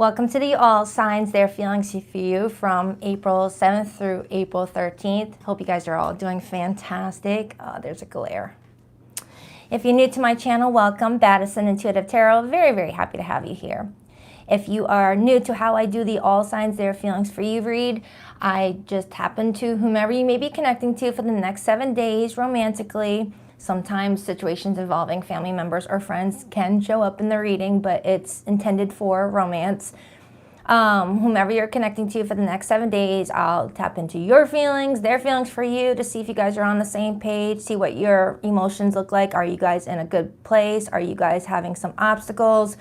Welcome to the All Signs, Their Feelings for You from April 7th through April 13th. Hope you guys are all doing fantastic. There's a glare. If you're new to my channel, welcome. Baddison Intuitive Tarot. Very, very happy to have you here. If you are new to how I do the All Signs, Their Feelings for You read, I just happen to whomever you may be connecting to for the next 7 days romantically. Sometimes situations involving family members or friends can show up in the reading, but it's intended for romance. Whomever you're connecting to for the next 7 days, I'll tap into your feelings, their feelings for you to see if you guys are on the same page, see what your emotions look like. Are you guys in a good place? Are you guys having some obstacles?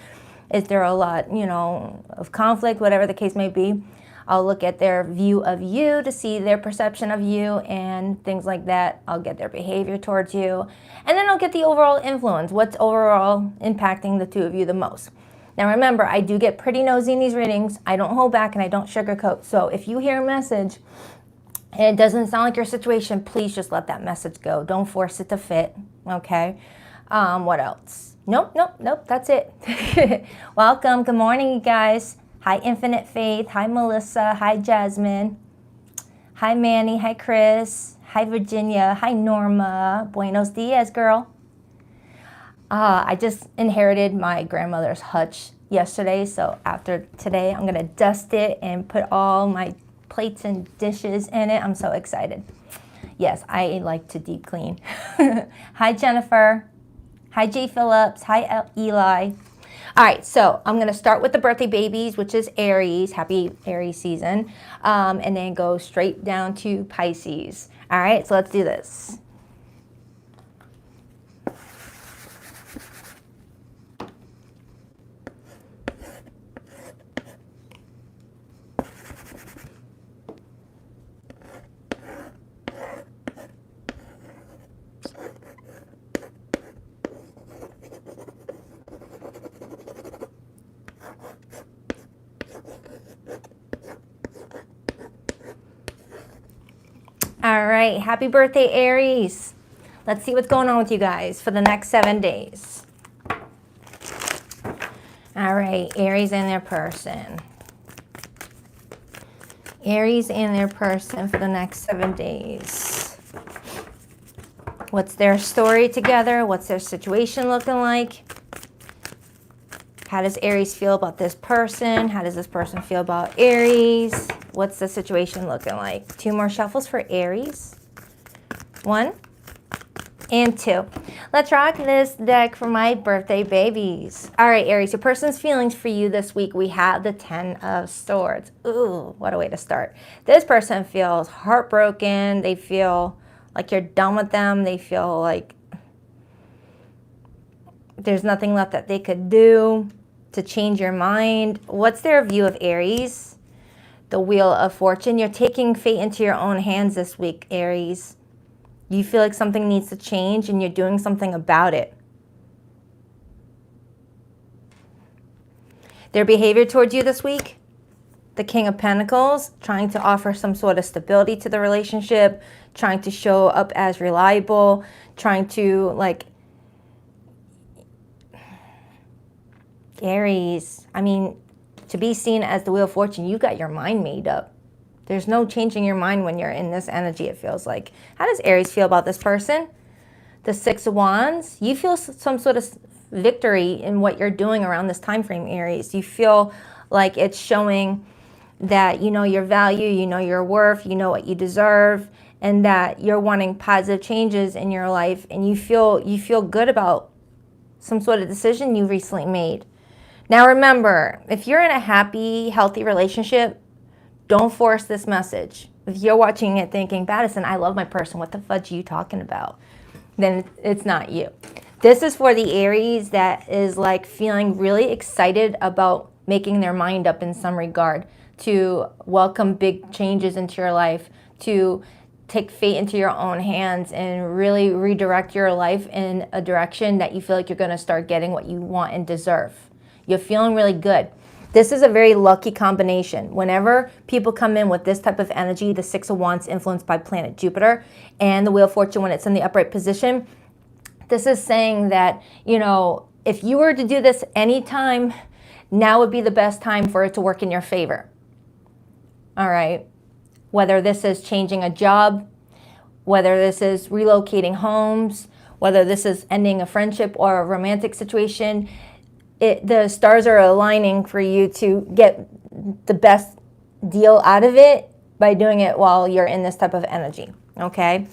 Is there a lot, of conflict, whatever the case may be? I'll look at their view of you to see their perception of you and things like that. I'll get their behavior towards you. And then I'll get the overall influence. What's overall impacting the two of you the most? Now remember, I do get pretty nosy in these readings. I don't hold back and I don't sugarcoat. So if you hear a message and it doesn't sound like your situation, please just let that message go. Don't force it to fit, okay? What else? Nope, that's it. Welcome, good morning, you guys. Hi, Infinite Faith. Hi, Melissa. Hi, Jasmine. Hi, Manny. Hi, Chris. Hi, Virginia. Hi, Norma. Buenos dias, girl. I just inherited my grandmother's hutch yesterday, so after today, I'm going to dust it and put all my plates and dishes in it. I'm so excited. Yes, I like to deep clean. Hi, Jennifer. Hi, Jay Phillips. Hi, Eli. All right, so I'm going to start with the birthday babies, which is Aries. Happy Aries season. And then go straight down to Pisces. All right, so let's do this. All right, happy birthday, Aries. Let's see what's going on with you guys for the next 7 days. All right, Aries and their person. Aries and their person for the next 7 days. What's their story together? What's their situation looking like? How does Aries feel about this person? How does this person feel about Aries? What's the situation looking like? 2 more shuffles for Aries. 1 and 2. Let's rock this deck for my birthday babies. All right, Aries, your person's feelings for you this week. We have the 10 of Swords. Ooh, what a way to start. This person feels heartbroken. They feel like you're done with them. They feel like there's nothing left that they could do to change your mind. What's their view of Aries? The Wheel of Fortune. You're taking fate into your own hands this week, Aries. You feel like something needs to change and you're doing something about it. Their behavior towards you this week? The King of Pentacles, trying to offer some sort of stability to the relationship, trying to show up as reliable, trying to Aries, to be seen as the Wheel of Fortune, you got your mind made up. There's no changing your mind when you're in this energy, it feels like. How does Aries feel about this person? The 6 of Wands, you feel some sort of victory in what you're doing around this time frame, Aries. You feel like it's showing that you know your value, you know your worth, you know what you deserve, and that you're wanting positive changes in your life, and you feel good about some sort of decision you recently made. Now remember, if you're in a happy, healthy relationship, don't force this message. If you're watching it thinking, Baddison, I love my person, what the fudge are you talking about? Then it's not you. This is for the Aries that is feeling really excited about making their mind up in some regard, to welcome big changes into your life, to take fate into your own hands and really redirect your life in a direction that you feel like you're going to start getting what you want and deserve. You're feeling really good. This is a very lucky combination. Whenever people come in with this type of energy, the 6 of Wands influenced by planet Jupiter, and the Wheel of Fortune when it's in the upright position, this is saying that, if you were to do this anytime now would be the best time for it to work in your favor. All right. Whether this is changing a job, whether this is relocating homes, whether this is ending a friendship or a romantic situation, the stars are aligning for you to get the best deal out of it by doing it while you're in this type of energy, okay?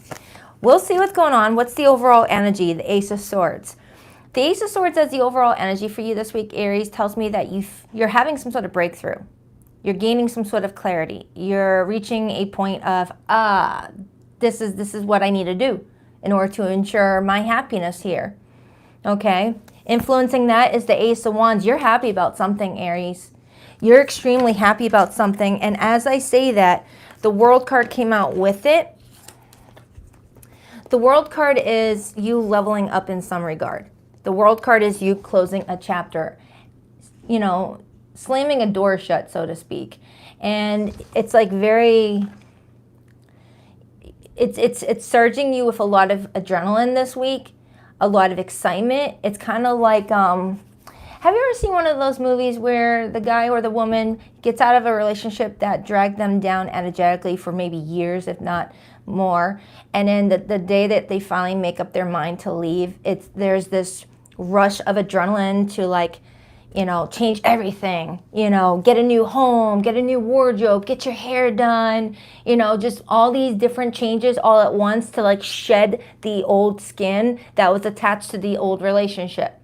We'll see what's going on. What's the overall energy? The Ace of Swords. The Ace of Swords as the overall energy for you this week, Aries, tells me that you're having some sort of breakthrough. You're gaining some sort of clarity. You're reaching a point of, this is what I need to do in order to ensure my happiness here, okay? Influencing that is the Ace of Wands. You're happy about something, Aries. You're extremely happy about something. And as I say that, the World card came out with it. The World card is you leveling up in some regard. The World card is you closing a chapter, you know, slamming a door shut, so to speak. And it's like it's surging you with a lot of adrenaline this week, a lot of excitement. It's kind of like, have you ever seen one of those movies where the guy or the woman gets out of a relationship that dragged them down energetically for maybe years, if not more, and then the day that they finally make up their mind to leave, there's this rush of adrenaline to, like, you know, change everything, you know, get a new home, get a new wardrobe, get your hair done, you know, just all these different changes all at once to, like, shed the old skin that was attached to the old relationship.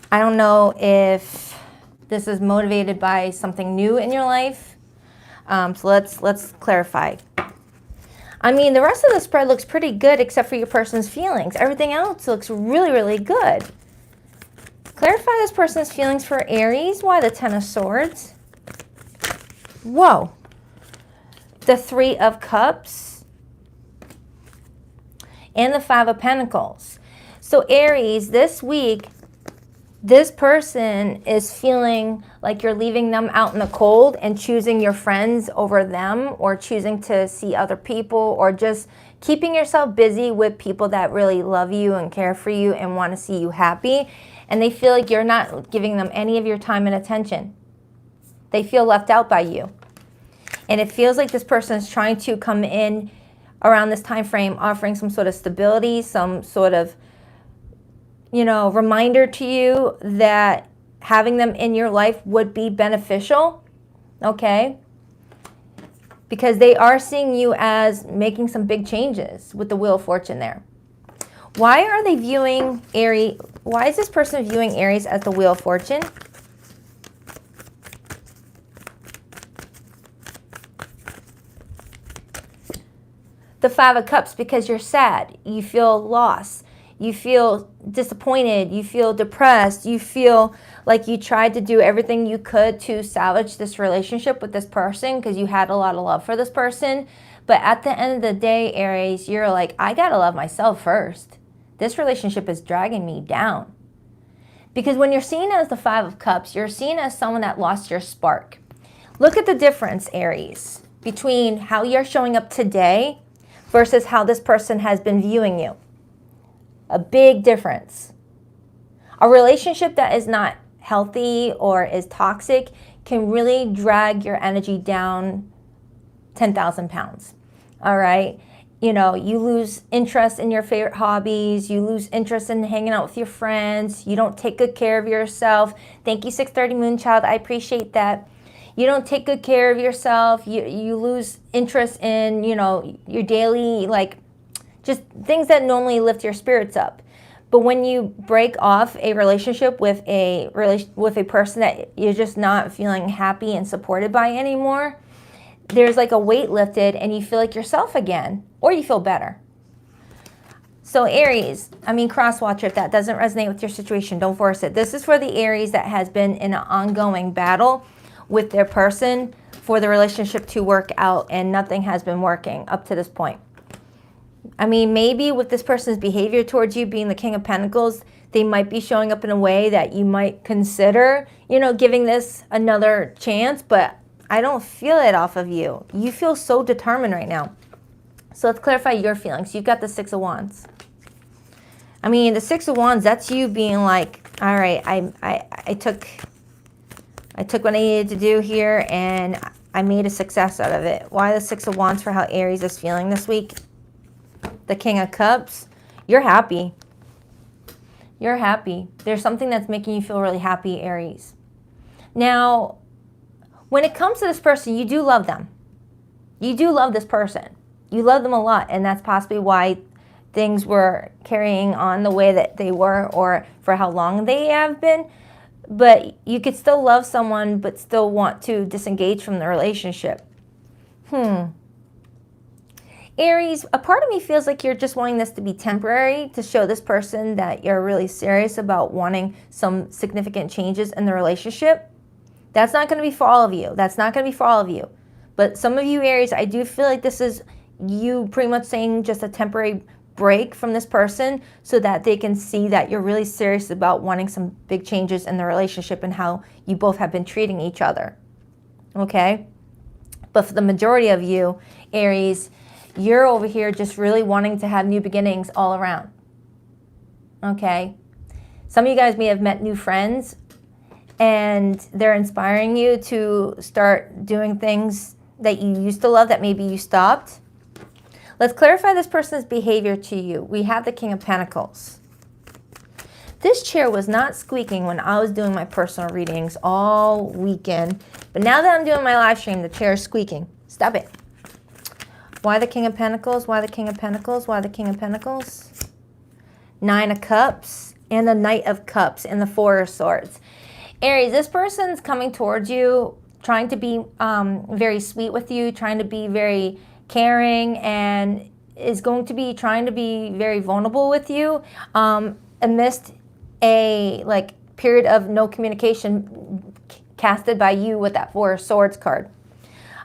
I don't know if this is motivated by something new in your life. So let's clarify. I mean, the rest of the spread looks pretty good except for your person's feelings. Everything else looks really, really good. Clarify this person's feelings for Aries. Why the Ten of Swords? Whoa. The Three of Cups. And the Five of Pentacles. So Aries, this week, this person is feeling like you're leaving them out in the cold and choosing your friends over them, or choosing to see other people, or just keeping yourself busy with people that really love you and care for you and want to see you happy. And they feel like you're not giving them any of your time and attention. They feel left out by you. And it feels like this person is trying to come in around this time frame offering some sort of stability, some sort of, you know, reminder to you that having them in your life would be beneficial, okay? Because they are seeing you as making some big changes with the Wheel of Fortune there. Why are they viewing Aries? Why is this person viewing Aries as the Wheel of Fortune? The Five of Cups, because you're sad. You feel lost. You feel disappointed, you feel depressed, you feel like you tried to do everything you could to salvage this relationship with this person because you had a lot of love for this person. But at the end of the day, Aries, you're like, I gotta love myself first. This relationship is dragging me down. Because when you're seen as the Five of Cups, you're seen as someone that lost your spark. Look at the difference, Aries, between how you're showing up today versus how this person has been viewing you. A big difference. A relationship that is not healthy or is toxic can really drag your energy down 10,000 pounds. All right. You know, you lose interest in your favorite hobbies. You lose interest in hanging out with your friends. You don't take good care of yourself. Thank you, 630 Moonchild. I appreciate that. You don't take good care of yourself. You lose interest in, you know, your daily, like, just things that normally lift your spirits up. But when you break off a relationship with a person that you're just not feeling happy and supported by anymore, there's like a weight lifted and you feel like yourself again, or you feel better. So Aries, I mean, cross watcher, if that doesn't resonate with your situation, don't force it. This is for the Aries that has been in an ongoing battle with their person for the relationship to work out, and nothing has been working up to this point. I mean, maybe with this person's behavior towards you being the King of Pentacles, they might be showing up in a way that you might consider, you know, giving this another chance, but I don't feel it off of you. You feel so determined right now. So let's clarify your feelings. You've got the Six of Wands. I mean, the Six of Wands, that's you being like, all right, I took what I needed to do here and I made a success out of it. Why the Six of Wands for how Aries is feeling this week? The King of Cups. You're happy. You're happy. There's something that's making you feel really happy, Aries. Now, when it comes to this person, you do love them. You do love this person. You love them a lot, and that's possibly why things were carrying on the way that they were or for how long they have been. But you could still love someone but still want to disengage from the relationship. Aries, a part of me feels like you're just wanting this to be temporary to show this person that you're really serious about wanting some significant changes in the relationship. That's not going to be for all of you. That's not going to be for all of you. But some of you, Aries, I do feel like this is you pretty much saying just a temporary break from this person so that they can see that you're really serious about wanting some big changes in the relationship and how you both have been treating each other. Okay? But for the majority of you, Aries, you're over here just really wanting to have new beginnings all around. Okay? Some of you guys may have met new friends and they're inspiring you to start doing things that you used to love that maybe you stopped. Let's clarify this person's behavior to you. We have the King of Pentacles. This chair was not squeaking when I was doing my personal readings all weekend, but now that I'm doing my live stream, the chair is squeaking. Stop it. Why the King of Pentacles? Why the King of Pentacles? Why the King of Pentacles? Nine of Cups and the Knight of Cups and the Four of Swords. Aries, this person's coming towards you, trying to be very sweet with you, trying to be very caring, and is going to be trying to be very vulnerable with you amidst a period of no communication casted by you with that Four of Swords card.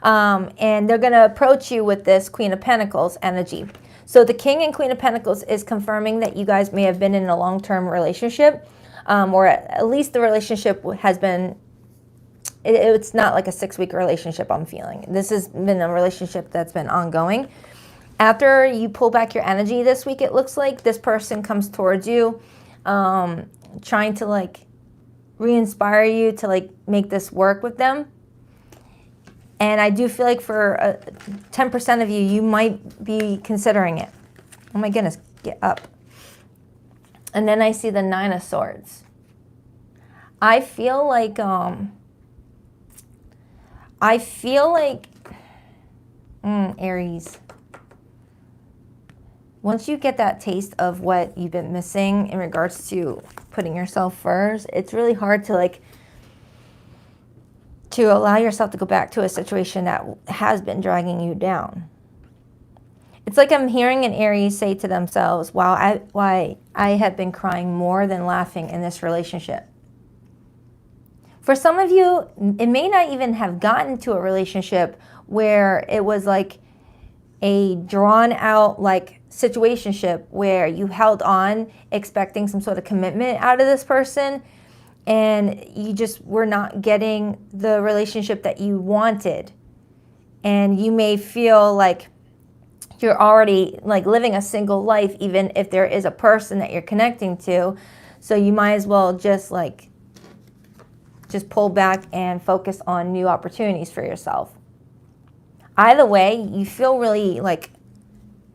And they're going to approach you with this Queen of Pentacles energy. So the King and Queen of Pentacles is confirming that you guys may have been in a long-term relationship, or at least the relationship has been, it's not like a 6-week relationship I'm feeling. This has been a relationship that's been ongoing. After you pull back your energy this week, it looks like this person comes towards you, trying to re-inspire you to make this work with them. And I do feel like for 10% of you, you might be considering it. Oh my goodness, get up. And then I see the Nine of Swords. I feel like, Aries, once you get that taste of what you've been missing in regards to putting yourself first, it's really hard to allow yourself to go back to a situation that has been dragging you down. It's like I'm hearing an Aries say to themselves, wow, why I have been crying more than laughing in this relationship. For some of you, it may not even have gotten to a relationship where it was like a drawn out situationship where you held on expecting some sort of commitment out of this person, and you just were not getting the relationship that you wanted. And you may feel like you're already living a single life, even if there is a person that you're connecting to. So you might as well just pull back and focus on new opportunities for yourself. Either way, you feel really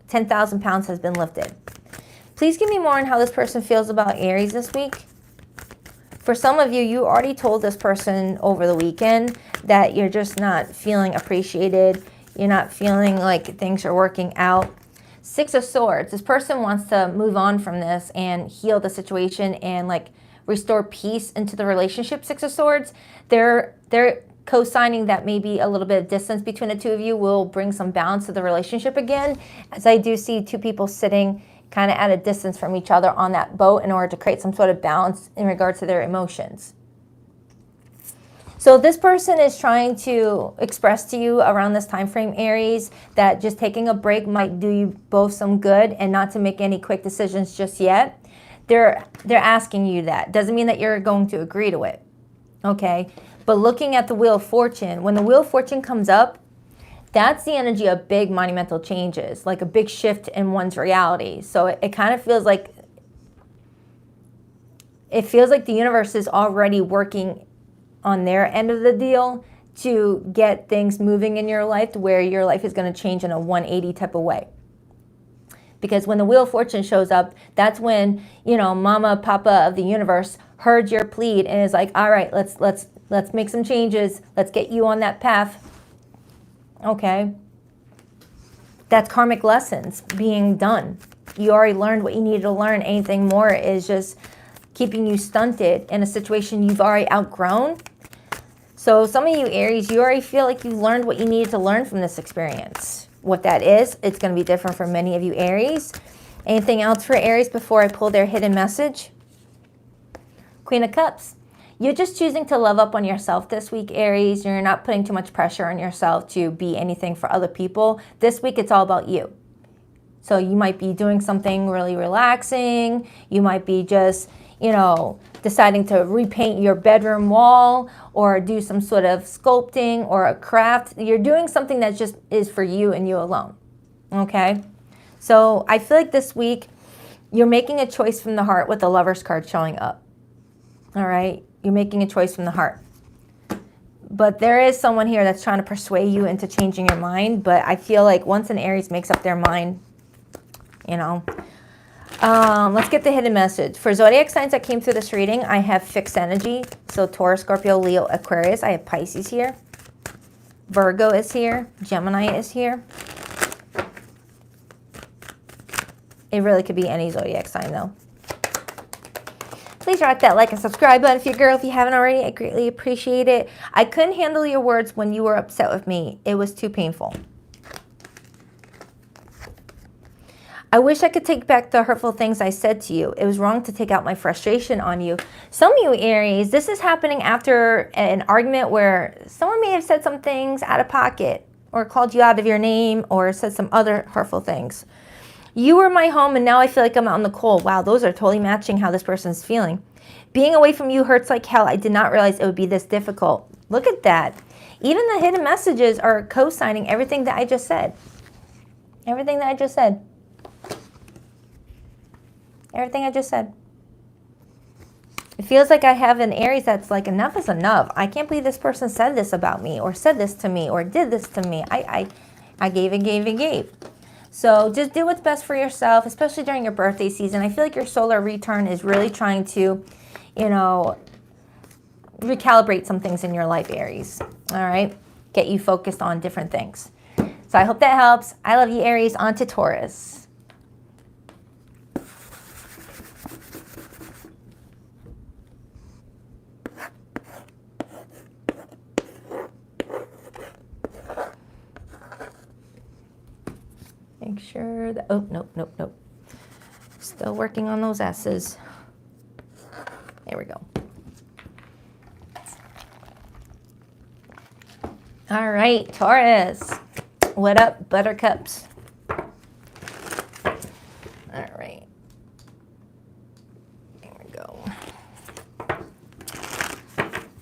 10,000 pounds has been lifted. Please give me more on how this person feels about Aries this week. For some of you, you already told this person over the weekend that you're just not feeling appreciated. You're not feeling like things are working out. Six of Swords. This person wants to move on from this and heal the situation and restore peace into the relationship. Six of Swords. They're co-signing that maybe a little bit of distance between the two of you will bring some balance to the relationship again, as I do see two people sitting kind of at a distance from each other on that boat in order to create some sort of balance in regards to their emotions. So this person is trying to express to you around this time frame, Aries, that just taking a break might do you both some good and not to make any quick decisions just yet. They're asking you that. Doesn't mean that you're going to agree to it, okay? But looking at the Wheel of Fortune, when the Wheel of Fortune comes up, that's the energy of big monumental changes, like a big shift in one's reality. So it kind of feels like it feels like the universe is already working on their end of the deal to get things moving in your life to where your life is going to change in a 180 type of way. Because when the Wheel of Fortune shows up, that's when, you know, Mama, Papa of the universe heard your plead and is like, all right, let's make some changes. Let's get you on that path. Okay. That's karmic lessons being done. You already learned what you needed to learn. Anything more is just keeping you stunted in a situation you've already outgrown. So some of you Aries, you already feel like you learned what you needed to learn from this experience. What that is, it's going to be different for many of you Aries. Anything else for Aries before I pull their hidden message? Queen of Cups. You're just choosing to love up on yourself this week, Aries. You're not putting too much pressure on yourself to be anything for other people. This week, it's all about you. So you might be doing something really relaxing. You might be just, you know, deciding to repaint your bedroom wall or do some sort of sculpting or a craft. You're doing something that just is for you and you alone. Okay? So I feel like this week, you're making a choice from the heart with the Lover's card showing up. All right? You're making a choice from the heart. But there is someone here that's trying to persuade you into changing your mind. But I feel like once an Aries makes up their mind, you know. Let's get the hidden message. For zodiac signs that came through this reading, I have fixed energy. So Taurus, Scorpio, Leo, Aquarius. I have Pisces here. Virgo is here. Gemini is here. It really could be any zodiac sign though. Please rock that like and subscribe button if you're a girl. If you haven't already, I greatly appreciate it. I couldn't handle your words when you were upset with me. It was too painful. I wish I could take back the hurtful things I said to you. It was wrong to take out my frustration on you. Some of you Aries, this is happening after an argument where someone may have said some things out of pocket or called you out of your name or said some other hurtful things. You were my home and now I feel like I'm out in the cold. Wow, those are totally matching how this person's feeling. Being away from you hurts like hell. I did not realize it would be this difficult. Look at that. Even the hidden messages are co-signing everything that I just said. Everything that I just said. Everything I just said. It feels like I have an Aries that's like, enough is enough. I can't believe this person said this about me or said this to me or did this to me. I gave and gave and gave. So just do what's best for yourself, especially during your birthday season. I feel like your solar return is really trying to, you know, recalibrate some things in your life, Aries. All right? Get you focused on different things. So I hope that helps. I love you, Aries. On to Taurus. Make sure that, oh, nope. Still working on those S's. There we go. All right, Taurus. What up, buttercups? All right. There we go.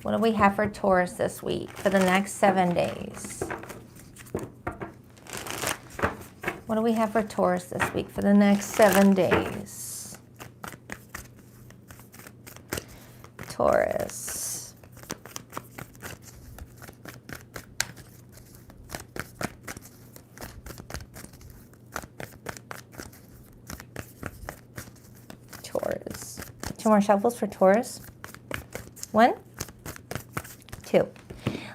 What do we have for Taurus this week for the next 7 days? What do we have for Taurus this week for the next 7 days? Taurus. Taurus. 2 more shuffles for Taurus. 1, 2.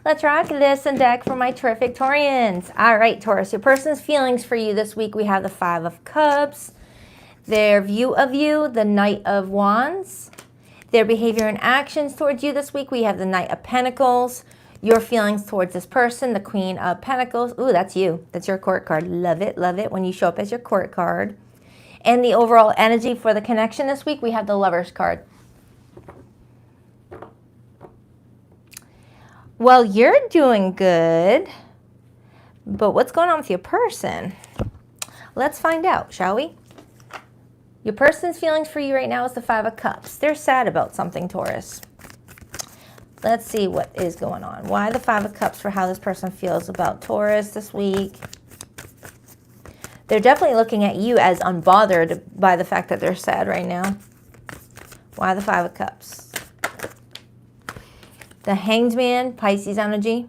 Let's rock this and deck for my terrific Taurians. All right, Taurus, your person's feelings for you this week. We have the 5 of Cups, their view of you, the Knight of Wands, their behavior and actions towards you this week. We have the Knight of Pentacles, your feelings towards this person, the Queen of Pentacles. Ooh, that's you. That's your court card. Love it when you show up as your court card. And the overall energy for the connection this week, we have the Lover's card. Well, you're doing good, but what's going on with your person? Let's find out, shall we? Your person's feelings for you right now is the 5 of Cups. They're sad about something, Taurus. Let's see what is going on. Why the 5 of Cups for how this person feels about Taurus this week? They're definitely looking at you as unbothered by the fact that they're sad right now. Why the Five of Cups? The Hanged Man, Pisces energy.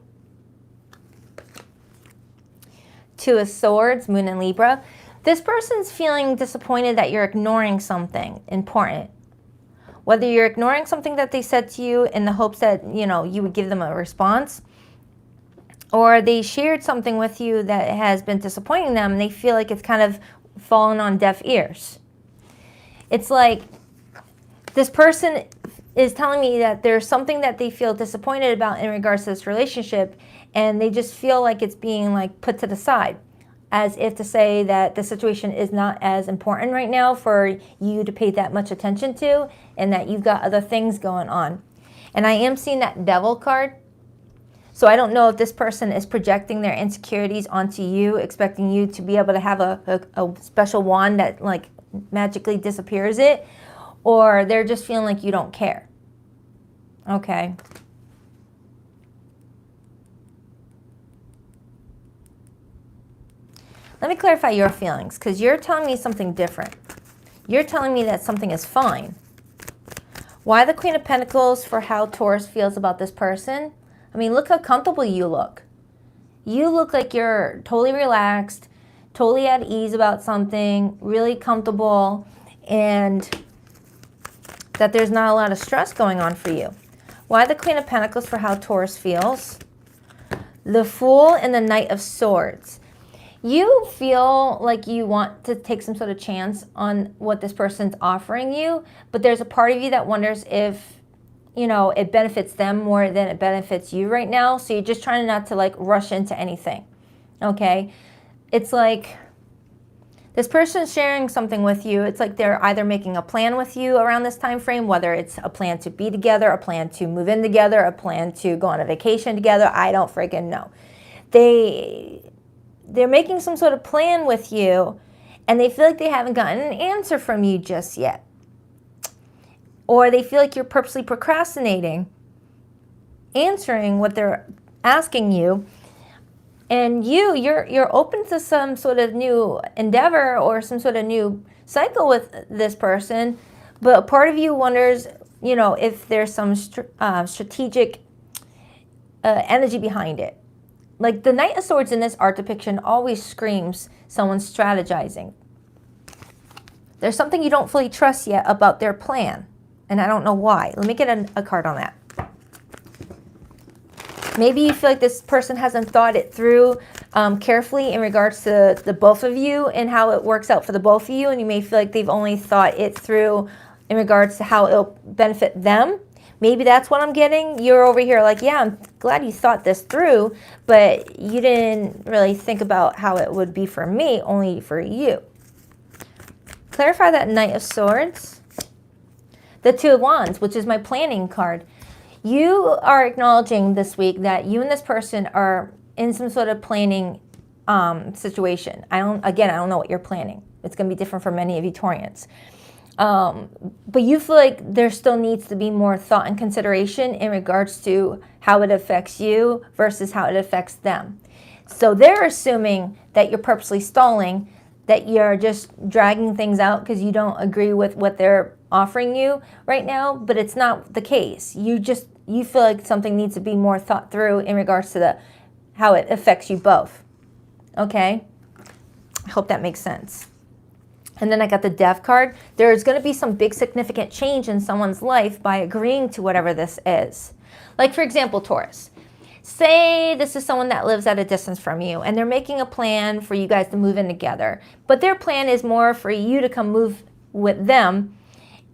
Two of Swords, Moon and Libra. This person's feeling disappointed that you're ignoring something important. Whether you're ignoring something that they said to you in the hopes that, you know, you would give them a response, or they shared something with you that has been disappointing them and they feel like it's kind of fallen on deaf ears. It's like this person is telling me that there's something that they feel disappointed about in regards to this relationship, and they just feel like it's being like put to the side, as if to say that the situation is not as important right now for you to pay that much attention to, and that you've got other things going on. And I am seeing that Devil card. So I don't know if this person is projecting their insecurities onto you, expecting you to be able to have a special wand that like magically disappears it, or they're just feeling like you don't care. Okay. Let me clarify your feelings, because you're telling me something different. You're telling me that something is fine. Why the Queen of Pentacles for how Taurus feels about this person? I mean, look how comfortable you look. You look like you're totally relaxed, totally at ease about something, really comfortable, and that there's not a lot of stress going on for you. Why the Queen of Pentacles for how Taurus feels? The Fool and the Knight of Swords. You feel like you want to take some sort of chance on what this person's offering you, but there's a part of you that wonders if, you know, it benefits them more than it benefits you right now. So you're just trying not to like rush into anything. Okay? It's like this person's sharing something with you. It's like they're either making a plan with you around this time frame, whether it's a plan to be together, a plan to move in together, a plan to go on a vacation together. I don't freaking know. They're making some sort of plan with you, and they feel like they haven't gotten an answer from you just yet. Or they feel like you're purposely procrastinating answering what they're asking you, and you're open to some sort of new endeavor or some sort of new cycle with this person, but a part of you wonders, you know, if there's some strategic energy behind it. Like the Knight of Swords in this art depiction always screams someone strategizing. There's something you don't fully trust yet about their plan, and I don't know why. Let me get a card on that. Maybe you feel like this person hasn't thought it through carefully in regards to the both of you and how it works out for the both of you, and you may feel like they've only thought it through in regards to how it'll benefit them. Maybe that's what I'm getting. You're over here like, yeah, I'm glad you thought this through, but you didn't really think about how it would be for me, only for you. Clarify that Knight of Swords. The Two of Wands, which is my planning card. You are acknowledging this week that you and this person are in some sort of planning situation. I don't know what you're planning. It's going to be different for many of you Taurians. But you feel like there still needs to be more thought and consideration in regards to how it affects you versus how it affects them. So they're assuming that you're purposely stalling, that you're just dragging things out because you don't agree with what they're offering you right now, but it's not the case. You feel like something needs to be more thought through in regards to how it affects you both. Okay? I hope that makes sense. And then I got the Death card. There's going to be some big significant change in someone's life by agreeing to whatever this is. Like, for example, Taurus. Say this is someone that lives at a distance from you, and they're making a plan for you guys to move in together. But their plan is more for you to come move with them,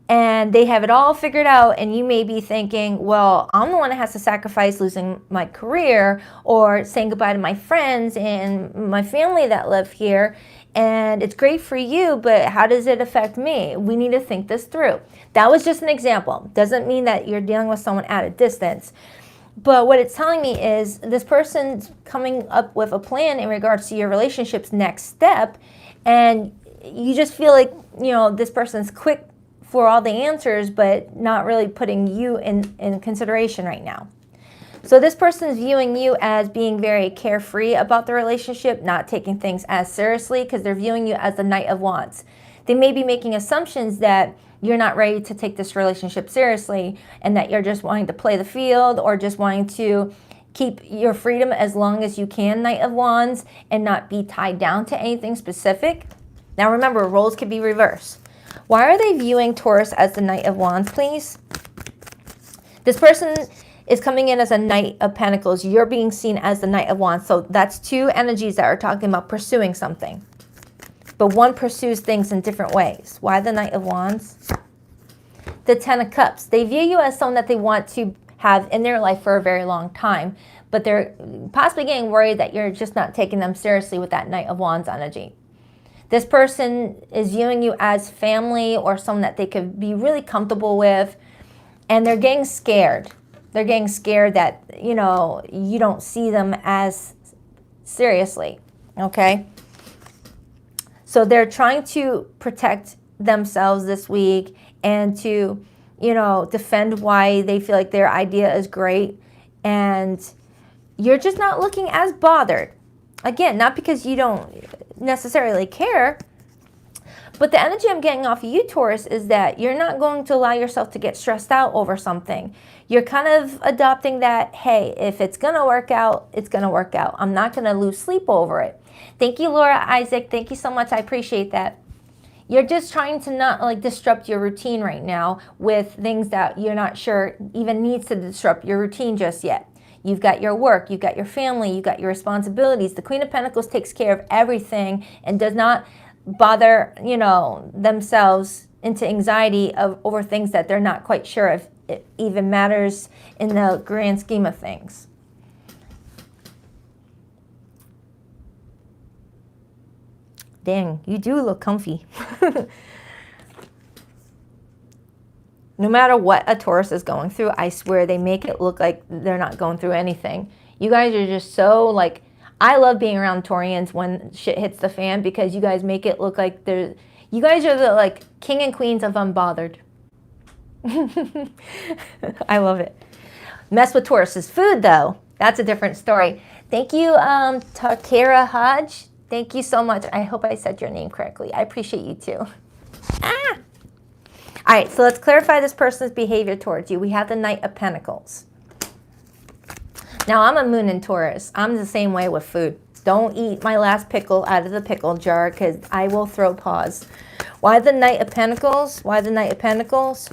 and they have it all figured out, and you may be thinking, well, I'm the one that has to sacrifice losing my career or saying goodbye to my friends and my family that live here. And it's great for you, but how does it affect me? We need to think this through. That was just an example. Doesn't mean that you're dealing with someone at a distance. But what it's telling me is this person's coming up with a plan in regards to your relationship's next step. And you just feel like, you know, this person's quick for all the answers, but not really putting you in consideration right now. So this person's viewing you as being very carefree about the relationship, not taking things as seriously because they're viewing you as the Knight of Wands. They may be making assumptions that you're not ready to take this relationship seriously, and that you're just wanting to play the field or just wanting to keep your freedom as long as you can, Knight of Wands, and not be tied down to anything specific. Now remember, roles can be reversed. Why are they viewing Taurus as the Knight of Wands, please? This person is coming in as a Knight of Pentacles. You're being seen as the Knight of Wands. So that's two energies that are talking about pursuing something. But one pursues things in different ways. Why the Knight of Wands? The Ten of Cups. They view you as someone that they want to have in their life for a very long time. But they're possibly getting worried that you're just not taking them seriously with that Knight of Wands energy. This person is viewing you as family or someone that they could be really comfortable with. And they're getting scared. They're getting scared that, you know, you don't see them as seriously, okay? So they're trying to protect themselves this week and to, you know, defend why they feel like their idea is great. And you're just not looking as bothered. Again, not because you don't necessarily care, but the energy I'm getting off of you, Taurus, is that you're not going to allow yourself to get stressed out over something. You're kind of adopting that, hey, if it's going to work out, it's going to work out. I'm not going to lose sleep over it. Thank you, Laura Isaac. Thank you so much. I appreciate that. You're just trying to not like disrupt your routine right now with things that you're not sure even needs to disrupt your routine just yet. You've got your work, you've got your family, you've got your responsibilities. The Queen of Pentacles takes care of everything and does not bother, you know, themselves into anxiety over things that they're not quite sure if it even matters in the grand scheme of things. Dang, you do look comfy. No matter what a Taurus is going through, I swear they make it look like they're not going through anything. You guys are just so like, I love being around Taurians when shit hits the fan because you guys make it look like you guys are the like king and queens of unbothered. I love it. Mess with Taurus's food though. That's a different story. Thank you, Takara Hodge. Thank you so much. I hope I said your name correctly. I appreciate you too. Ah! All right, so let's clarify this person's behavior towards you. We have the Knight of Pentacles. Now, I'm a moon in Taurus. I'm the same way with food. Don't eat my last pickle out of the pickle jar because I will throw paws. Why the Knight of Pentacles? Why the Knight of Pentacles?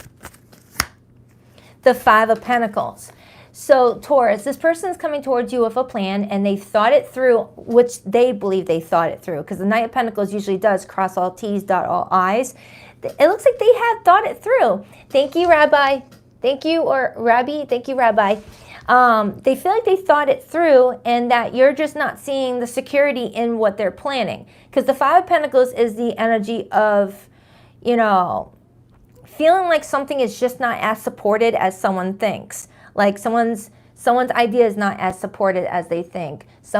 The Five of Pentacles. So, Taurus, this person is coming towards you with a plan, and they've thought it through, which they believe they thought it through, because the Knight of Pentacles usually does cross all T's, dot all I's. It looks like they have thought it through. Thank you, Rabbi. Thank you, or Rabbi. Thank you, Rabbi. They feel like they thought it through and that you're just not seeing the security in what they're planning. Because the Five of Pentacles is the energy of, you know, feeling like something is just not as supported as someone thinks. Like someone's idea is not as supported as they think. It's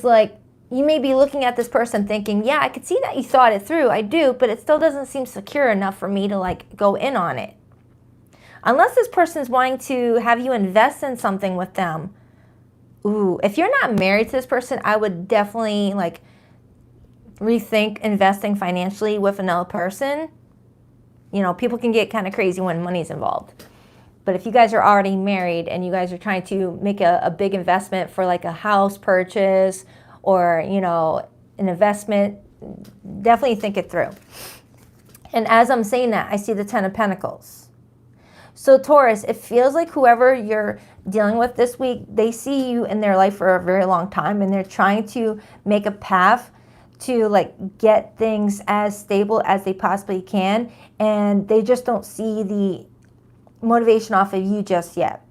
like you may be looking at this person thinking, yeah, I could see that you thought it through. I do, but it still doesn't seem secure enough for me to like go in on it. Unless this person's wanting to have you invest in something with them. Ooh, if you're not married to this person, I would definitely like rethink investing financially with another person. You know, people can get kind of crazy when money's involved. But if you guys are already married and you guys are trying to make a big investment for like a house purchase or, you know, an investment, definitely think it through. And as I'm saying that, I see the Ten of Pentacles. So Taurus, it feels like whoever you're dealing with this week, they see you in their life for a very long time and they're trying to make a path to like get things as stable as they possibly can. And they just don't see the motivation off of you just yet.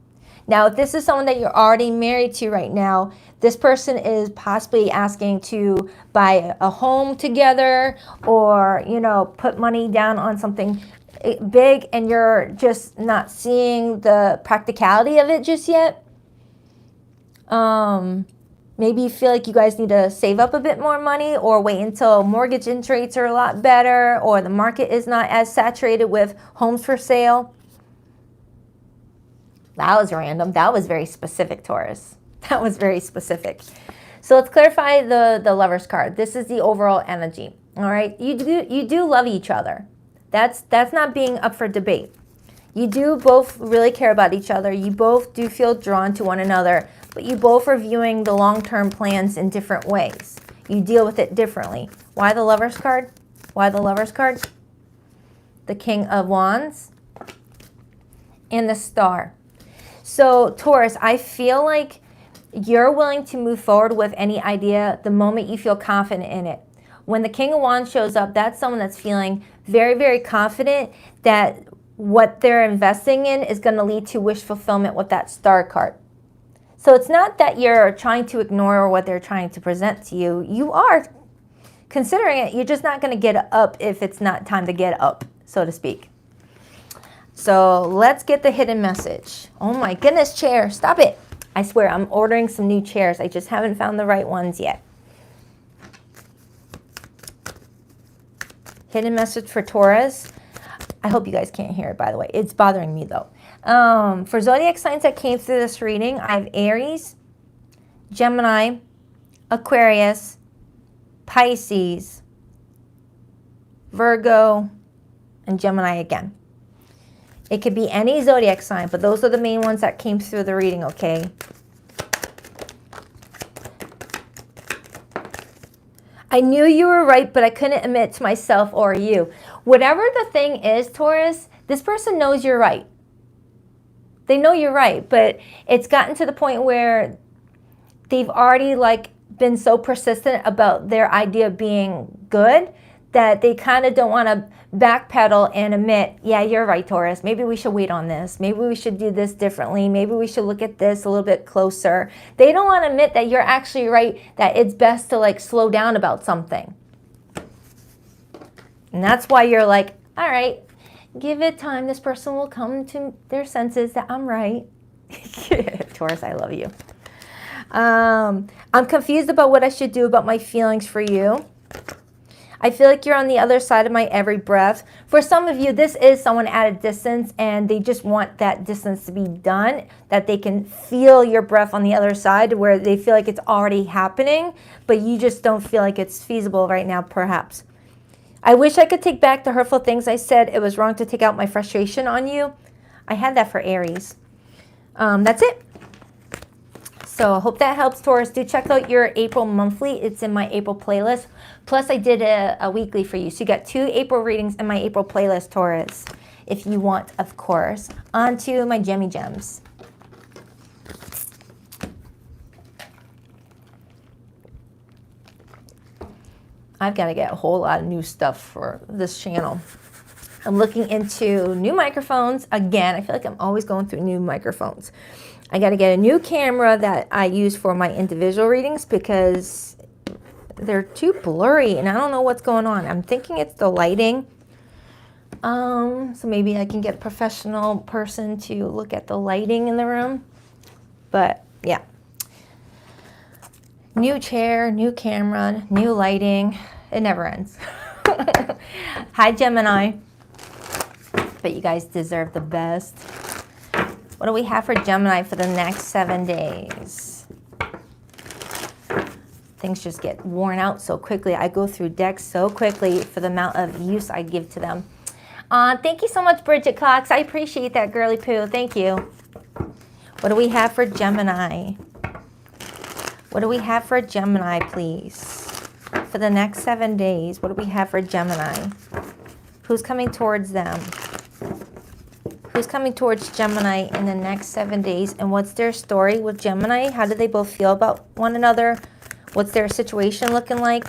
Now, if this is someone that you're already married to right now, this person is possibly asking to buy a home together or, you know, put money down on something big and you're just not seeing the practicality of it just yet. Maybe you feel like you guys need to save up a bit more money or wait until mortgage interest rates are a lot better or the market is not as saturated with homes for sale. That was random. That was very specific, Taurus. That was very specific. So let's clarify the Lover's card. This is the overall energy, All right, you do love each other. That's not being up for debate. You do both really care about each other. You both do feel drawn to one another, but you both are viewing the long-term plans in different ways. You deal with it differently. Why the Lovers card? Why the Lovers card? The King of Wands and the Star. So Taurus, I feel like you're willing to move forward with any idea the moment you feel confident in it. When the King of Wands shows up, that's someone that's feeling very, very confident that what they're investing in is going to lead to wish fulfillment with that Star card. So it's not that you're trying to ignore what they're trying to present to you. You are considering it. You're just not going to get up if it's not time to get up, so to speak. So let's get the hidden message. Oh my goodness, chair, stop it. I swear, I'm ordering some new chairs. I just haven't found the right ones yet. Hidden message for Taurus. I hope you guys can't hear it, by the way. It's bothering me, though. For zodiac signs that came through this reading, I have Aries, Gemini, Aquarius, Pisces, Virgo, and Gemini again. It could be any zodiac sign, but those are the main ones that came through the reading, okay? I knew you were right, but I couldn't admit to myself or you. Whatever the thing is, Taurus, this person knows you're right. They know you're right, but it's gotten to the point where they've already been so persistent about their idea being good that they kind of don't want to backpedal and admit, yeah, you're right, Taurus. Maybe we should wait on this. Maybe we should do this differently. Maybe we should look at this a little bit closer. They don't want to admit that you're actually right, that it's best to slow down about something. And that's why you're like, all right, give it time. This person will come to their senses that I'm right. Taurus, I love you. I'm confused about what I should do about my feelings for you. I feel like you're on the other side of my every breath. For some of you, this is someone at a distance and they just want that distance to be done, that they can feel your breath on the other side where they feel like it's already happening, but you just don't feel like it's feasible right now, perhaps. I wish I could take back the hurtful things I said. It was wrong to take out my frustration on you. I had that for Aries. That's it. So I hope that helps, Taurus. Do check out your April monthly. It's in my April playlist. Plus, I did a weekly for you. So you got 2 April readings in my April playlist, Taurus, if you want, of course. On to my Gemmy Gems. I've got to get a whole lot of new stuff for this channel. I'm looking into new microphones. Again, I feel like I'm always going through new microphones. I got to get a new camera that I use for my individual readings because they're too blurry and I don't know what's going on. I'm thinking it's the lighting. So maybe I can get a professional person to look at the lighting in the room. But yeah. New chair, new camera, new lighting. It never ends. Hi, Gemini. But you guys deserve the best. What do we have for Gemini for the next 7 days? Things just get worn out so quickly. I go through decks so quickly for the amount of use I give to them. Thank you so much, Bridget Cox. I appreciate that, girly poo. Thank you. What do we have for Gemini? What do we have for Gemini, please? For the next 7 days, what do we have for Gemini? Who's coming towards them? Who's coming towards Gemini in the next 7 days? And what's their story with Gemini? How do they both feel about one another? What's their situation looking like?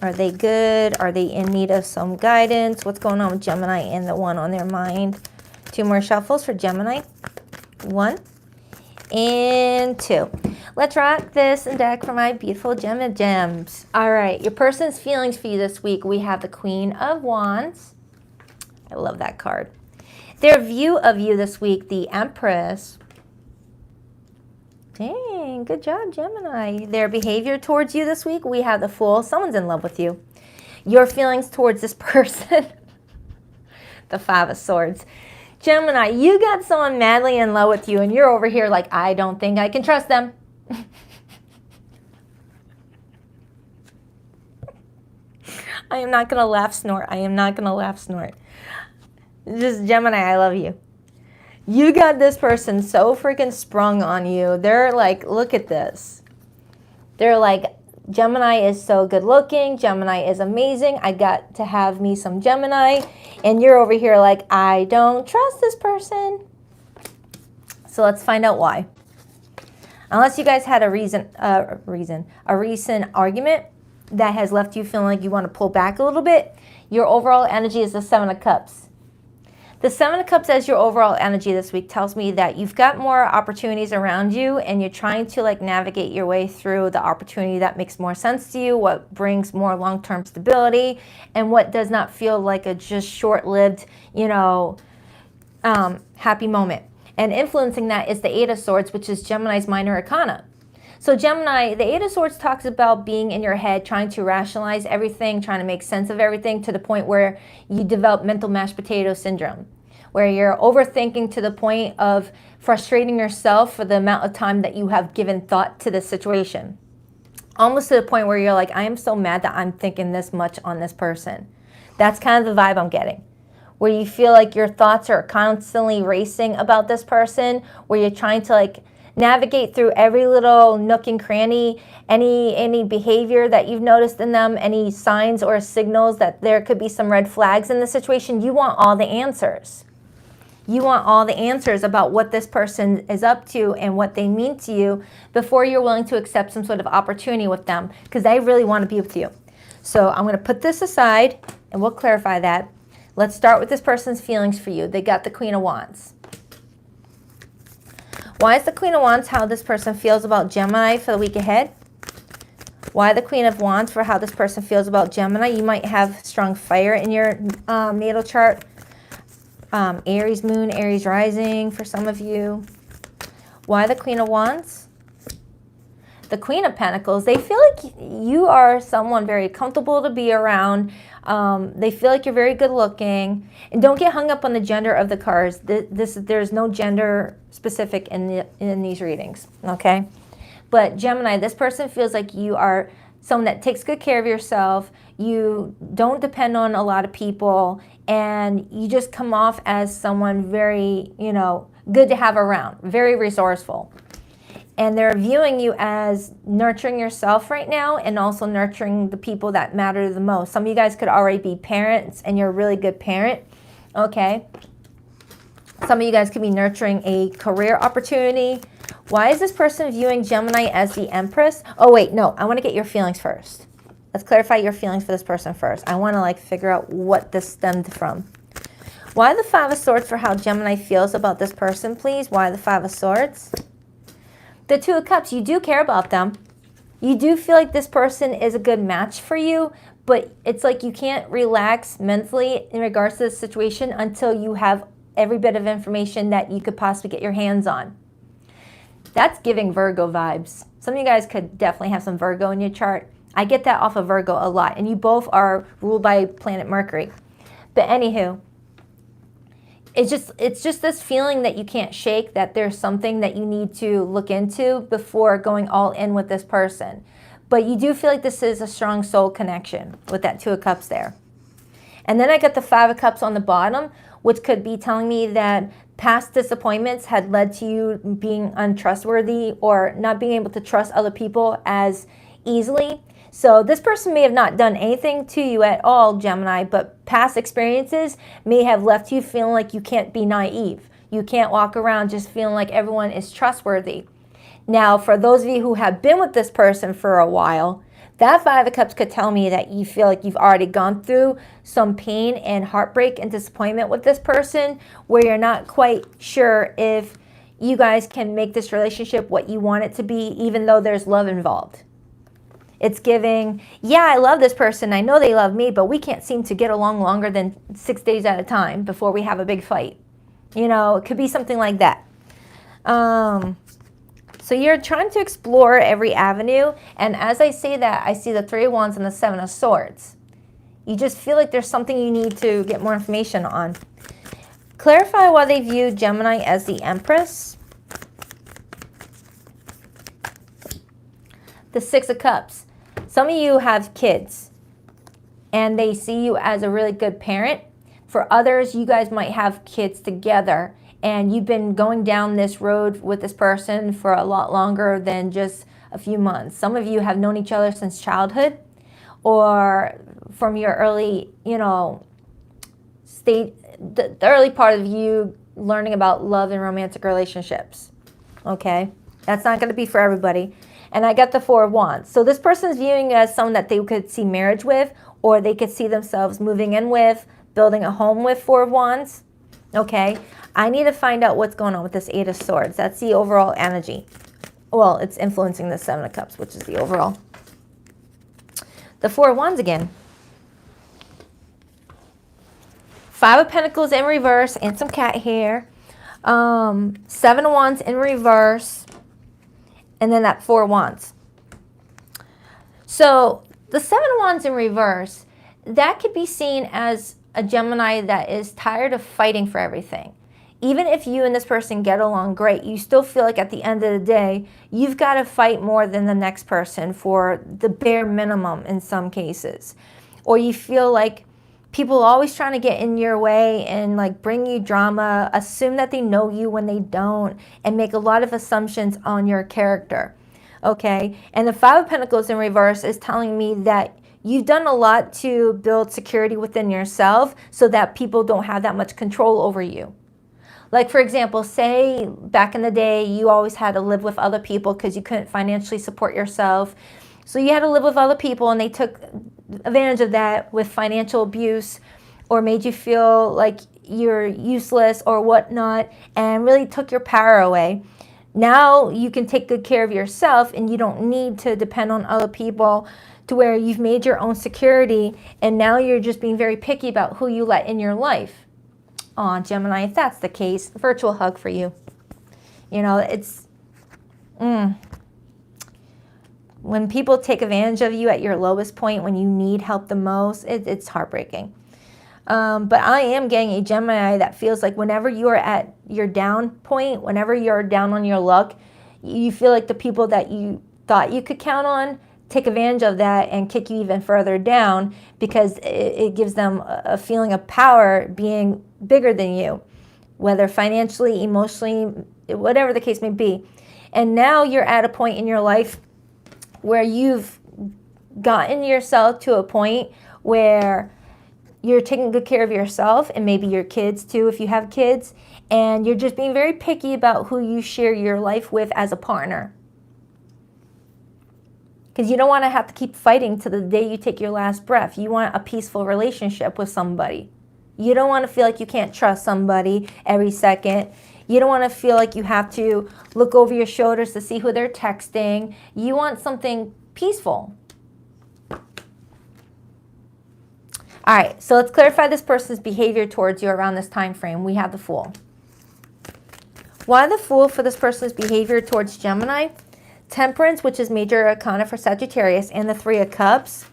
Are they good? Are they in need of some guidance? What's going on with Gemini and the one on their mind? 2 more shuffles for Gemini. 1 and 2. Let's rock this deck for my beautiful Gemini gems. All right, your person's feelings for you this week. We have the Queen of Wands. I love that card. Their view of you this week, the Empress. Dang, good job, Gemini. Their behavior towards you this week, we have the Fool. Someone's in love with you. Your feelings towards this person, the 5 of Swords. Gemini, you got someone madly in love with you, and you're over here like, I don't think I can trust them. I am not going to laugh snort. I am not going to laugh snort. Just Gemini, I love you. You got this person so freaking sprung on you. They're like, look at this. They're like, Gemini is so good looking. Gemini is amazing. I got to have me some Gemini. And you're over here like, I don't trust this person. So let's find out why. Unless you guys had a recent argument that has left you feeling like you want to pull back a little bit, your overall energy is the Seven of Cups. The Seven of Cups as your overall energy this week tells me that you've got more opportunities around you and you're trying to like navigate your way through the opportunity that makes more sense to you, what brings more long-term stability, and what does not feel like a just short-lived, happy moment. And influencing that is the Eight of Swords, which is Gemini's minor arcana. So Gemini, the Eight of Swords talks about being in your head, trying to rationalize everything, trying to make sense of everything to the point where you develop mental mashed potato syndrome, where you're overthinking to the point of frustrating yourself for the amount of time that you have given thought to the situation. Almost to the point where you're like, I am so mad that I'm thinking this much on this person. That's kind of the vibe I'm getting. Where you feel like your thoughts are constantly racing about this person, where you're trying to like navigate through every little nook and cranny, any behavior that you've noticed in them, any signs or signals that there could be some red flags in the situation. You want all the answers. You want all the answers about what this person is up to and what they mean to you before you're willing to accept some sort of opportunity with them, because they really want to be with you. So I'm going to put this aside and we'll clarify that. Let's start with this person's feelings for you. They got the Queen of Wands. Why is the Queen of Wands how this person feels about Gemini for the week ahead? Why the Queen of Wands for how this person feels about Gemini? You might have strong fire in your natal chart. Aries moon, Aries rising for some of you. Why the Queen of Wands? The Queen of Pentacles, they feel like you are someone very comfortable to be around. They feel like you're very good looking. And don't get hung up on the gender of the cards. There's no gender specific in these readings, okay? But Gemini, this person feels like you are someone that takes good care of yourself. You don't depend on a lot of people. And you just come off as someone very, good to have around. Very resourceful. And they're viewing you as nurturing yourself right now and also nurturing the people that matter the most. Some of you guys could already be parents and you're a really good parent, okay? Some of you guys could be nurturing a career opportunity. Why is this person viewing Gemini as the Empress? Oh, wait, no, I want to get your feelings first. Let's clarify your feelings for this person first. I want to figure out what this stemmed from. Why the Five of Swords for how Gemini feels about this person, please? Why the Five of Swords? The Two of Cups, you do care about them. You do feel like this person is a good match for you, but it's like you can't relax mentally in regards to the situation until you have every bit of information that you could possibly get your hands on. That's giving Virgo vibes. Some of you guys could definitely have some Virgo in your chart. I get that off of Virgo a lot, and you both are ruled by planet Mercury. But anywho, it's just this feeling that you can't shake, that there's something that you need to look into before going all in with this person. But you do feel like this is a strong soul connection with that Two of Cups there. And then I got the Five of Cups on the bottom, which could be telling me that past disappointments had led to you being untrustworthy or not being able to trust other people as easily. So this person may have not done anything to you at all, Gemini, but past experiences may have left you feeling like you can't be naive. You can't walk around just feeling like everyone is trustworthy. Now, for those of you who have been with this person for a while, that Five of Cups could tell me that you feel like you've already gone through some pain and heartbreak and disappointment with this person, where you're not quite sure if you guys can make this relationship what you want it to be, even though there's love involved. It's giving, yeah, I love this person. I know they love me, but we can't seem to get along longer than 6 days at a time before we have a big fight. It could be something like that. So you're trying to explore every avenue. And as I say that, I see the Three of Wands and the Seven of Swords. You just feel like there's something you need to get more information on. Clarify why they view Gemini as the Empress. The Six of Cups. Some of you have kids. and they see you as a really good parent. For others, you guys might have kids together, and you've been going down this road with this person for a lot longer than just a few months. Some of you have known each other since childhood, or from your early, state, the early part of you learning about love and romantic relationships. Okay, that's not going to be for everybody. And I got the Four of Wands. So this person is viewing you as someone that they could see marriage with, or they could see themselves moving in with, building a home with. Four of Wands. Okay, I need to find out what's going on with this Eight of Swords. That's the overall energy. Well, it's influencing the Seven of Cups, which is the overall. The Four of Wands again. Five of Pentacles in reverse and some cat hair. Seven of Wands in reverse. And then that Four of Wands. So the Seven of Wands in reverse, that could be seen as a Gemini that is tired of fighting for everything. Even if you and this person get along great, you still feel like at the end of the day, you've got to fight more than the next person for the bare minimum in some cases. Or you feel like people are always trying to get in your way and like bring you drama, assume that they know you when they don't, and make a lot of assumptions on your character. Okay, and the Five of Pentacles in reverse is telling me that you've done a lot to build security within yourself so that people don't have that much control over you. Like, for example, say back in the day, you always had to live with other people because you couldn't financially support yourself. So you had to live with other people, and they took advantage of that with financial abuse, or made you feel like you're useless or whatnot, and really took your power away. Now you can take good care of yourself, and you don't need to depend on other people, to where you've made your own security, and now you're just being very picky about who you let in your life. Aw, Gemini, if that's the case, virtual hug for you. It's... When people take advantage of you at your lowest point, when you need help the most, it's heartbreaking. But I am getting a Gemini that feels like whenever you are at your down point, whenever you're down on your luck, you feel like the people that you thought you could count on take advantage of that and kick you even further down, because it gives them a feeling of power being bigger than you, whether financially, emotionally, whatever the case may be. And now you're at a point in your life where you've gotten yourself to a point where you're taking good care of yourself, and maybe your kids too if you have kids, and you're just being very picky about who you share your life with as a partner. Because you don't want to have to keep fighting to the day you take your last breath. You want a peaceful relationship with somebody. You don't want to feel like you can't trust somebody every second. You don't want to feel like you have to look over your shoulders to see who they're texting. You want something peaceful. All right, so let's clarify this person's behavior towards you around this time frame. We have the Fool. Why the Fool for this person's behavior towards Gemini? Temperance, which is major arcana for Sagittarius, and the Three of Cups,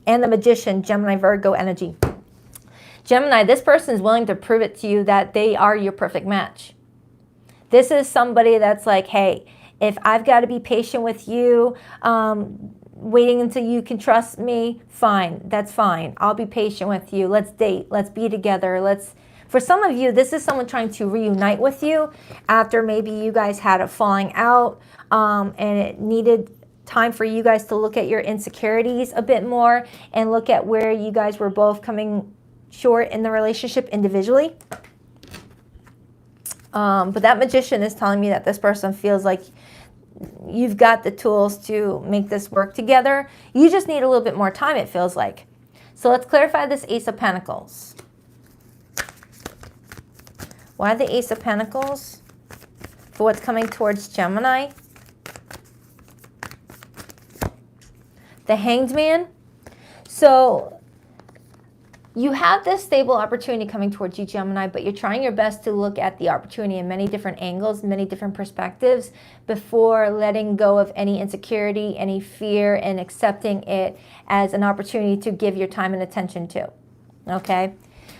and the Magician, Gemini, Virgo energy. Gemini, this person is willing to prove it to you that they are your perfect match. This is somebody that's like, hey, if I've got to be patient with you, waiting until you can trust me, fine, that's fine. I'll be patient with you. Let's date. Let's be together. For some of you, this is someone trying to reunite with you after maybe you guys had a falling out, and it needed time for you guys to look at your insecurities a bit more and look at where you guys were both coming short in the relationship individually. But that Magician is telling me that this person feels like you've got the tools to make this work together. You just need a little bit more time, it feels like. So let's clarify this Ace of Pentacles. Why the Ace of Pentacles for what's coming towards Gemini? The Hanged Man. So you have this stable opportunity coming towards you, Gemini, but you're trying your best to look at the opportunity in many different angles, many different perspectives before letting go of any insecurity, any fear, and accepting it as an opportunity to give your time and attention to. Okay?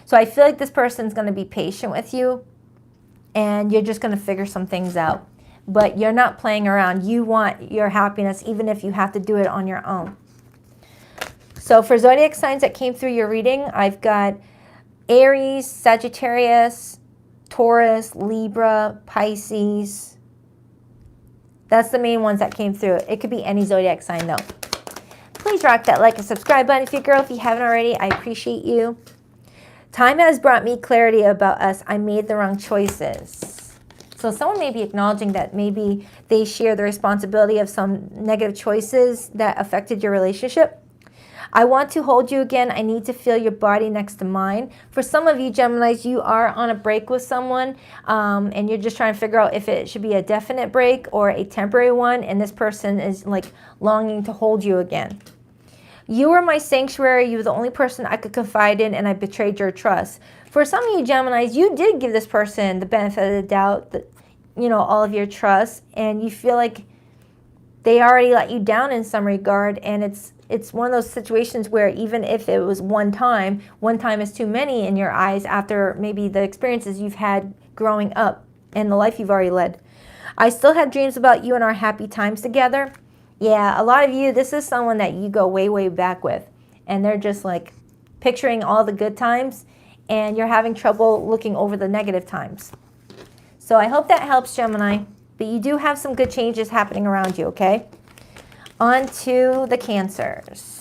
So I feel like this person's going to be patient with you, and you're just going to figure some things out. But you're not playing around. You want your happiness, even if you have to do it on your own. So for zodiac signs that came through your reading, I've got Aries, Sagittarius, Taurus, Libra, Pisces. That's the main ones that came through. It could be any zodiac sign though. Please rock that like and subscribe button if you're a girl. If you haven't already, I appreciate you. Time has brought me clarity about us. I made the wrong choices. So someone may be acknowledging that maybe they share the responsibility of some negative choices that affected your relationship. I want to hold you again. I need to feel your body next to mine. For some of you Geminis, you are on a break with someone and you're just trying to figure out if it should be a definite break or a temporary one, and this person is like longing to hold you again. You were my sanctuary. You were the only person I could confide in, and I betrayed your trust. For some of you Geminis, you did give this person the benefit of the doubt, all of your trust, and you feel like they already let you down in some regard, and it's one of those situations where even if it was one time is too many in your eyes after maybe the experiences you've had growing up and the life you've already led. I still had dreams about you and our happy times together. Yeah, a lot of you, this is someone that you go way, way back with, and they're just like picturing all the good times, and you're having trouble looking over the negative times. So I hope that helps, Gemini, but you do have some good changes happening around you, okay? On to the Cancers.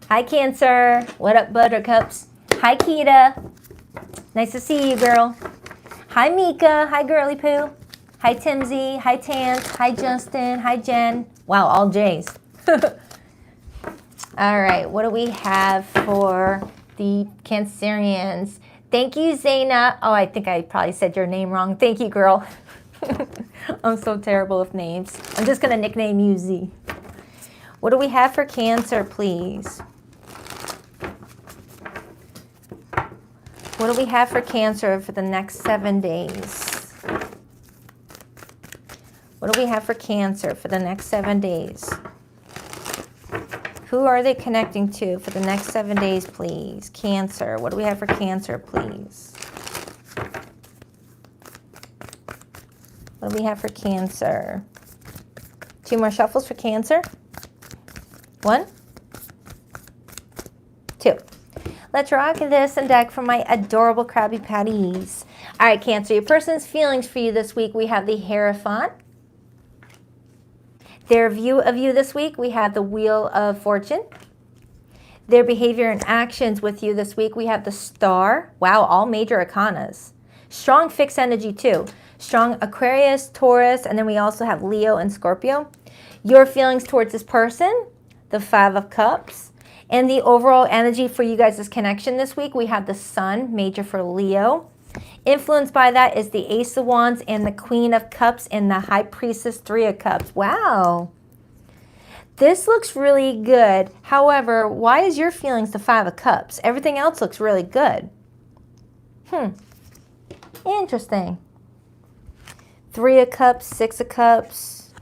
Hi, Cancer. What up, Buttercups? Hi, Kita. Nice to see you, girl. Hi, Mika. Hi, Girly Poo. Hi, Timsy. Hi, Tance. Hi, Justin. Hi, Jen. Wow, all J's. All right, what do we have for the Cancerians? Thank you, Zaina. Oh, I think I probably said your name wrong. Thank you, girl. I'm so terrible with names. I'm just going to nickname you Z. What do we have for Cancer, please? What do we have for Cancer for the next 7 days? What do we have for Cancer for the next 7 days? Who are they connecting to for the next 7 days, please? Cancer. What do we have for Cancer, please? What do we have for Cancer? 2 more shuffles for Cancer. 1, 2. Let's rock this and deck for my adorable Krabby Patties. All right, Cancer, your person's feelings for you this week, we have the Hierophant. Their view of you this week, we have the Wheel of Fortune. Their behavior and actions with you this week, we have the Star. Wow, all major arcanas. Strong fixed energy too. Strong Aquarius, Taurus, and then we also have Leo and Scorpio. Your feelings towards this person, the 5 of Cups. And the overall energy for you guys' connection this week, we have the Sun, major for Leo. Influenced by that is the Ace of Wands and the Queen of Cups and the High Priestess, 3 of Cups. Wow. This looks really good. However, why is your feelings the 5 of Cups? Everything else looks really good. Interesting. 3 of Cups, 6 of Cups,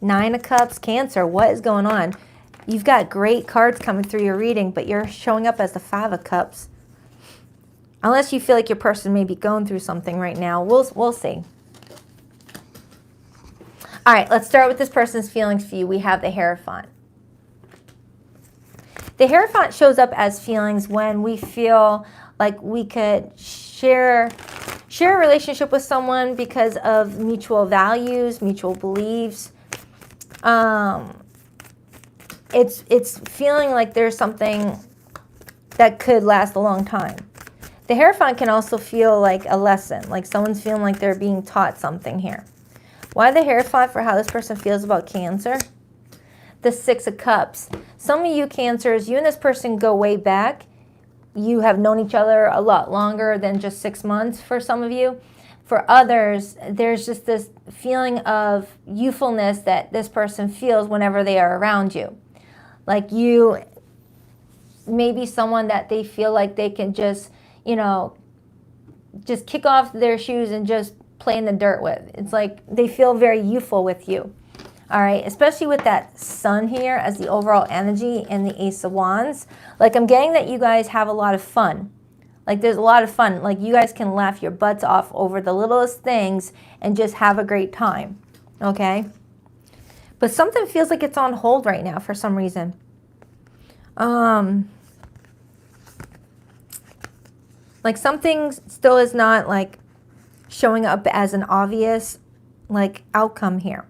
9 of Cups. Cancer, what is going on? You've got great cards coming through your reading, but you're showing up as the 5 of Cups. Unless you feel like your person may be going through something right now. We'll see. All right, let's start with this person's feelings for you. We have the Hierophant. The Hierophant shows up as feelings when we feel like we could share a relationship with someone because of mutual values, mutual beliefs. It's feeling like there's something that could last a long time. The Hierophant can also feel like a lesson, like someone's feeling like they're being taught something here. Why the Hierophant for how this person feels about Cancer? The 6 of Cups. Some of you Cancers, you and this person go way back. You have known each other a lot longer than just 6 months for some of you. For others, there's just this feeling of youthfulness that this person feels whenever they are around you. Like you may be someone that they feel like they can just, just kick off their shoes and just play in the dirt with. It's like they feel very youthful with you. All right, especially with that sun here as the overall energy and the Ace of Wands. Like I'm getting that you guys have a lot of fun. Like there's a lot of fun. Like you guys can laugh your butts off over the littlest things and just have a great time. Okay? But something feels like it's on hold right now for some reason. Like something still is not like showing up as an obvious like outcome here.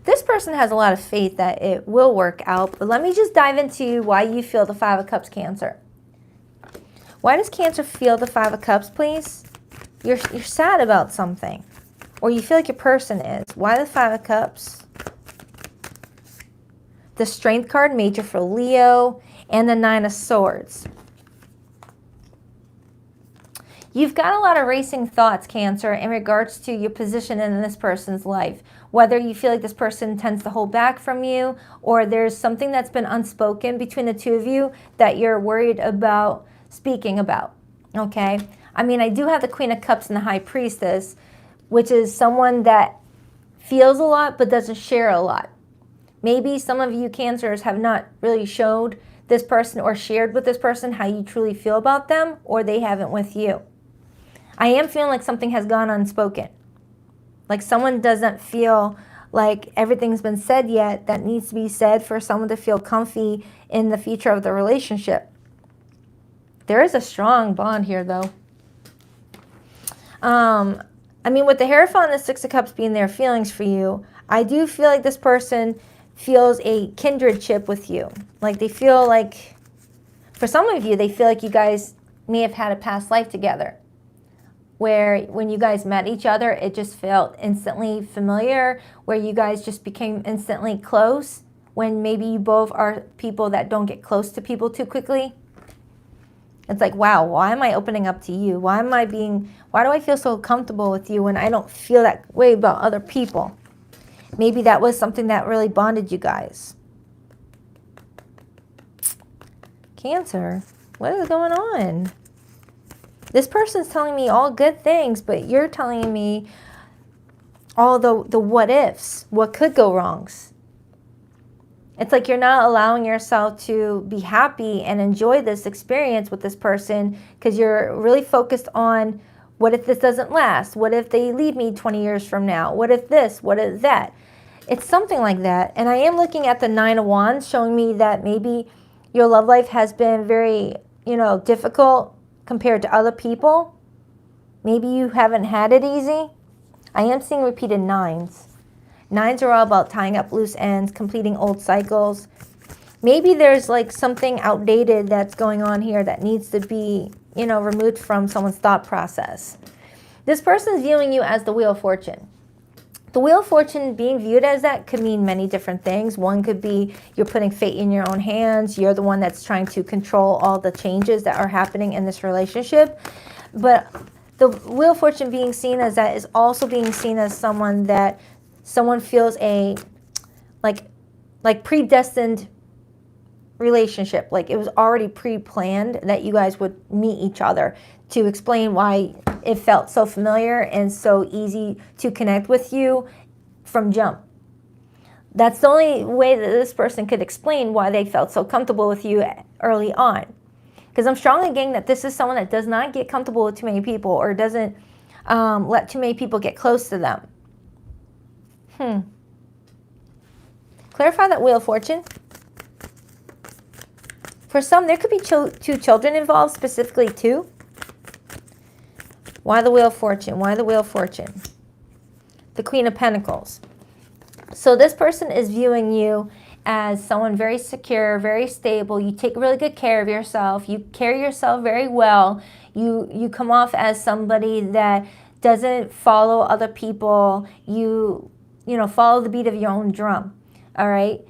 This person has a lot of faith that it will work out, but let me just dive into why you feel the Five of Cups, Cancer. Why does Cancer feel the Five of Cups, please? You're sad about something, or you feel like your person is. Why the Five of Cups? The Strength card, major for Leo, and the Nine of Swords. You've got a lot of racing thoughts, Cancer, in regards to your position in this person's life. Whether you feel like this person tends to hold back from you, or there's something that's been unspoken between the two of you that you're worried about speaking about, okay? I mean, I do have the Queen of Cups and the High Priestess, which is someone that feels a lot but doesn't share a lot. Maybe some of you Cancers have not really showed this person or shared with this person how you truly feel about them, or they haven't with you. I am feeling like something has gone unspoken. Like someone doesn't feel like everything's been said yet that needs to be said for someone to feel comfy in the future of the relationship. There is a strong bond here, though. I mean, with the Hierophant and the Six of Cups being their feelings for you, I do feel like this person feels a kindredship with you. Like they feel like, for some of you, they feel like you guys may have had a past life together, where when you guys met each other, it just felt instantly familiar, where you guys just became instantly close, when maybe you both are people that don't get close to people too quickly. It's like, wow, why am I opening up to you? Why do I feel so comfortable with you when I don't feel that way about other people? Maybe that was something that really bonded you guys. Cancer, what is going on? This person's telling me all good things, but you're telling me all the what ifs, what could go wrongs. It's like you're not allowing yourself to be happy and enjoy this experience with this person because you're really focused on, what if this doesn't last? What if they leave me 20 years from now? What if this? What if that? It's something like that. And I am looking at the Nine of Wands, showing me that maybe your love life has been very, difficult compared to other people. Maybe you haven't had it easy. I am seeing repeated nines. Nines are all about tying up loose ends, completing old cycles. Maybe there's like something outdated that's going on here that needs to be, removed from someone's thought process. This person's viewing you as the Wheel of Fortune. The Wheel of Fortune being viewed as that could mean many different things. One could be you're putting fate in your own hands. You're the one that's trying to control all the changes that are happening in this relationship. But the Wheel of Fortune being seen as that is also being seen as someone feels a like predestined relationship. Like it was already pre-planned that you guys would meet each other, to explain why it felt so familiar and so easy to connect with you from jump. That's the only way that this person could explain why they felt so comfortable with you early on. Because I'm strongly getting that this is someone that does not get comfortable with too many people, or doesn't let too many people get close to them. Clarify that Wheel of Fortune. For some, there could be two children involved, specifically two. Why the Wheel of Fortune? Why the Wheel of Fortune? The Queen of Pentacles. So this person is viewing you as someone very secure, very stable. You take really good care of yourself. You carry yourself very well. You come off as somebody that doesn't follow other people. You follow the beat of your own drum. All right?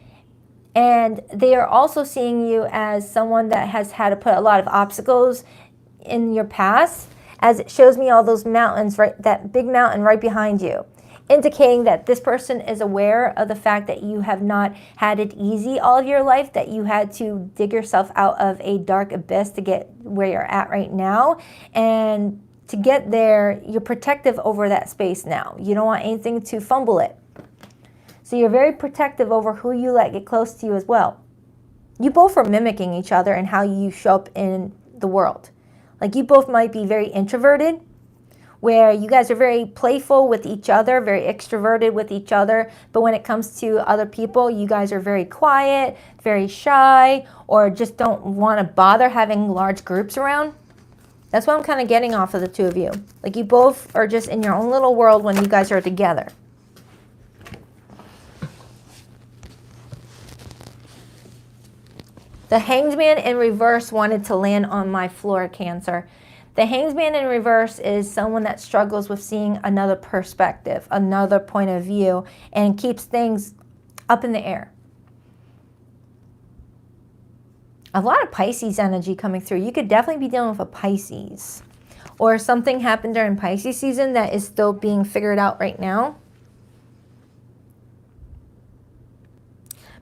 And they are also seeing you as someone that has had to put a lot of obstacles in your past, as it shows me all those mountains, right? That big mountain right behind you. indicating that this person is aware of the fact that you have not had it easy all of your life, that you had to dig yourself out of a dark abyss to get where you're at right now. And to get there, you're protective over that space now. You don't want anything to fumble it. So you're very protective over who you let get close to you as well. You both are mimicking each other and how you show up in the world. Like you both might be very introverted, where you guys are very playful with each other, very extroverted with each other, but when it comes to other people, you guys are very quiet, very shy, or just don't want to bother having large groups around. That's what I'm kind of getting off of the two of you. Like you both are just in your own little world when you guys are together. The Hanged Man in reverse wanted to land on my floor, Cancer. The Hanged Man in reverse is someone that struggles with seeing another perspective, another point of view, and keeps things up in the air. A lot of Pisces energy coming through. You could definitely be dealing with a Pisces. Or something happened during Pisces season that is still being figured out right now.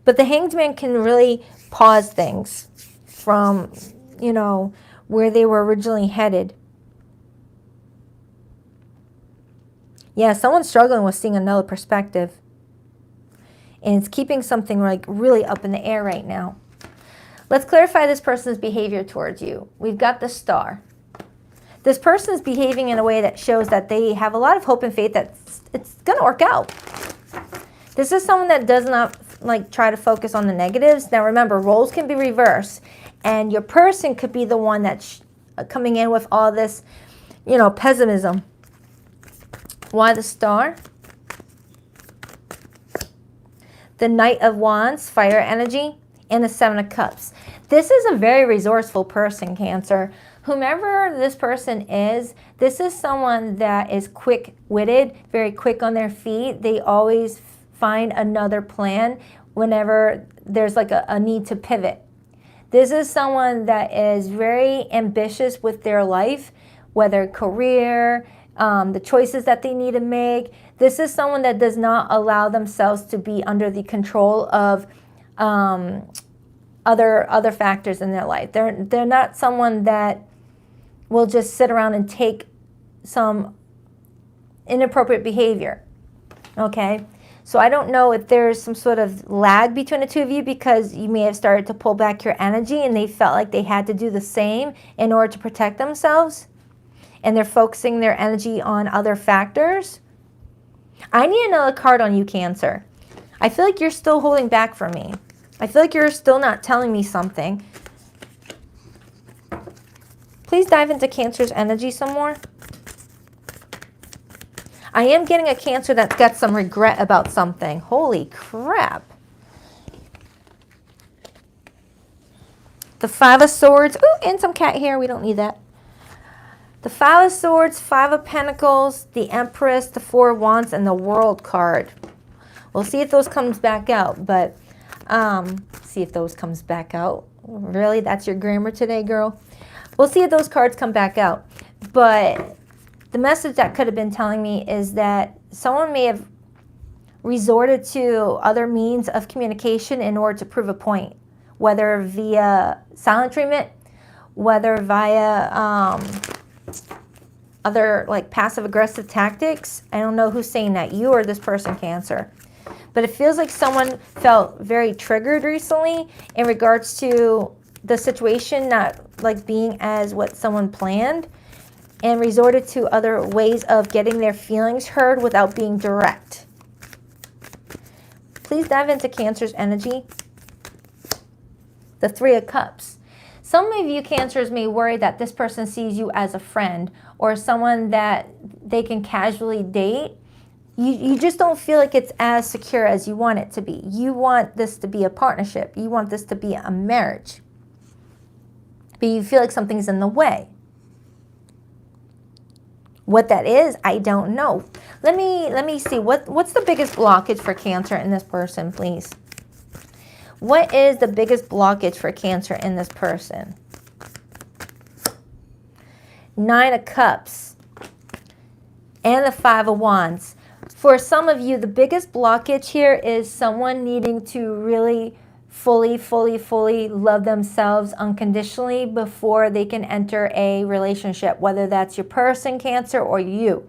But the Hanged Man can really pause things from, you know, where they were originally headed. Yeah, someone's struggling with seeing another perspective. And it's keeping something like really up in the air right now. Let's clarify this person's behavior towards you. We've got the Star. This person is behaving in a way that shows that they have a lot of hope and faith that it's going to work out. This is someone that does not like try to focus on the negatives. Now remember, roles can be reversed. And your person could be the one that's coming in with all this, you know, pessimism. Why the Star? The Knight of Wands, fire energy, and the Seven of Cups. This is a very resourceful person, Cancer. Whomever this person is, this is someone that is quick-witted, very quick on their feet. They always find another plan whenever there's like a need to pivot. This is someone that is very ambitious with their life, whether career, the choices that they need to make. This is someone that does not allow themselves to be under the control of other factors in their life. They're not someone that will just sit around and take some inappropriate behavior. Okay? So I don't know if there's some sort of lag between the two of you because you may have started to pull back your energy and they felt like they had to do the same in order to protect themselves. And they're focusing their energy on other factors. I need another card on you, Cancer. I feel like you're still holding back from me. I feel like you're still not telling me something. Please dive into Cancer's energy some more. I am getting a Cancer that's got some regret about something. Holy crap. The Five of Swords. Ooh, and some cat hair. We don't need that. The Five of Swords, Five of Pentacles, the Empress, the Four of Wands, and the World card. We'll see if those comes back out, but see if those comes back out. Really? That's your grammar today, girl? We'll see if those cards come back out. But the message that could have been telling me is that someone may have resorted to other means of communication in order to prove a point, whether via silent treatment, whether via other like passive-aggressive tactics. I don't know who's saying that, you or this person, Cancer. But it feels like someone felt very triggered recently in regards to the situation not like being as what someone planned, and resorted to other ways of getting their feelings heard without being direct. Please dive into Cancer's energy. The Three of Cups. Some of you Cancers may worry that this person sees you as a friend or someone that they can casually date. You just don't feel like it's as secure as you want it to be. You want this to be a partnership. You want this to be a marriage. But you feel like something's in the way. What that is, I don't know. Let me see. What's the biggest blockage for Cancer in this person, please? What is the biggest blockage for Cancer in this person? Nine of Cups and the Five of Wands. For some of you, the biggest blockage here is someone needing to really fully love themselves unconditionally before they can enter a relationship, whether that's your person, Cancer, or you.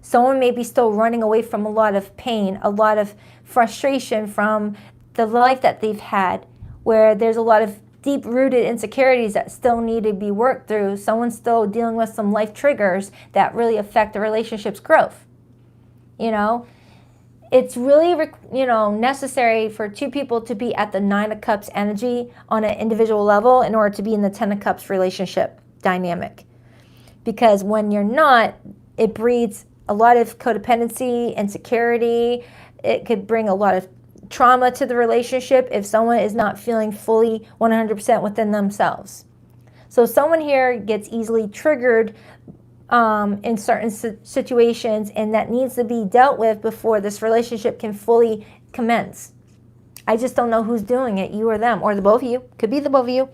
Someone may be still running away from a lot of pain, a lot of frustration from the life that they've had, where there's a lot of deep-rooted insecurities that still need to be worked through. Someone's still dealing with some life triggers that really affect the relationship's growth. You know, it's really, necessary for two people to be at the 9 of Cups energy on an individual level in order to be in the 10 of Cups relationship dynamic. Because when you're not, it breeds a lot of codependency, insecurity. It could bring a lot of trauma to the relationship if someone is not feeling fully 100% within themselves. So someone here gets easily triggered in certain situations, and that needs to be dealt with before this relationship can fully commence. I just don't know who's doing it, you or them, or the both of you. Could be the both of you.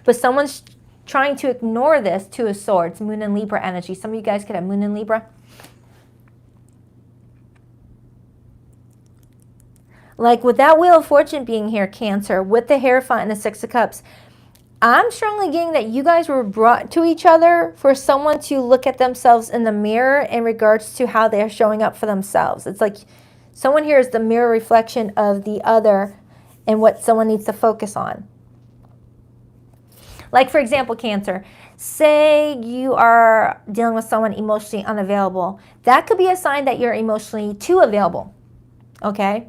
But someone's trying to ignore this. 2 of Swords, Moon and Libra energy. Some of you guys could have Moon and Libra. Like with that Wheel of Fortune being here, Cancer, with the Hierophant and the 6 of Cups, I'm strongly getting that you guys were brought to each other for someone to look at themselves in the mirror in regards to how they're showing up for themselves. It's like someone here is the mirror reflection of the other and what someone needs to focus on. Like, for example, Cancer, say you are dealing with someone emotionally unavailable. That could be a sign that you're emotionally too available, okay?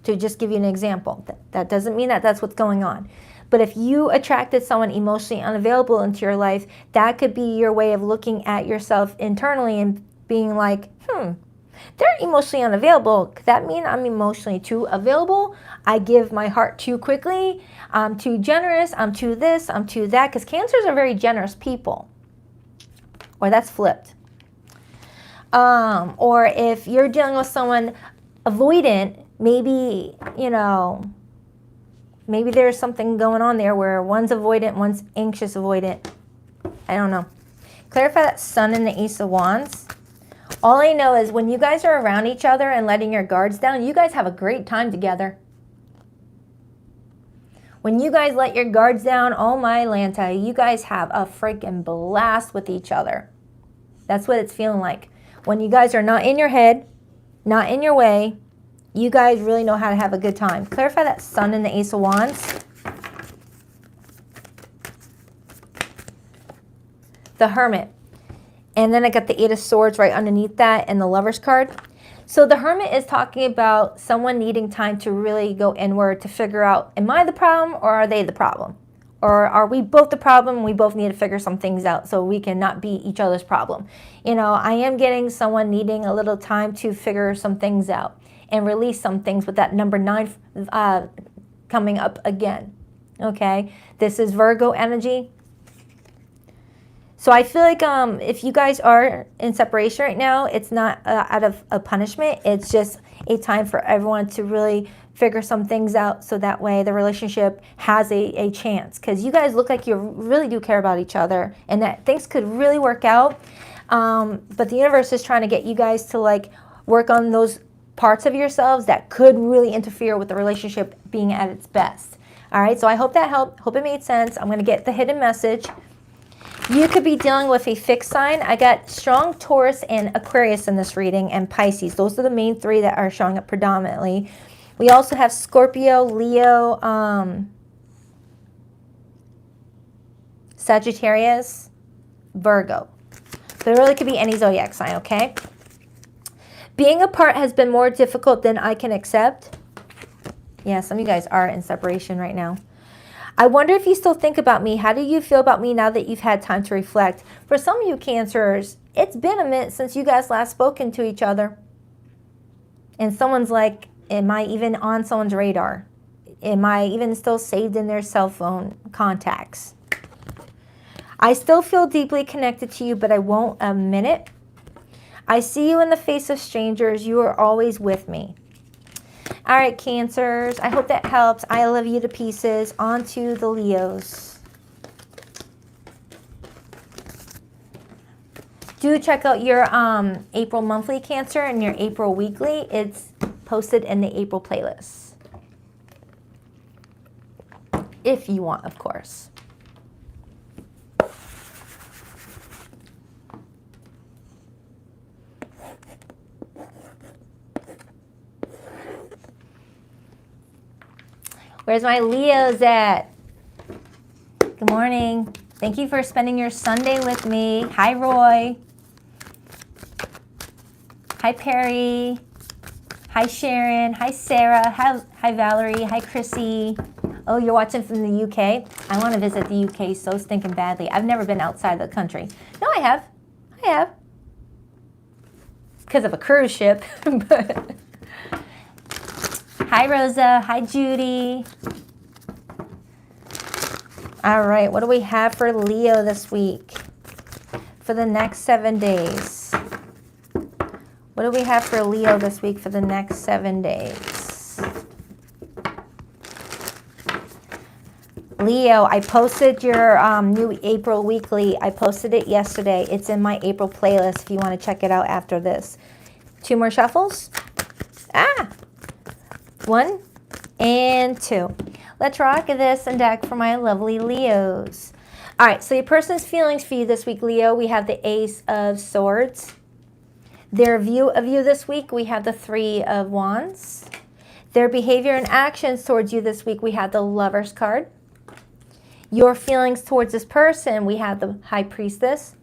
To just give you an example. That doesn't mean that that's what's going on. But if you attracted someone emotionally unavailable into your life, that could be your way of looking at yourself internally and being like, they're emotionally unavailable. Could that mean I'm emotionally too available? I give my heart too quickly. I'm too generous. I'm too this. I'm too that. Because Cancers are very generous people. Or that's flipped. Or if you're dealing with someone avoidant, maybe, maybe there's something going on there where one's avoidant, one's anxious avoidant. I don't know. Clarify that Sun and the Ace of Wands. All I know is when you guys are around each other and letting your guards down, you guys have a great time together. When you guys let your guards down, oh my Lanta, you guys have a freaking blast with each other. That's what it's feeling like. When you guys are not in your head, not in your way, you guys really know how to have a good time. Clarify that Sun and the Ace of Wands. The Hermit. And then I got the 8 of Swords right underneath that and the Lover's card. So the Hermit is talking about someone needing time to really go inward to figure out, am I the problem or are they the problem? Or are we both the problem? We both need to figure some things out so we can not be each other's problem. I am getting someone needing a little time to figure some things out and release some things with that number 9 coming up again, okay? This is Virgo energy. So I feel like if you guys are in separation right now, it's not out of a punishment. It's just a time for everyone to really figure some things out so that way the relationship has a chance. Because you guys look like you really do care about each other and that things could really work out. But the universe is trying to get you guys to work on those parts of yourselves that could really interfere with the relationship being at its best. All right, so I hope that helped. Hope it made sense. I'm going to get the hidden message. You could be dealing with a fixed sign. I got strong Taurus and Aquarius in this reading, and Pisces. Those are the main 3 that are showing up predominantly. We also have Scorpio, Leo, Sagittarius, Virgo. So it really could be any zodiac sign, okay? Being apart has been more difficult than I can accept. Yeah, some of you guys are in separation right now. I wonder if you still think about me. How do you feel about me now that you've had time to reflect? For some of you Cancers, it's been a minute since you guys last spoken to each other. And someone's like, am I even on someone's radar? Am I even still saved in their cell phone contacts? I still feel deeply connected to you, but I won't admit it. I see you in the face of strangers. You are always with me. All right, Cancers. I hope that helps. I love you to pieces. On to the Leos. Do check out your April monthly Cancer and your April weekly. It's posted in the April playlist. If you want, of course. Where's my Leos at? Good morning. Thank you for spending your Sunday with me. Hi, Roy. Hi, Perry. Hi, Sharon. Hi, Sarah. Hi, Valerie. Hi, Chrissy. Oh, you're watching from the UK? I want to visit the UK so stinking badly. I've never been outside the country. No, I have. I have. Because of a cruise ship. But hi, Rosa. Hi, Judy. All right, what do we have for Leo this week? For the next 7 days. What do we have for Leo this week for the next 7 days? Leo, I posted your new April weekly. I posted it yesterday. It's in my April playlist if you want to check it out after this. 2 more shuffles. 1 and 2. Let's rock this and deck for my lovely Leos. All right, so your person's feelings for you this week, Leo. We have the Ace of Swords. Their view of you this week, we have the 3 of Wands. Their behavior and actions towards you this week, we have the Lover's card. Your feelings towards this person, we have the High Priestess.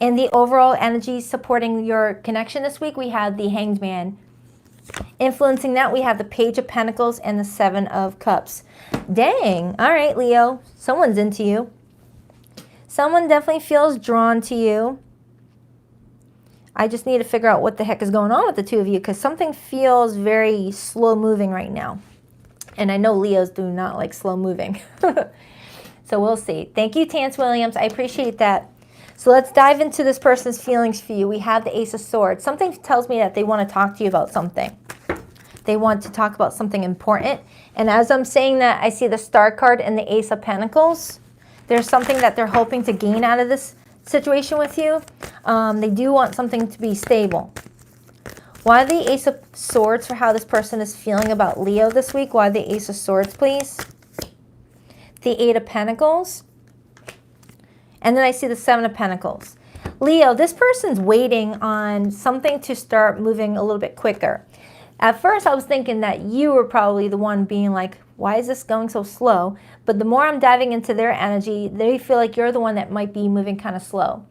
And the overall energy supporting your connection this week, we have the Hanged Man. Influencing that, we have the Page of Pentacles and the 7 of Cups. Dang. All right, Leo. Someone's into you. Someone definitely feels drawn to you. I just need to figure out what the heck is going on with the 2 of you because something feels very slow moving right now. And I know Leos do not like slow moving. So we'll see. Thank you, Tance Williams. I appreciate that. So let's dive into this person's feelings for you. We have the Ace of Swords. Something tells me that they want to talk to you about something. They want to talk about something important. And as I'm saying that, I see the Star card and the Ace of Pentacles. There's something that they're hoping to gain out of this situation with you. They do want something to be stable. Why the Ace of Swords for how this person is feeling about Leo this week? Why the Ace of Swords, please? The 8 of Pentacles. And then I see the 7 of Pentacles. Leo, this person's waiting on something to start moving a little bit quicker. At first, I was thinking that you were probably the one being like, why is this going so slow? But the more I'm diving into their energy, they feel like you're the one that might be moving kind of slow.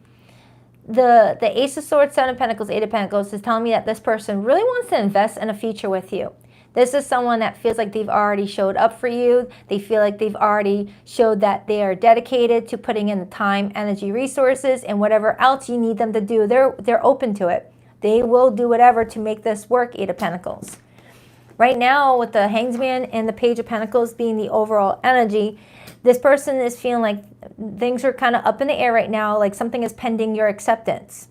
The Ace of Swords, 7 of Pentacles, 8 of Pentacles is telling me that this person really wants to invest in a future with you. This is someone that feels like they've already showed up for you. They feel like they've already showed that they are dedicated to putting in the time, energy, resources, and whatever else you need them to do. They're open to it. They will do whatever to make this work, 8 of Pentacles. Right now, with the Hanged Man and the Page of Pentacles being the overall energy, this person is feeling like things are kind of up in the air right now, like something is pending your acceptance.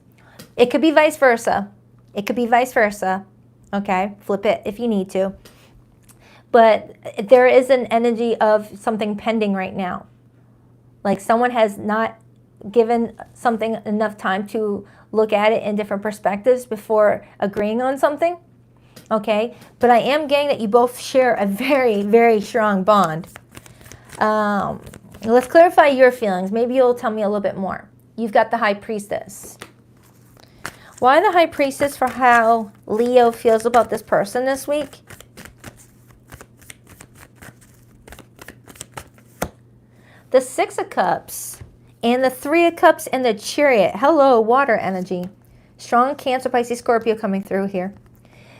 It could be vice versa. It could be vice versa. Okay, flip it if you need to. But there is an energy of something pending right now. Like someone has not given something enough time to look at it in different perspectives before agreeing on something. Okay, but I am getting that you both share a very, very strong bond. Let's clarify your feelings. Maybe you'll tell me a little bit more. You've got the High Priestess. Why the High Priestess for how Leo feels about this person this week? The 6 of Cups and the 3 of Cups and the Chariot. Hello, water energy. Strong Cancer, Pisces, Scorpio coming through here.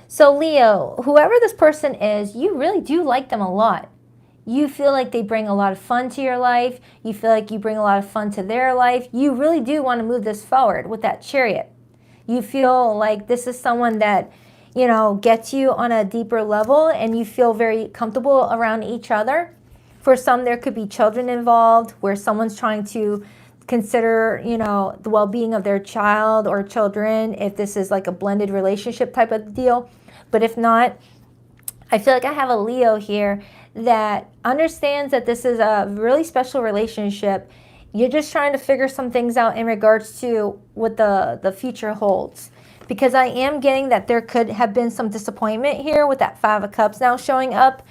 So Leo, whoever this person is, you really do like them a lot. You feel like they bring a lot of fun to your life. You feel like you bring a lot of fun to their life. You really do want to move this forward with that Chariot. You feel like this is someone that, you know, gets you on a deeper level and you feel very comfortable around each other. For some, there could be children involved where someone's trying to consider, you know, the well-being of their child or children if this is like a blended relationship type of deal. But if not, I feel like I have a Leo here that understands that this is a really special relationship You're just trying to figure some things out in regards to what the future holds. Because I am getting that there could have been some disappointment here with that Five of Cups now showing up.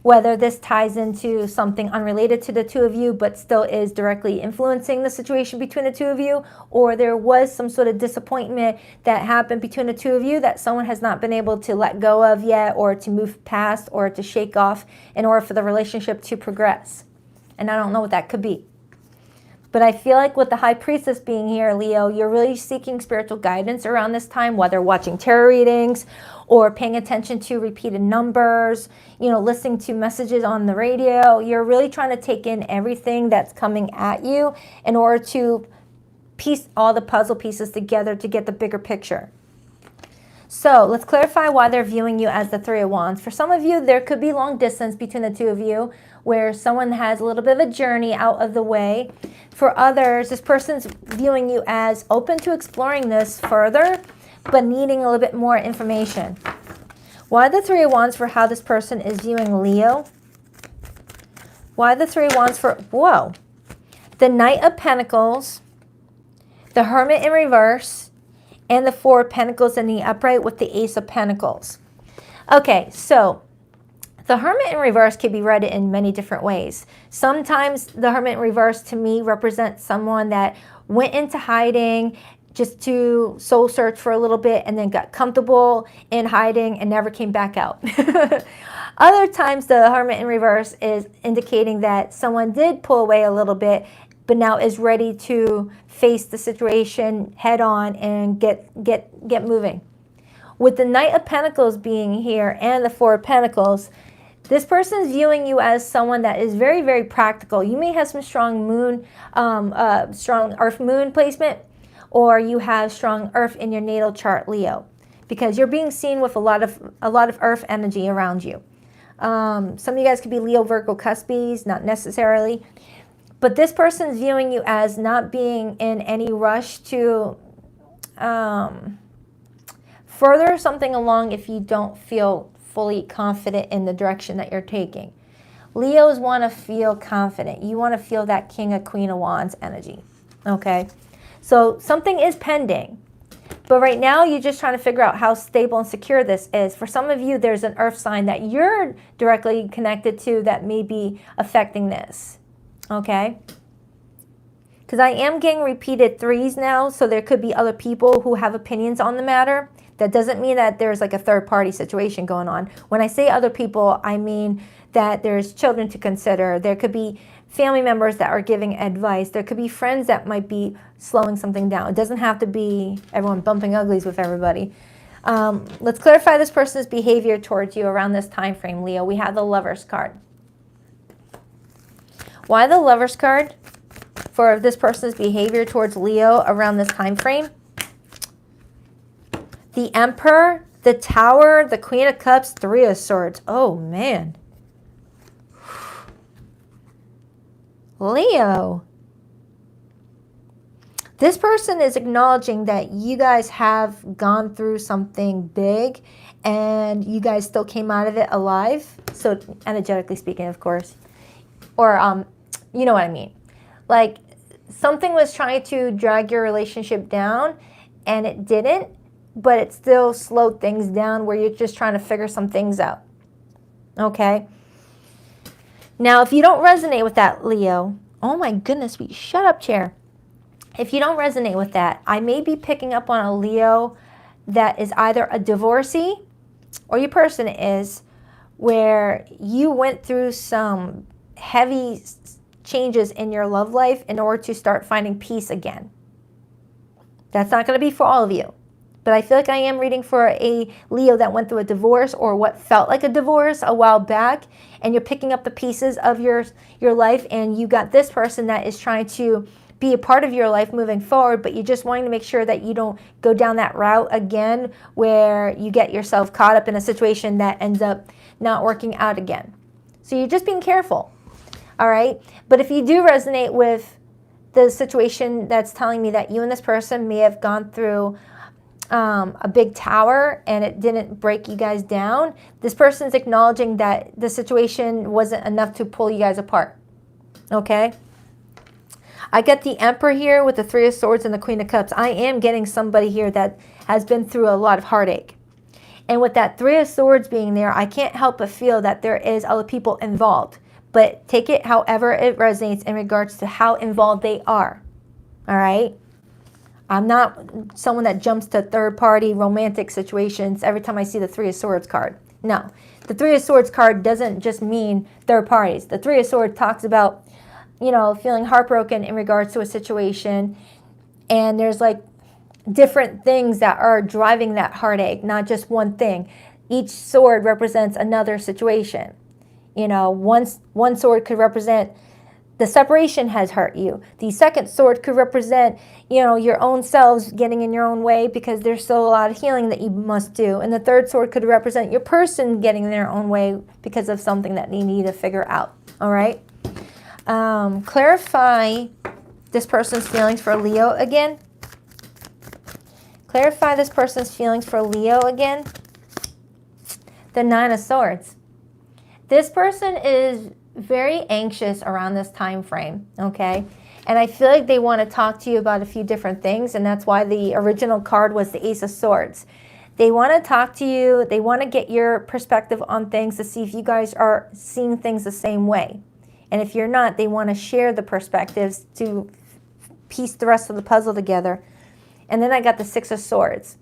Whether this ties into something unrelated to the two of you, but still is directly influencing the situation between the two of you, or there was some sort of disappointment that happened between the two of you that someone has not been able to let go of yet, or to move past, or to shake off in order for the relationship to progress. And I don't know what that could be. But I feel like with the High Priestess being here, Leo, you're really seeking spiritual guidance around this time, whether watching tarot readings or paying attention to repeated numbers, you know, listening to messages on the radio. You're really trying to take in everything that's coming at you in order to piece all the puzzle pieces together to get the bigger picture. So let's clarify why they're viewing you as the Three of Wands. For some of you, there could be long distance between the two of you, where someone has a little bit of a journey out of the way. For others, this person's viewing you as open to exploring this further, but needing a little bit more information. Why the Three of Wands for how this person is viewing Leo? Why the Three of Wands for, whoa, the Knight of Pentacles, the Hermit in reverse, and the Four of Pentacles in the upright with the Ace of Pentacles. Okay, so the Hermit in reverse can be read in many different ways. Sometimes the Hermit in reverse to me represents someone that went into hiding just to soul search for a little bit and then got comfortable in hiding and never came back out. Other times the Hermit in reverse is indicating that someone did pull away a little bit, but now is ready to face the situation head on and get moving. With the Knight of Pentacles being here and the Four of Pentacles, this person's viewing you as someone that is very, very practical. You may have some strong moon, strong Earth moon placement, or you have strong Earth in your natal chart, Leo, because you're being seen with a lot of Earth energy around you. Some of you guys could be Leo, Virgo, cuspies, not necessarily. But this person's viewing you as not being in any rush to further something along if you don't feel fully confident in the direction that you're taking. Leos want to feel confident. You want to feel that King of Queen of Wands energy. Okay? So something is pending. But right now, you're just trying to figure out how stable and secure this is. For some of you, there's an earth sign that you're directly connected to that may be affecting this. Okay? Because I am getting repeated threes now, so there could be other people who have opinions on the matter. That doesn't mean that there's like a third-party situation going on. When I say other people, I mean that there's children to consider. There could be family members that are giving advice. There could be friends that might be slowing something down. It doesn't have to be everyone bumping uglies with everybody. Let's clarify this person's behavior towards you around this time frame, Leo. We have the Lovers card. Why the Lovers card for this person's behavior towards Leo around this time frame? The Emperor, the Tower, the Queen of Cups, Three of Swords. Oh, man. Leo. This person is acknowledging that you guys have gone through something big and you guys still came out of it alive. So, energetically speaking, of course. Or, you know what I mean. Like, something was trying to drag your relationship down and it didn't. But it still slowed things down where you're just trying to figure some things out. Okay? Now, if you don't resonate with that, Leo, oh my goodness, shut up, chair. If you don't resonate with that, I may be picking up on a Leo that is either a divorcee or your person is, where you went through some heavy changes in your love life in order to start finding peace again. That's not going to be for all of you. But I feel like I am reading for a Leo that went through a divorce or what felt like a divorce a while back, and you're picking up the pieces of your life, and you got this person that is trying to be a part of your life moving forward, but you're just wanting to make sure that you don't go down that route again where you get yourself caught up in a situation that ends up not working out again. So you're just being careful, all right? But if you do resonate with the situation that's telling me that you and this person may have gone through a big tower and it didn't break you guys down, this person's acknowledging that the situation wasn't enough to pull you guys apart. Okay? I get the Emperor here with the Three of Swords and the Queen of Cups. I am getting somebody here that has been through a lot of heartache. And with that Three of Swords being there, I can't help but feel that there is other people involved. But take it however it resonates in regards to how involved they are. All right? I'm not someone that jumps to third-party romantic situations every time I see the Three of Swords card. No. The Three of Swords card doesn't just mean third parties. The Three of Swords talks about, you know, feeling heartbroken in regards to a situation. And there's like different things that are driving that heartache, not just one thing. Each sword represents another situation. You know, one sword could represent the separation has hurt you. The second sword could represent, you know, your own selves getting in your own way because there's still a lot of healing that you must do. And the third sword could represent your person getting in their own way because of something that they need to figure out. All right? Clarify this person's feelings for Leo again. Clarify this person's feelings for Leo again. The Nine of Swords. This person is very anxious around this time frame, okay? And I feel like they want to talk to you about a few different things, and that's why the original card was the Ace of Swords. They want to talk to you. They want to get your perspective on things to see if you guys are seeing things the same way. And if you're not, they want to share the perspectives to piece the rest of the puzzle together. And then I got the Six of Swords.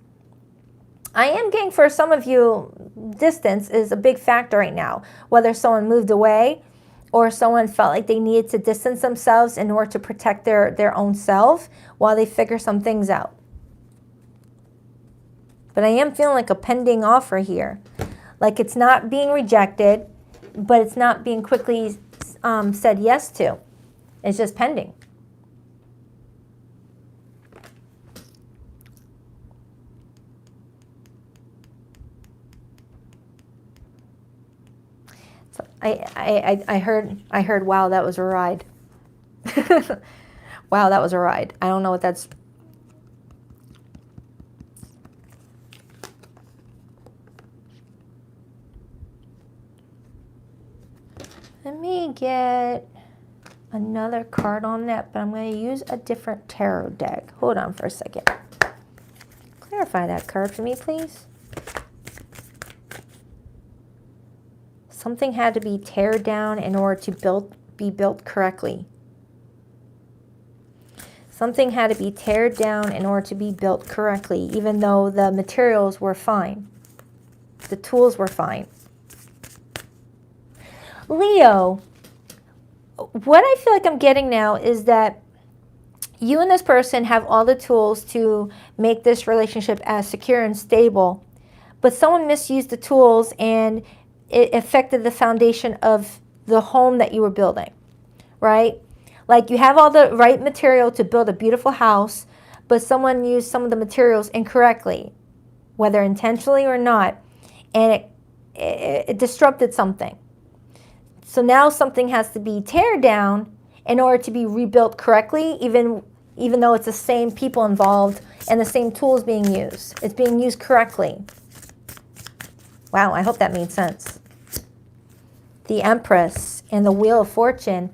I am getting, for some of you, distance is a big factor right now. Whether someone moved away or someone felt like they needed to distance themselves in order to protect their own self while they figure some things out. But I am feeling like a pending offer here. Like it's not being rejected, but it's not being quickly said yes to. It's just pending. So I heard, wow, that was a ride. Wow, that was a ride. I don't know what that's. Let me get another card on that, but I'm going to use a different tarot deck. Hold on for a second. Clarify that card for me, please. Something had to be teared down in order to be built correctly. Something had to be teared down in order to be built correctly, even though the materials were fine. The tools were fine. Leo, what I feel like I'm getting now is that you and this person have all the tools to make this relationship as secure and stable, but someone misused the tools and it affected the foundation of the home that you were building, right? Like you have all the right material to build a beautiful house, but someone used some of the materials incorrectly, whether intentionally or not, and it disrupted something. So now something has to be teared down in order to be rebuilt correctly, even though it's the same people involved and the same tools being used. It's being used correctly. Wow, I hope that made sense. The Empress and the Wheel of Fortune.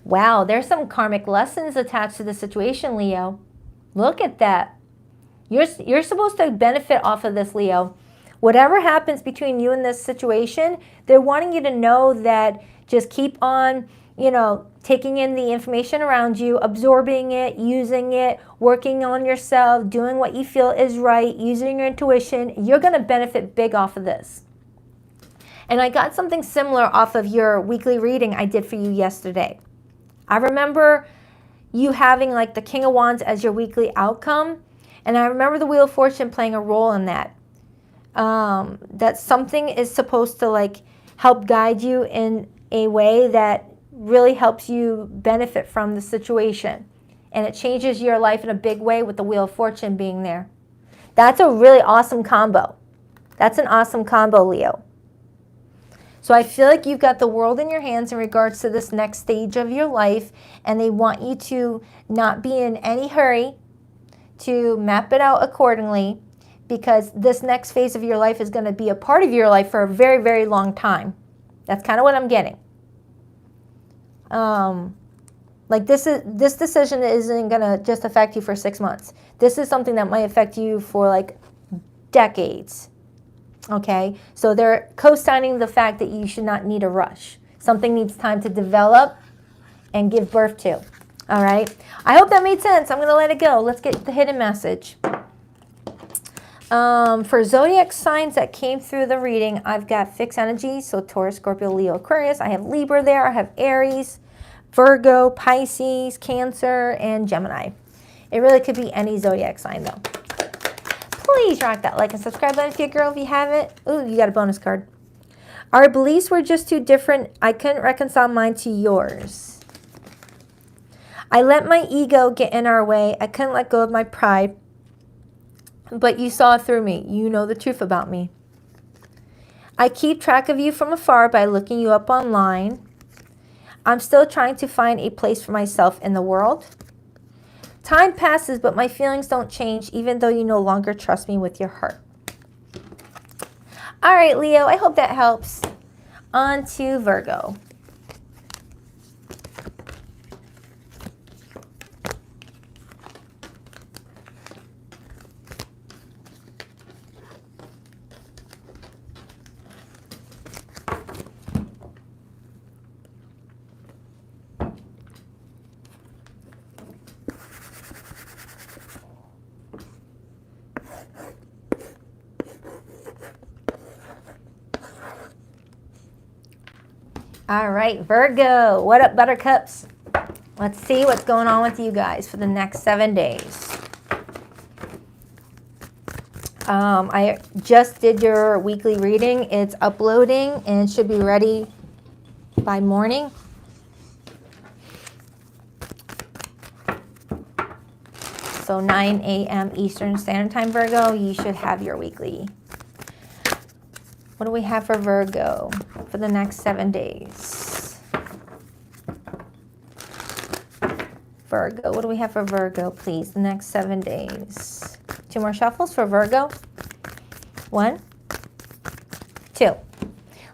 Wow, there's some karmic lessons attached to the situation, Leo. Look at that. You're supposed to benefit off of this, Leo. Whatever happens between you and this situation, they're wanting you to know that just keep on, taking in the information around you, absorbing it, using it, working on yourself, doing what you feel is right, using your intuition. You're going to benefit big off of this. And I got something similar off of your weekly reading I did for you yesterday. I remember you having like the King of Wands as your weekly outcome. And I remember the Wheel of Fortune playing a role in that. That something is supposed to like help guide you in a way that really helps you benefit from the situation. And it changes your life in a big way with the Wheel of Fortune being there. That's a really awesome combo. That's an awesome combo, Leo. So I feel like you've got the world in your hands in regards to this next stage of your life, and they want you to not be in any hurry, to map it out accordingly, because this next phase of your life is going to be a part of your life for a very, very long time. That's kind of what I'm getting. Like this decision isn't going to just affect you for 6 months. This is something that might affect you for like decades. Okay? So they're co-signing the fact that you should not need a rush. Something needs time to develop and give birth to. All right? I hope that made sense. I'm going to let it go. Let's get the hidden message. For zodiac signs that came through the reading, I've got fixed energy. So Taurus, Scorpio, Leo, Aquarius. I have Libra there. I have Aries, Virgo, Pisces, Cancer, and Gemini. It really could be any zodiac sign though. Please rock that like and subscribe button if you're a girl if you haven't. Ooh, you got a bonus card. Our beliefs were just too different. I couldn't reconcile mine to yours. I let my ego get in our way. I couldn't let go of my pride. But you saw through me. You know the truth about me. I keep track of you from afar by looking you up online. I'm still trying to find a place for myself in the world. Time passes, but my feelings don't change, even though you no longer trust me with your heart. All right, Leo, I hope that helps. On to Virgo. All right, Virgo, what up, buttercups? Let's see what's going on with you guys for the next 7 days. I just did your weekly reading. It's uploading and should be ready by morning. So 9 a.m. Eastern Standard Time, Virgo, you should have your weekly. What do we have for Virgo for the next 7 days? Virgo, what do we have for Virgo, please, the next 7 days? 2 more shuffles for Virgo. 1, 2.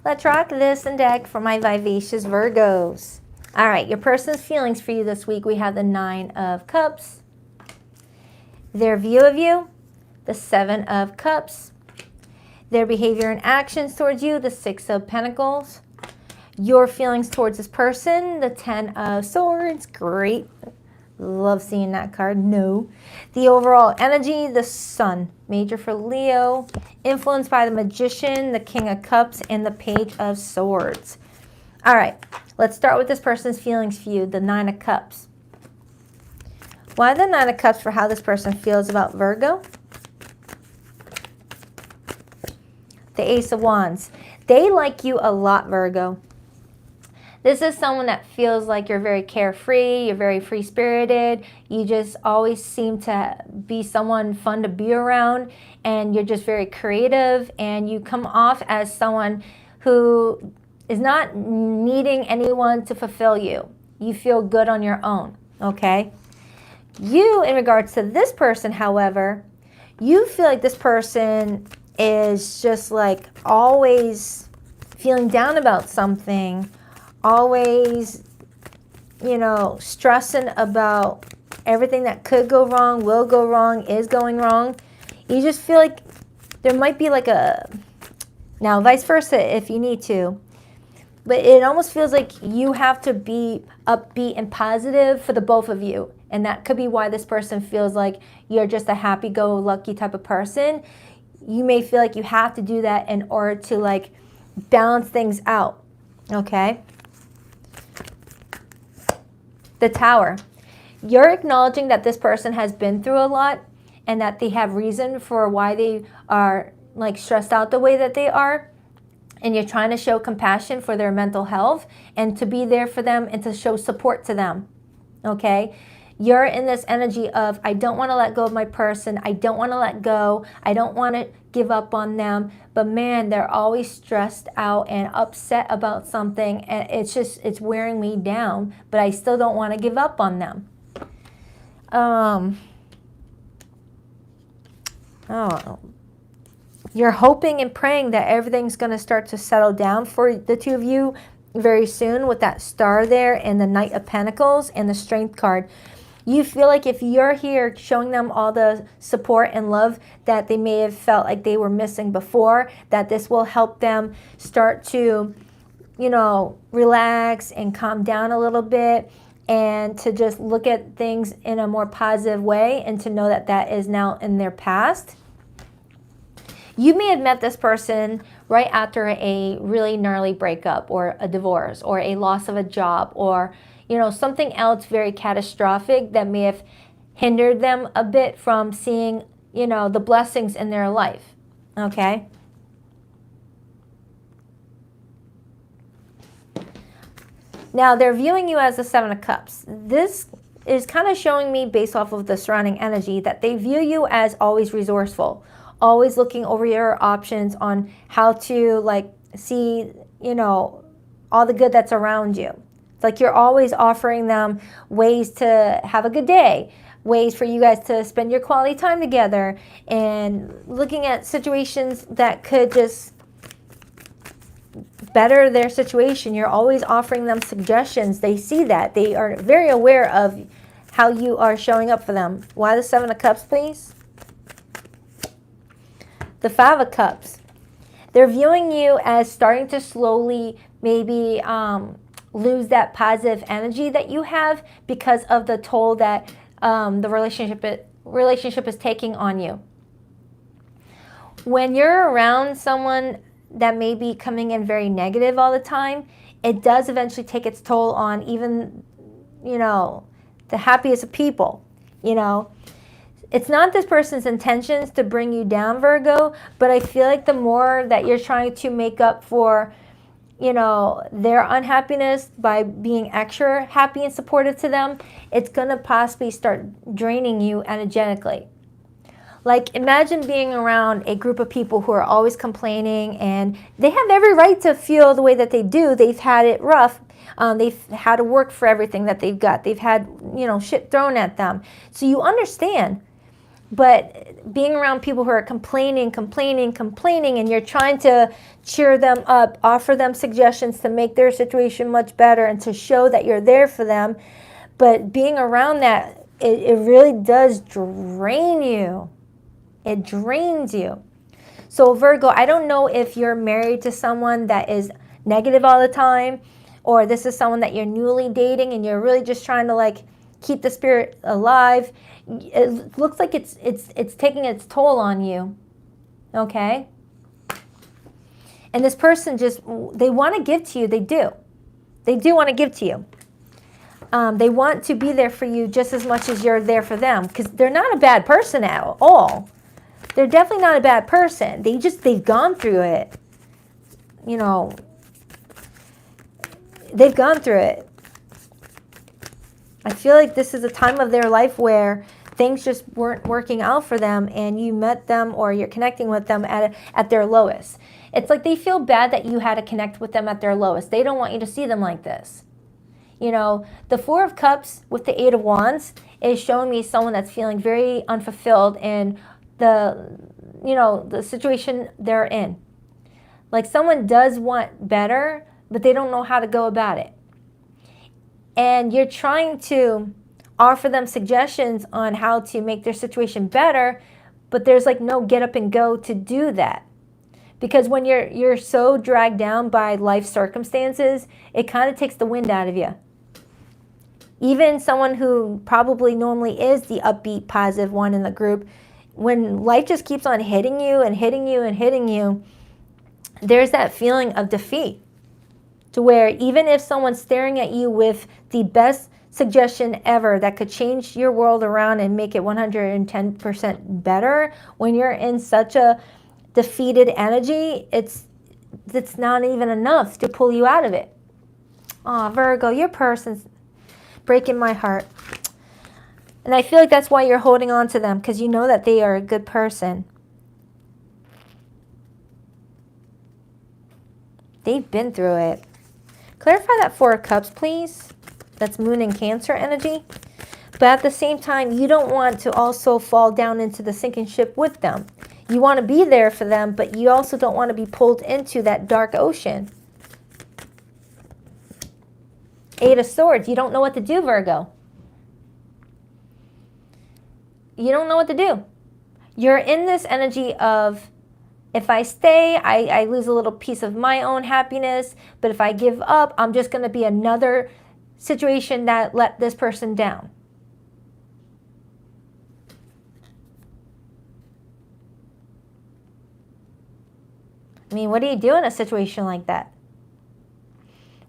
Let's rock this and deck for my vivacious Virgos. All right, your person's feelings for you this week. We have the 9 of Cups. Their view of you, the 7 of Cups. Their behavior and actions towards you, the 6 of Pentacles. Your feelings towards this person, the 10 of Swords. Great. Love seeing that card. No. The overall energy, the Sun. Major for Leo. Influenced by the Magician, the King of Cups, and the Page of Swords. All right. Let's start with this person's feelings for you, the 9 of Cups. Why the 9 of Cups for how this person feels about Virgo? The Ace of Wands. They like you a lot, Virgo. This is someone that feels like you're very carefree, you're very free-spirited, you just always seem to be someone fun to be around, and you're just very creative, and you come off as someone who is not needing anyone to fulfill you. You feel good on your own, okay? You, in regards to this person, however, you feel like this person is just like always feeling down about something, always, you know, stressing about everything that could go wrong, will go wrong, is going wrong. You just feel like there might be like a, now vice versa if you need to, but it almost feels like you have to be upbeat and positive for the both of you. And that could be why this person feels like you're just a happy-go-lucky type of person. You may feel like you have to do that in order to like balance things out, okay? The Tower. You're acknowledging that this person has been through a lot and that they have reason for why they are like stressed out the way that they are. And you're trying to show compassion for their mental health and to be there for them and to show support to them, okay? You're in this energy of, I don't want to let go of my person. I don't want to let go. I don't want to give up on them. But man, they're always stressed out and upset about something. And it's wearing me down. But I still don't want to give up on them. You're hoping and praying that everything's going to start to settle down for the two of you. very soon with that star there and the Knight of Pentacles and the Strength card. You feel like if you're here showing them all the support and love that they may have felt like they were missing before, that this will help them start to, you know, relax and calm down a little bit, and to just look at things in a more positive way, and to know that that is now in their past. You may have met this person right after a really gnarly breakup or a divorce or a loss of a job, or you know, something else very catastrophic that may have hindered them a bit from seeing, you know, the blessings in their life. Okay? Now, they're viewing you as the Seven of Cups. This is kind of showing me, based off of the surrounding energy, that they view you as always resourceful, always looking over your options on how to, like, see, you know, all the good that's around you. It's like you're always offering them ways to have a good day, ways for you guys to spend your quality time together, and looking at situations that could just better their situation. You're always offering them suggestions. They see that. They are very aware of how you are showing up for them. Why the Seven of Cups, please? The Five of Cups. They're viewing you as starting to slowly maybe lose that positive energy that you have because of the toll that the relationship is taking on you. When you're around someone that may be coming in very negative all the time, it does eventually take its toll on even, you know, the happiest of people. You know, it's not this person's intentions to bring you down, Virgo, but I feel like the more that you're trying to make up for, you know, their unhappiness by being extra happy and supportive to them, it's going to possibly start draining you energetically. Like, imagine being around a group of people who are always complaining, and they have every right to feel the way that they do. They've had it rough. They've had to work for everything that they've got. They've had, you know, shit thrown at them. So you understand. But being around people who are complaining, and you're trying to cheer them up, offer them suggestions to make their situation much better and to show that you're there for them. But being around that, it really does drain you. It drains you. So Virgo, I don't know if you're married to someone that is negative all the time, or this is someone that you're newly dating and you're really just trying to, like, keep the spirit alive. It looks like it's taking its toll on you. Okay? And this person just, they want to give to you. They do. They do want to give to you. They want to be there for you just as much as you're there for them, because they're not a bad person at all. They're definitely not a bad person. They've gone through it. You know, they've gone through it. I feel like this is a time of their life where things just weren't working out for them, and you met them, or you're connecting with them at their lowest. It's like they feel bad that you had to connect with them at their lowest. They don't want you to see them like this. You know, the Four of Cups with the Eight of Wands is showing me someone that's feeling very unfulfilled in the situation they're in. Like, someone does want better, but they don't know how to go about it. And you're trying to offer them suggestions on how to make their situation better, but there's like no get up and go to do that. Because when you're so dragged down by life circumstances, it kind of takes the wind out of you. Even someone who probably normally is the upbeat, positive one in the group, when life just keeps on hitting you and hitting you and hitting you, there's that feeling of defeat. To where even if someone's staring at you with the best suggestion ever that could change your world around and make it 110% better, when you're in such a defeated energy, it's not even enough to pull you out of it. Aw, Virgo, your person's breaking my heart. And I feel like that's why you're holding on to them, because you know that they are a good person. They've been through it. Clarify that Four of Cups, please. That's Moon and Cancer energy. But at the same time, you don't want to also fall down into the sinking ship with them. You want to be there for them, but you also don't want to be pulled into that dark ocean. Eight of Swords. You don't know what to do, Virgo. You don't know what to do. You're in this energy of, if I stay, I lose a little piece of my own happiness. But if I give up, I'm just going to be another situation that let this person down. I mean, what do you do in a situation like that?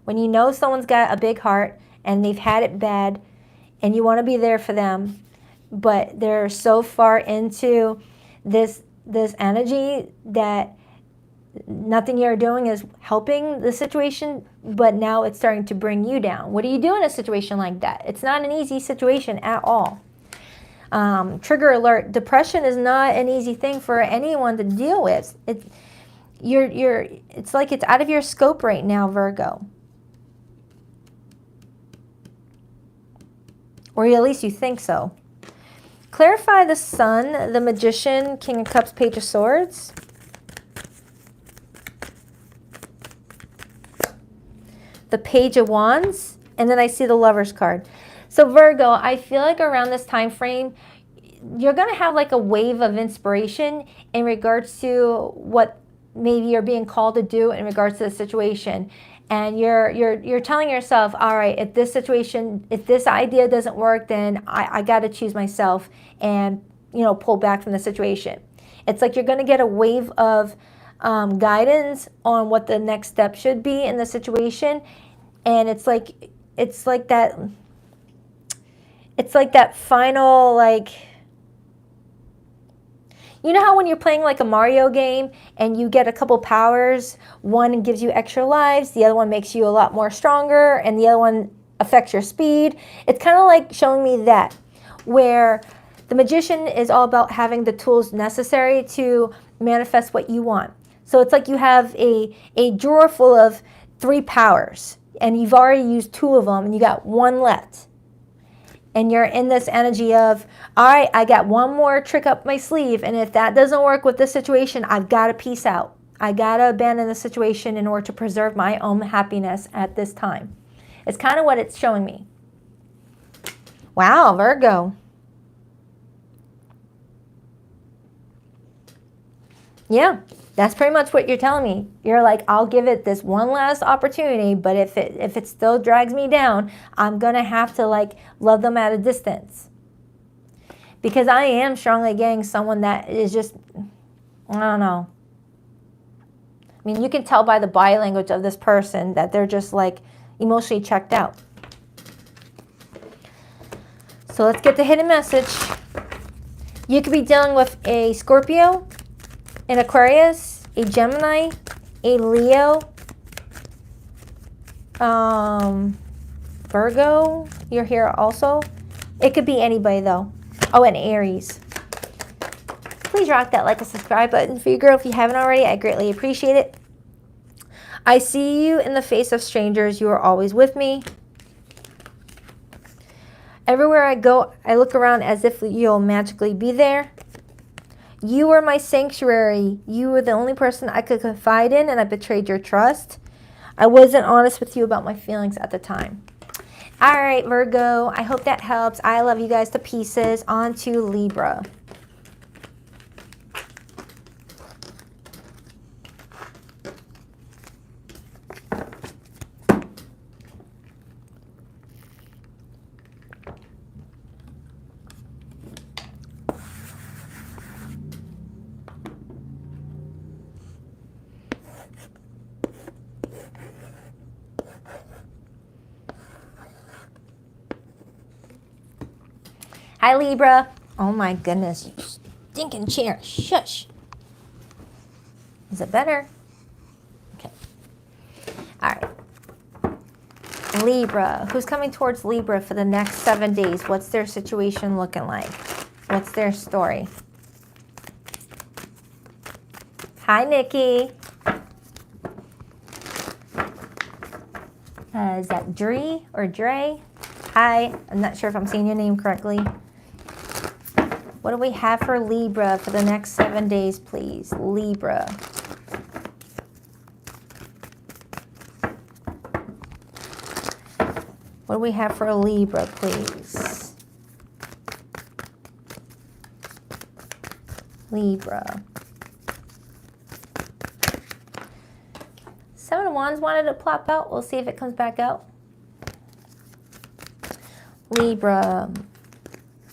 When you know someone's got a big heart and they've had it bad and you want to be there for them, but they're so far into this energy that nothing you're doing is helping the situation, but now it's starting to bring you down. What do you do in a situation like that? It's not an easy situation at all. Trigger alert, depression is not an easy thing for anyone to deal with. It's like it's out of your scope right now, Virgo. Or at least you think so. Clarify the Sun, the Magician, King of Cups, Page of Swords. The Page of Wands, and then I see the Lover's card. So Virgo, I feel like around this time frame, you're going to have like a wave of inspiration in regards to what maybe you're being called to do in regards to the situation. And you're telling yourself, all right, if this situation, if this idea doesn't work, then I got to choose myself and, you know, pull back from the situation. It's like you're going to get a wave of guidance on what the next step should be in the situation. And it's like that final, like, you know how when you're playing like a Mario game and you get a couple powers, one gives you extra lives, the other one makes you a lot more stronger, and the other one affects your speed? It's kind of like showing me that, where the Magician is all about having the tools necessary to manifest what you want. So it's like you have a drawer full of 3 powers, and you've already used 2 of them, and you got 1 left. And you're in this energy of, all right, I got 1 more trick up my sleeve, and if that doesn't work with this situation, I've got to peace out. I got to abandon the situation in order to preserve my own happiness at this time. It's kind of what it's showing me. Wow, Virgo. Yeah, that's pretty much what you're telling me. You're like, I'll give it this 1 last opportunity, but if it still drags me down, I'm going to have to like love them at a distance. Because I am strongly getting someone that is just, I don't know. I mean, you can tell by the body language of this person that they're just like emotionally checked out. So let's get the hidden message. You could be dealing with a Scorpio, an Aquarius, a Gemini, a Leo, Virgo, you're here also. It could be anybody though. Oh, and Aries. Please rock that like and subscribe button for you, girl, if you haven't already. I greatly appreciate it. I see you in the face of strangers. You are always with me. Everywhere I go, I look around as if you'll magically be there. You were my sanctuary. You were the only person I could confide in, and I betrayed your trust. I wasn't honest with you about my feelings at the time. All right, Virgo, I hope that helps. I love you guys to pieces. On to Libra. Hi, Libra. Oh my goodness, you stinking chair. Shush. Is it better? Okay. All right. Libra. Who's coming towards Libra for the next 7 days? What's their situation looking like? What's their story? Hi, Nikki. Is that Dre or Dre? Hi. I'm not sure if I'm saying your name correctly. What do we have for Libra for the next 7 days, please? Libra. What do we have for a Libra, please? Libra. Seven of Wands wanted to plop out. We'll see if it comes back out. Libra.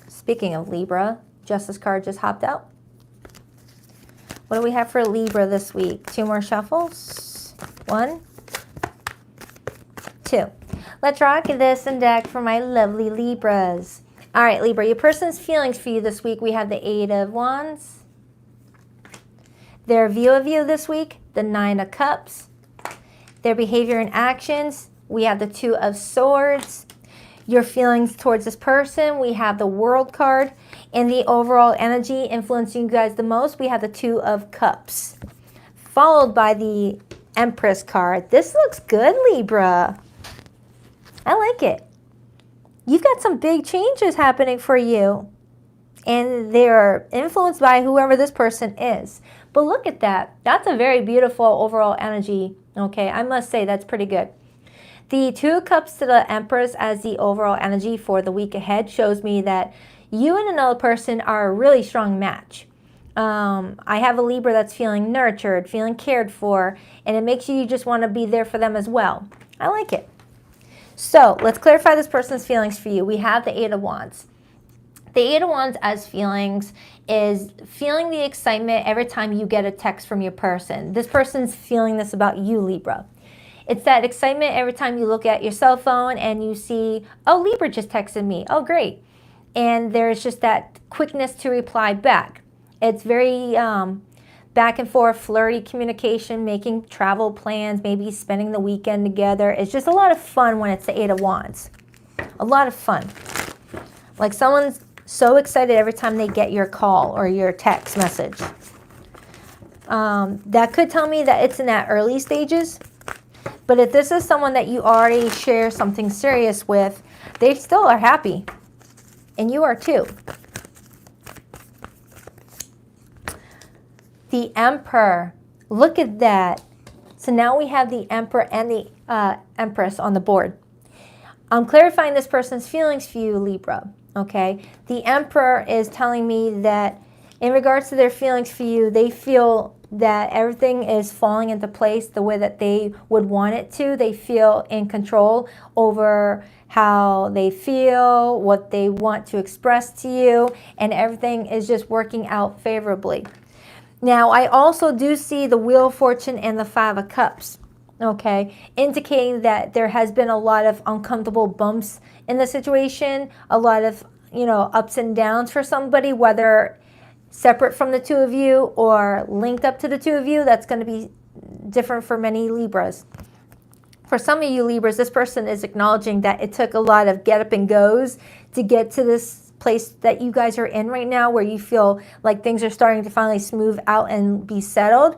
Speaking of Libra, Justice card just hopped out. What do we have for Libra this week? 2 more shuffles. 1, 2. Let's rock this and deck for my lovely Libras. All right, Libra, your person's feelings for you this week. We have the 8 of Wands. Their view of you this week, the 9 of Cups. Their behavior and actions, we have the 2 of Swords. Your feelings towards this person, we have the World card. And the overall energy influencing you guys the most, we have the 2 of Cups. Followed by the Empress card. This looks good, Libra. I like it. You've got some big changes happening for you. And they're influenced by whoever this person is. But look at that. That's a very beautiful overall energy. Okay, I must say that's pretty good. The 2 of Cups to the Empress as the overall energy for the week ahead shows me that you and another person are a really strong match. I have a Libra that's feeling nurtured, feeling cared for, and it makes you just want to be there for them as well. I like it. So let's clarify this person's feelings for you. We have the 8 of Wands. The 8 of Wands as feelings is feeling the excitement every time you get a text from your person. This person's feeling this about you, Libra. It's that excitement every time you look at your cell phone and you see, oh, Libra just texted me. Oh, great. And there's just that quickness to reply back. It's very back and forth, flirty communication, making travel plans, maybe spending the weekend together. It's just a lot of fun when it's the 8 of Wands. A lot of fun. Like someone's so excited every time they get your call or your text message. That could tell me that it's in that early stages. But if this is someone that you already share something serious with, they still are happy. And you are too. The Emperor. Look at that. So now we have the Emperor and the Empress on the board. I'm clarifying this person's feelings for you, Libra. Okay? The Emperor is telling me that in regards to their feelings for you, they feel that everything is falling into place the way that they would want it to. They feel in control over how they feel, what they want to express to you, and everything is just working out favorably. Now, I also do see the Wheel of Fortune and the 5 of Cups, okay, indicating that there has been a lot of uncomfortable bumps in the situation, a lot of, ups and downs for somebody, whether separate from the 2 of you or linked up to the 2 of you. That's going to be different for many Libras. For some of you Libras, this person is acknowledging that it took a lot of get up and goes to get to this place that you guys are in right now, where you feel like things are starting to finally smooth out and be settled.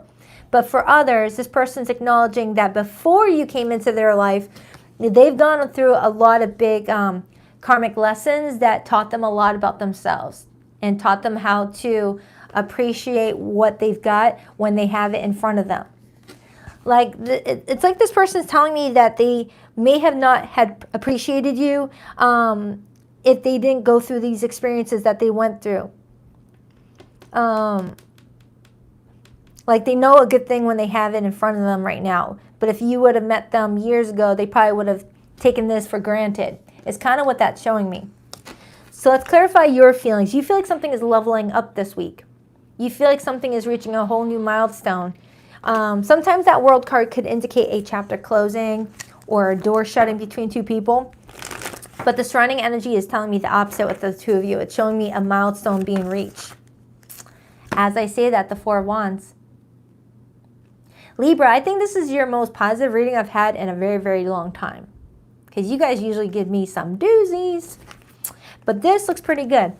But for others, this person's acknowledging that before you came into their life, they've gone through a lot of big karmic lessons that taught them a lot about themselves and taught them how to appreciate what they've got when they have it in front of them. Like, it's like this person's telling me that they may have not had appreciated you if they didn't go through these experiences that they went through. Like, they know a good thing when they have it in front of them right now. But if you would have met them years ago, they probably would have taken this for granted. It's kind of what that's showing me. So let's clarify your feelings. You feel like something is leveling up this week. You feel like something is reaching a whole new milestone. Sometimes that World card could indicate a chapter closing or a door shutting between 2 people. But the surrounding energy is telling me the opposite with the 2 of you. It's showing me a milestone being reached. As I say that, the 4 of Wands. Libra, I think this is your most positive reading I've had in a very, very long time. Because you guys usually give me some doozies. But this looks pretty good.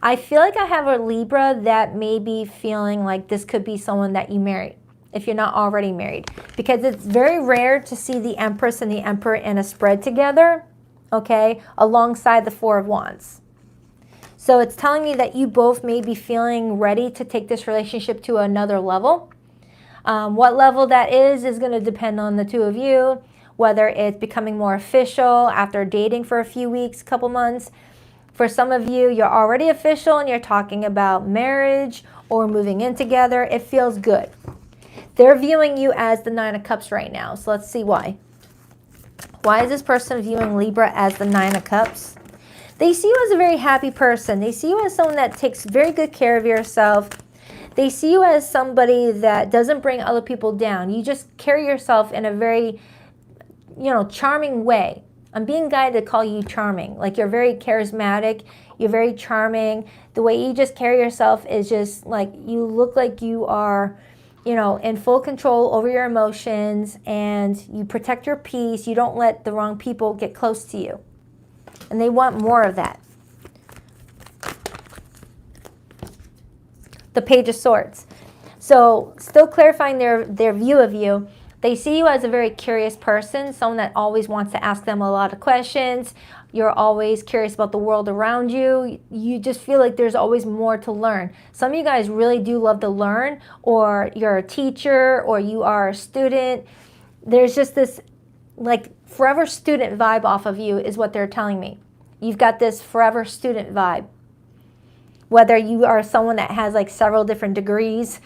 I feel like I have a Libra that may be feeling like this could be someone that you marry, if you're not already married. Because it's very rare to see the Empress and the Emperor in a spread together, okay, alongside the 4 of Wands. So it's telling me that you both may be feeling ready to take this relationship to another level. What level that is going to depend on the 2 of you, whether it's becoming more official after dating for a few weeks, couple months. For some of you, you're already official and you're talking about marriage or moving in together. It feels good. They're viewing you as the Nine of Cups right now. So let's see why. Why is this person viewing Libra as the Nine of Cups? They see you as a very happy person. They see you as someone that takes very good care of yourself. They see you as somebody that doesn't bring other people down. You just carry yourself in a very, charming way. I'm being guided to call you charming. Like, you're very charismatic. You're very charming. The way you just carry yourself is just like, you look like you are, in full control over your emotions, and you protect your peace. You don't let the wrong people get close to you. And they want more of that. The Page of Swords. So still clarifying their view of you. They see you as a very curious person, someone that always wants to ask them a lot of questions. You're always curious about the world around you. You just feel like there's always more to learn. Some of you guys really do love to learn, or you're a teacher, or you are a student. There's just this like forever student vibe off of you is what they're telling me. You've got this forever student vibe. Whether you are someone that has like several different degrees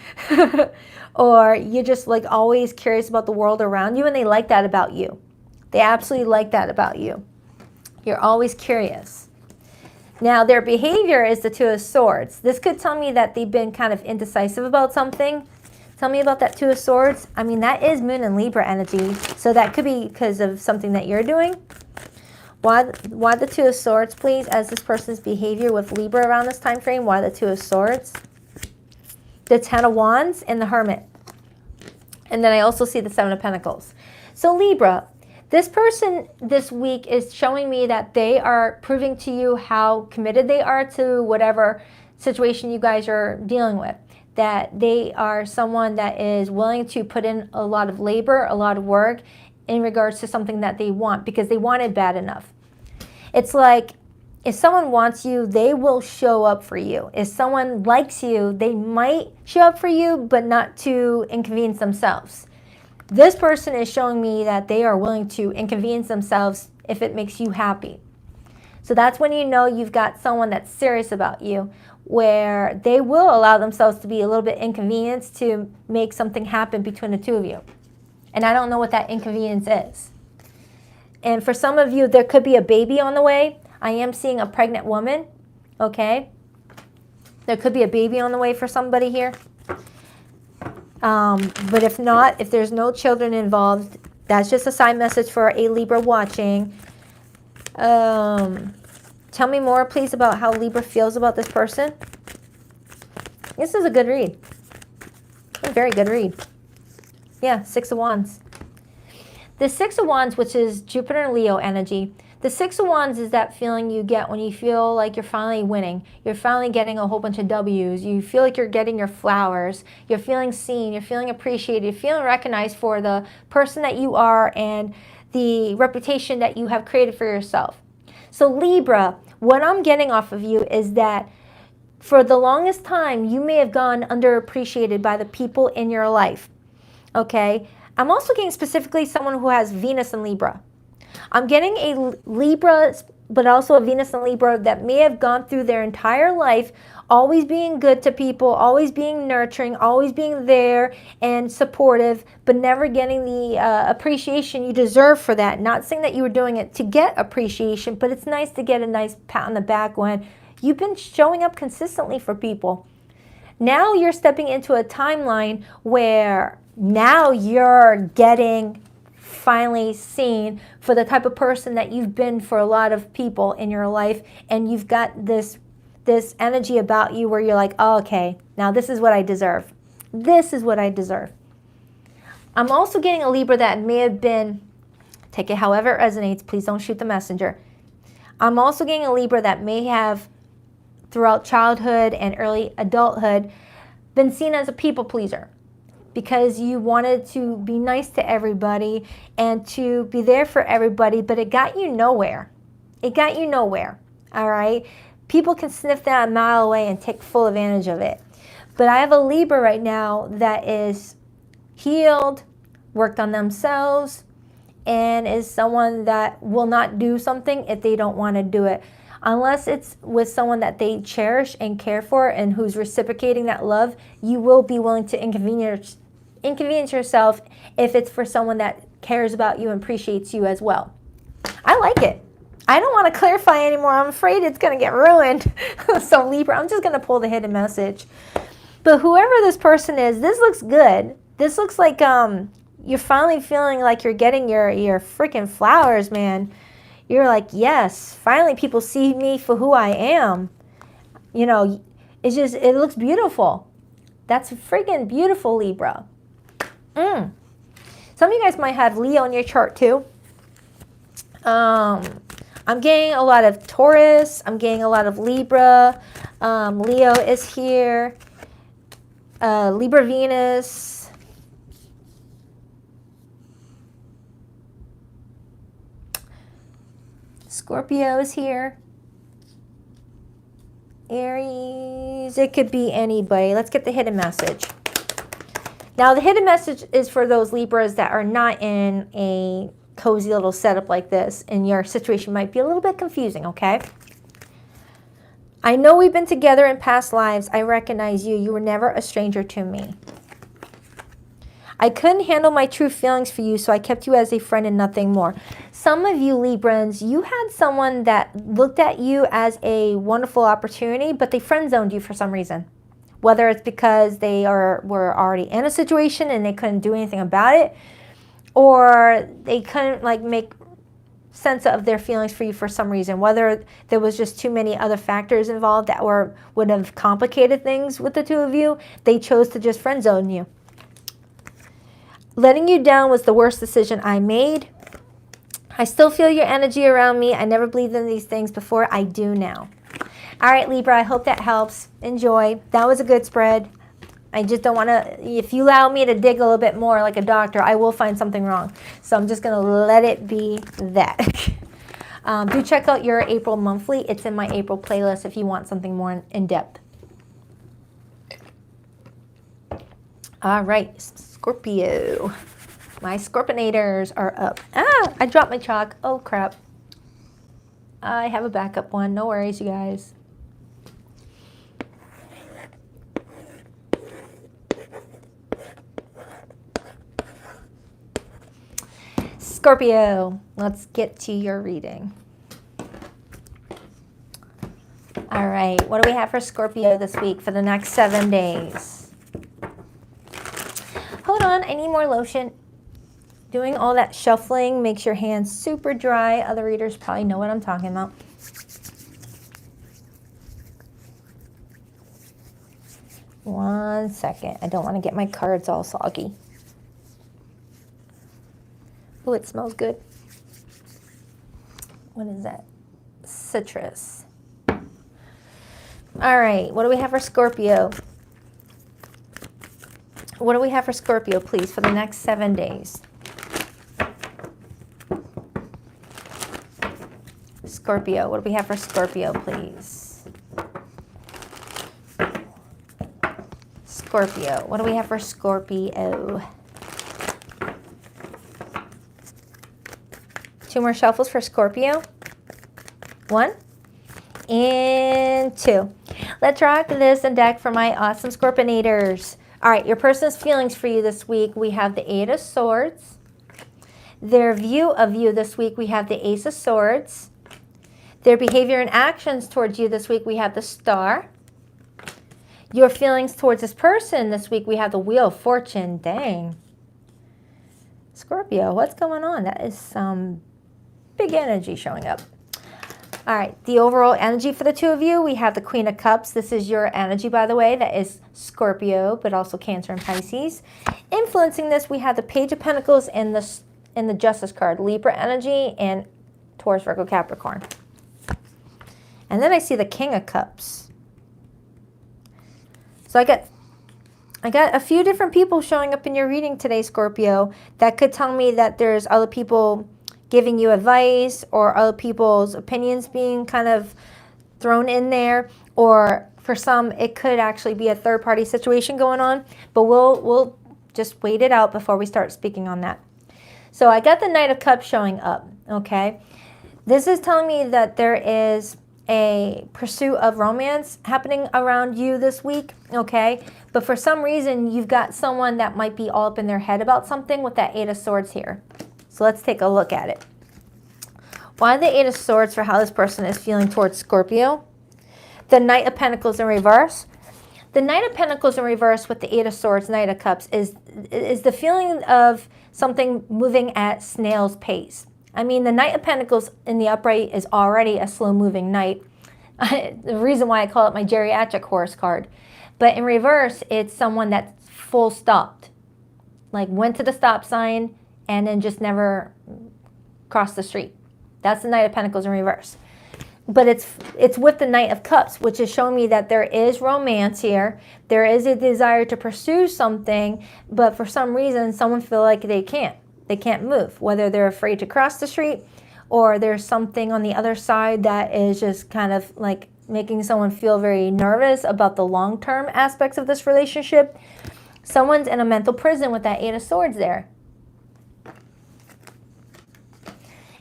or you're just like always curious about the world around you, and they like that about you. They absolutely like that about you. You're always curious. Now, their behavior is the Two of Swords. This could tell me that they've been kind of indecisive about something. Tell me about that Two of Swords. I mean, that is Moon and Libra energy, so that could be because of something that you're doing. Why the Two of Swords, please, as this person's behavior with Libra around this time frame? Why the Two of Swords? The Ten of Wands and the Hermit. And then I also see the Seven of Pentacles. So Libra, this person this week is showing me that they are proving to you how committed they are to whatever situation you guys are dealing with. That they are someone that is willing to put in a lot of labor, a lot of work in regards to something that they want, because they want it bad enough. It's like, if someone wants you, they will show up for you. If someone likes you, they might show up for you, but not to inconvenience themselves. This person is showing me that they are willing to inconvenience themselves if it makes you happy. So that's when you know you've got someone that's serious about you, where they will allow themselves to be a little bit inconvenienced to make something happen between the two of you. And I don't know what that inconvenience is. And for some of you, there could be a baby on the way. I am seeing a pregnant woman, okay? There could be a baby on the way for somebody here. But if not, if there's no children involved, that's just a side message for a Libra watching. Tell me more, please, about how Libra feels about this person. This is a good read. A very good read. Yeah, Six of Wands. The Six of Wands, which is Jupiter and Leo energy. The Six of Wands is that feeling you get when you feel like you're finally winning. You're finally getting a whole bunch of W's. You feel like you're getting your flowers. You're feeling seen. You're feeling appreciated. You're feeling recognized for the person that you are and the reputation that you have created for yourself. So Libra, what I'm getting off of you is that for the longest time, you may have gone underappreciated by the people in your life. Okay? I'm also getting specifically someone who has Venus in Libra. I'm getting a Libra, but also a Venus in Libra that may have gone through their entire life always being good to people, always being nurturing, always being there and supportive, but never getting the appreciation you deserve for that. Not saying that you were doing it to get appreciation, but it's nice to get a nice pat on the back when you've been showing up consistently for people. Now you're stepping into a timeline where now you're getting finally seen for the type of person that you've been for a lot of people in your life, and you've got this energy about you where you're like, oh, okay, now this is what I deserve. This is what I deserve. I'm also getting a Libra that may have been, take it however it resonates, please don't shoot the messenger. I'm also getting a Libra that may have, throughout childhood and early adulthood, been seen as a people pleaser, because you wanted to be nice to everybody and to be there for everybody, but it got you nowhere. It got you nowhere, all right? People can sniff that a mile away and take full advantage of it. But I have a Libra right now that is healed, worked on themselves, and is someone that will not do something if they don't want to do it. Unless it's with someone that they cherish and care for and who's reciprocating that love, you will be willing to inconvenience yourself if it's for someone that cares about you and appreciates you as well. I like it. I don't want to clarify anymore. I'm afraid it's going to get ruined. So Libra, I'm just going to pull the hidden message. But whoever this person is, this looks good. This looks like you're finally feeling like you're getting your freaking flowers, man. You're like, yes, finally people see me for who I am. You know, it's just, it looks beautiful. That's freaking beautiful, Libra. Some of you guys might have Leo in your chart too. I'm getting a lot of Taurus. I'm getting a lot of Libra. Leo is here. Libra Venus. Scorpio is here. Aries. It could be anybody. Let's get the hidden message. Now, the hidden message is for those Libras that are not in a cozy little setup like this, and your situation might be a little bit confusing, okay? I know we've been together in past lives. I recognize you. You were never a stranger to me. I couldn't handle my true feelings for you, so I kept you as a friend and nothing more. Some of you Librans, you had someone that looked at you as a wonderful opportunity, but they friend-zoned you for some reason. Whether it's because they were already in a situation and they couldn't do anything about it, or they couldn't like make sense of their feelings for you for some reason. Whether there was just too many other factors involved that would have complicated things with the two of you, they chose to just friend-zone you. Letting you down was the worst decision I made. I still feel your energy around me. I never believed in these things before. I do now. All right, Libra, I hope that helps. Enjoy. That was a good spread. I just don't want to, if you allow me to dig a little bit more like a doctor, I will find something wrong. So I'm just going to let it be that. Do check out your April monthly. It's in my April playlist if you want something more in depth. All right, Scorpio. My Scorpionators are up. Ah, I dropped my chalk. Oh, crap. I have a backup one. No worries, you guys. Scorpio, let's get to your reading. All right, what do we have for Scorpio this week for the next 7 days? Hold on, I need more lotion. Doing all that shuffling makes your hands super dry. Other readers probably know what I'm talking about. One second, I don't want to get my cards all soggy. Oh, it smells good. What is that? Citrus. All right, what do we have for Scorpio? What do we have for Scorpio, please, for the next 7 days? Scorpio, what do we have for Scorpio, please? Scorpio, what do we have for Scorpio? 2 more shuffles for Scorpio. 1 and 2. Let's rock this and deck for my awesome Scorpionators. All right, your person's feelings for you this week. We have the 8 of Swords. Their view of you this week, we have the Ace of Swords. Their behavior and actions towards you this week, we have the Star. Your feelings towards this person this week, we have the Wheel of Fortune. Dang. Scorpio, what's going on? That is some big energy showing up. All right, the overall energy for the two of you, we have the Queen of Cups. This is your energy, by the way. That is Scorpio, but also Cancer and Pisces. Influencing this, we have the Page of Pentacles and the Justice card, Libra energy and Taurus, Virgo, Capricorn. And then I see the King of Cups. So I got a few different people showing up in your reading today, Scorpio. That could tell me that there's other people giving you advice or other people's opinions being kind of thrown in there. Or for some, it could actually be a third-party situation going on. But we'll just wait it out before we start speaking on that. So I got the Knight of Cups showing up, okay? This is telling me that there is a pursuit of romance happening around you this week, okay? But for some reason, you've got someone that might be all up in their head about something with that Eight of Swords here. So let's take a look at it. Why the Eight of Swords for how this person is feeling towards Scorpio? The Knight of Pentacles in reverse. The Knight of Pentacles in reverse with the Eight of Swords, Knight of Cups is the feeling of something moving at snail's pace. I mean, the Knight of Pentacles in the upright is already a slow-moving knight. The reason why I call it my geriatric horse card. But in reverse, it's someone that's full stopped. Like went to the stop sign and then just never crossed the street. That's the Knight of Pentacles in reverse. But it's with the Knight of Cups, which is showing me that there is romance here. There is a desire to pursue something, but for some reason, someone feels like they can't. They can't move, whether they're afraid to cross the street or there's something on the other side that is just kind of like making someone feel very nervous about the long-term aspects of this relationship. Someone's in a mental prison with that Eight of Swords there.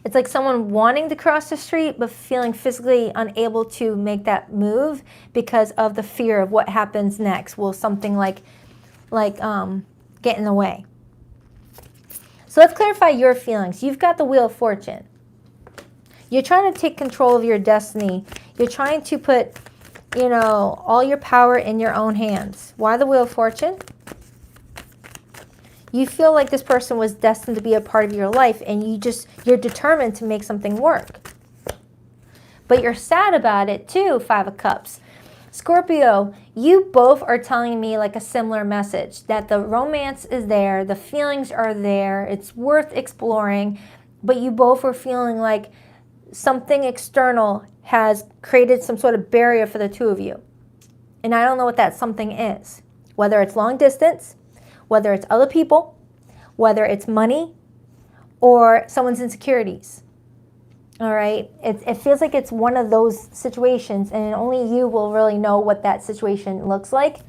It's like someone wanting to cross the street but feeling physically unable to make that move because of the fear of what happens next. Will something like get in the way? So let's clarify your feelings. You've got the Wheel of Fortune. You're trying to take control of your destiny. You're trying to put, all your power in your own hands. Why the Wheel of Fortune? You feel like this person was destined to be a part of your life and you're determined to make something work. But you're sad about it too, Five of Cups. Scorpio, you both are telling me like a similar message, that the romance is there, the feelings are there, it's worth exploring, but you both are feeling like something external has created some sort of barrier for the two of you. And I don't know what that something is. Whether it's long distance, whether it's other people, whether it's money, or someone's insecurities. All right, it feels like it's one of those situations, and only you will really know what that situation looks like.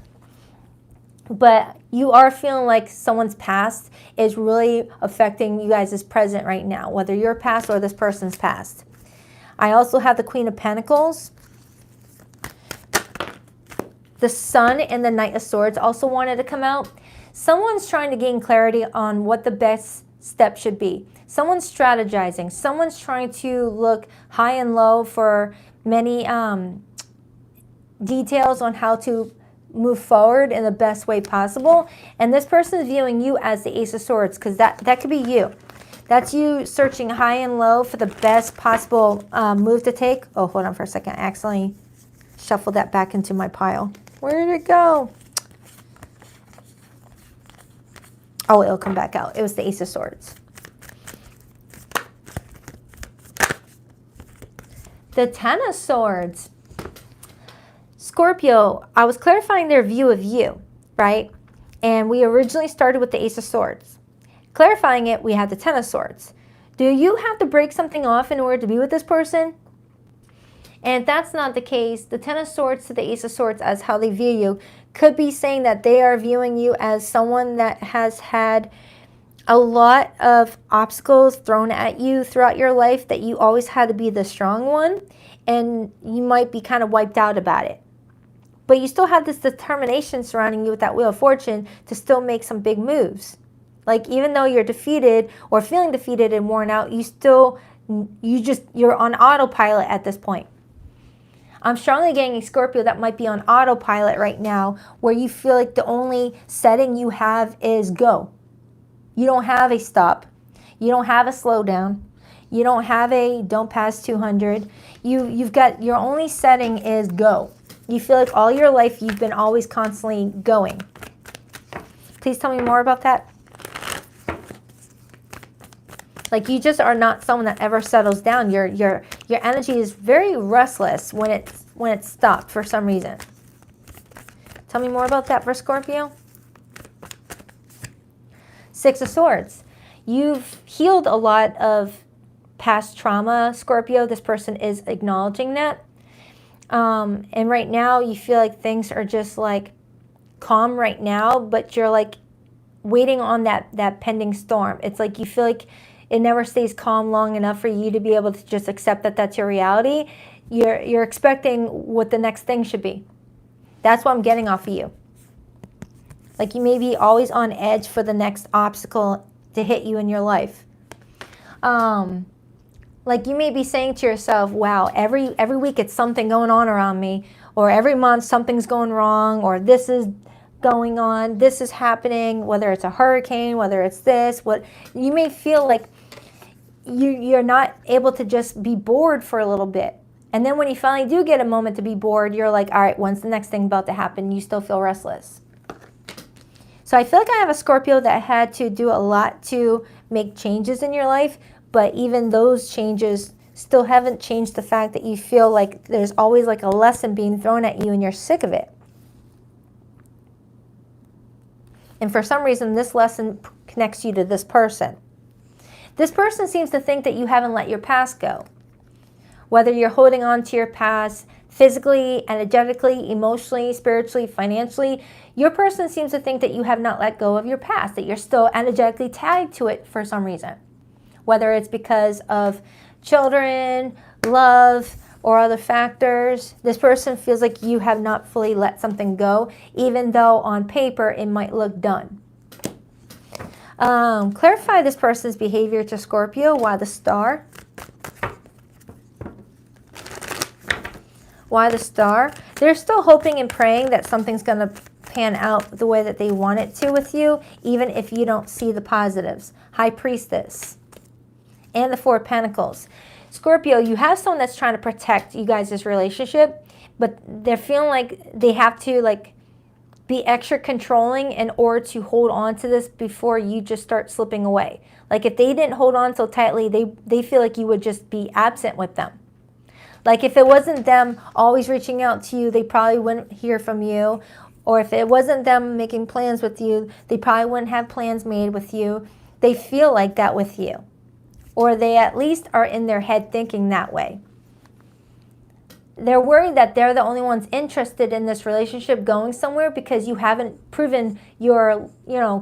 But you are feeling like someone's past is really affecting you guys' present right now, whether your past or this person's past. I also have the Queen of Pentacles. The Sun and the Knight of Swords also wanted to come out. Someone's trying to gain clarity on what the best step should be. Someone's strategizing. Someone's trying to look high and low for many details on how to move forward in the best way possible. And this person is viewing you as the Ace of Swords, because that could be you. That's you searching high and low for the best possible move to take. Oh, hold on for a second. I accidentally shuffled that back into my pile. Where did it go? Oh, it'll come back out. It was the Ace of Swords. The Ten of Swords. Scorpio, I was clarifying their view of you, right? And we originally started with the Ace of Swords. Clarifying it, we had the Ten of Swords. Do you have to break something off in order to be with this person? And if that's not the case, the Ten of Swords to the Ace of Swords as how they view you could be saying that they are viewing you as someone that has had a lot of obstacles thrown at you throughout your life, that you always had to be the strong one, and you might be kind of wiped out about it. But you still have this determination surrounding you with that Wheel of Fortune to still make some big moves. Like, even though you're defeated or feeling defeated and worn out, you're on autopilot at this point. I'm strongly getting a Scorpio that might be on autopilot right now, where you feel like the only setting you have is go. You don't have a stop. You don't have a slow down. You don't have a don't pass 200. You've got, your only setting is go. You feel like all your life you've been always constantly going. Please tell me more about that. Like, you just are not someone that ever settles down. Your energy is very restless when it's stopped for some reason. Tell me more about that for Scorpio. Six of Swords. You've healed a lot of past trauma, Scorpio. This person is acknowledging that. And right now you feel like things are just like calm right now, but you're like waiting on that pending storm. It's like you feel like it never stays calm long enough for you to be able to just accept that that's your reality. You're expecting what the next thing should be. That's what I'm getting off of you. Like you may be always on edge for the next obstacle to hit you in your life. Like you may be saying to yourself, wow, every week it's something going on around me, or every month something's going wrong, or this is going on, this is happening, whether it's a hurricane, whether it's this, what you may feel like you're not able to just be bored for a little bit. And then when you finally do get a moment to be bored, you're like, all right, when's the next thing about to happen? You still feel restless. So I feel like I have a Scorpio that had to do a lot to make changes in your life, but even those changes still haven't changed the fact that you feel like there's always like a lesson being thrown at you and you're sick of it. And for some reason, this lesson connects you to this person. This person seems to think that you haven't let your past go. Whether you're holding on to your past physically, energetically, emotionally, spiritually, financially, your person seems to think that you have not let go of your past, that you're still energetically tied to it for some reason. Whether it's because of children, love, or other factors, this person feels like you have not fully let something go, even though on paper it might look done. Clarify this person's behavior to Scorpio. Why the star? Why the star? They're still hoping and praying that something's going to pan out the way that they want it to with you, even if you don't see the positives. High Priestess. And the Four of Pentacles. Scorpio, you have someone that's trying to protect you guys' relationship, but they're feeling like they have to like be extra controlling in order to hold on to this before you just start slipping away. Like if they didn't hold on so tightly, they feel like you would just be absent with them. Like if it wasn't them always reaching out to you, they probably wouldn't hear from you. Or if it wasn't them making plans with you, they probably wouldn't have plans made with you. They feel like that with you. Or they at least are in their head thinking that way. They're worried that they're the only ones interested in this relationship going somewhere because you haven't proven your,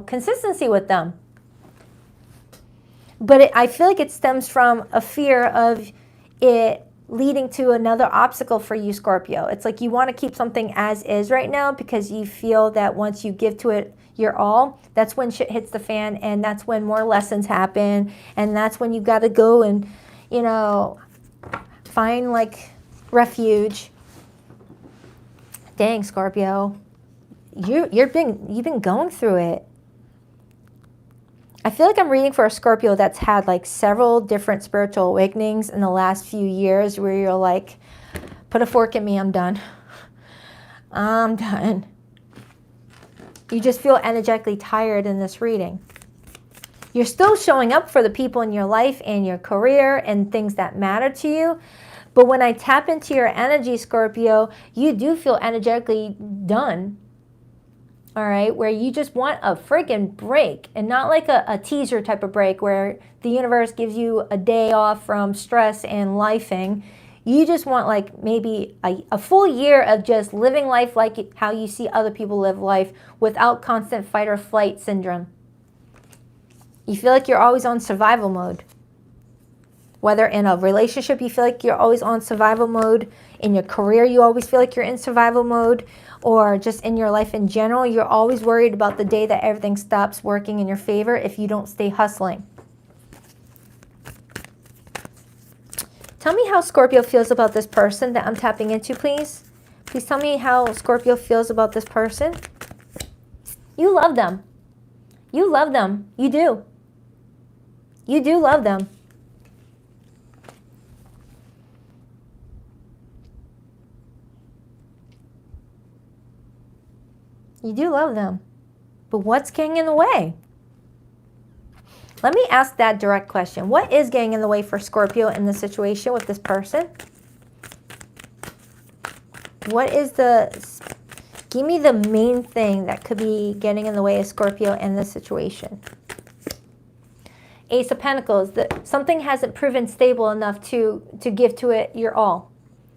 consistency with them. But I feel like it stems from a fear of it leading to another obstacle for you, Scorpio. It's like you want to keep something as is right now because you feel that once you give to it your all, that's when shit hits the fan, and that's when more lessons happen, and that's when you got to go and, find like refuge. Dang, Scorpio, you've been going through it. I feel like I'm reading for a Scorpio that's had like several different spiritual awakenings in the last few years where you're like, put a fork in me, I'm done. I'm done. You just feel energetically tired in this reading. You're still showing up for the people in your life and your career and things that matter to you. But when I tap into your energy, Scorpio, you do feel energetically done. All right, where you just want a friggin' break, and not like a teaser type of break where the universe gives you a day off from stress and lifing. You just want like maybe a full year of just living life like how you see other people live life without constant fight or flight syndrome. You feel like you're always on survival mode. Whether in a relationship you feel like you're always on survival mode, in your career you always feel like you're in survival mode, or just in your life in general, you're always worried about the day that everything stops working in your favor if you don't stay hustling. Tell me how Scorpio feels about this person that I'm tapping into, please. Please tell me how Scorpio feels about this person. You love them. You love them. You do. You do love them. You do love them. But what's getting in the way? Let me ask that direct question. What is getting in the way for Scorpio in this situation with this person? What is give me the main thing that could be getting in the way of Scorpio in this situation. Ace of Pentacles, something hasn't proven stable enough to give to it your all.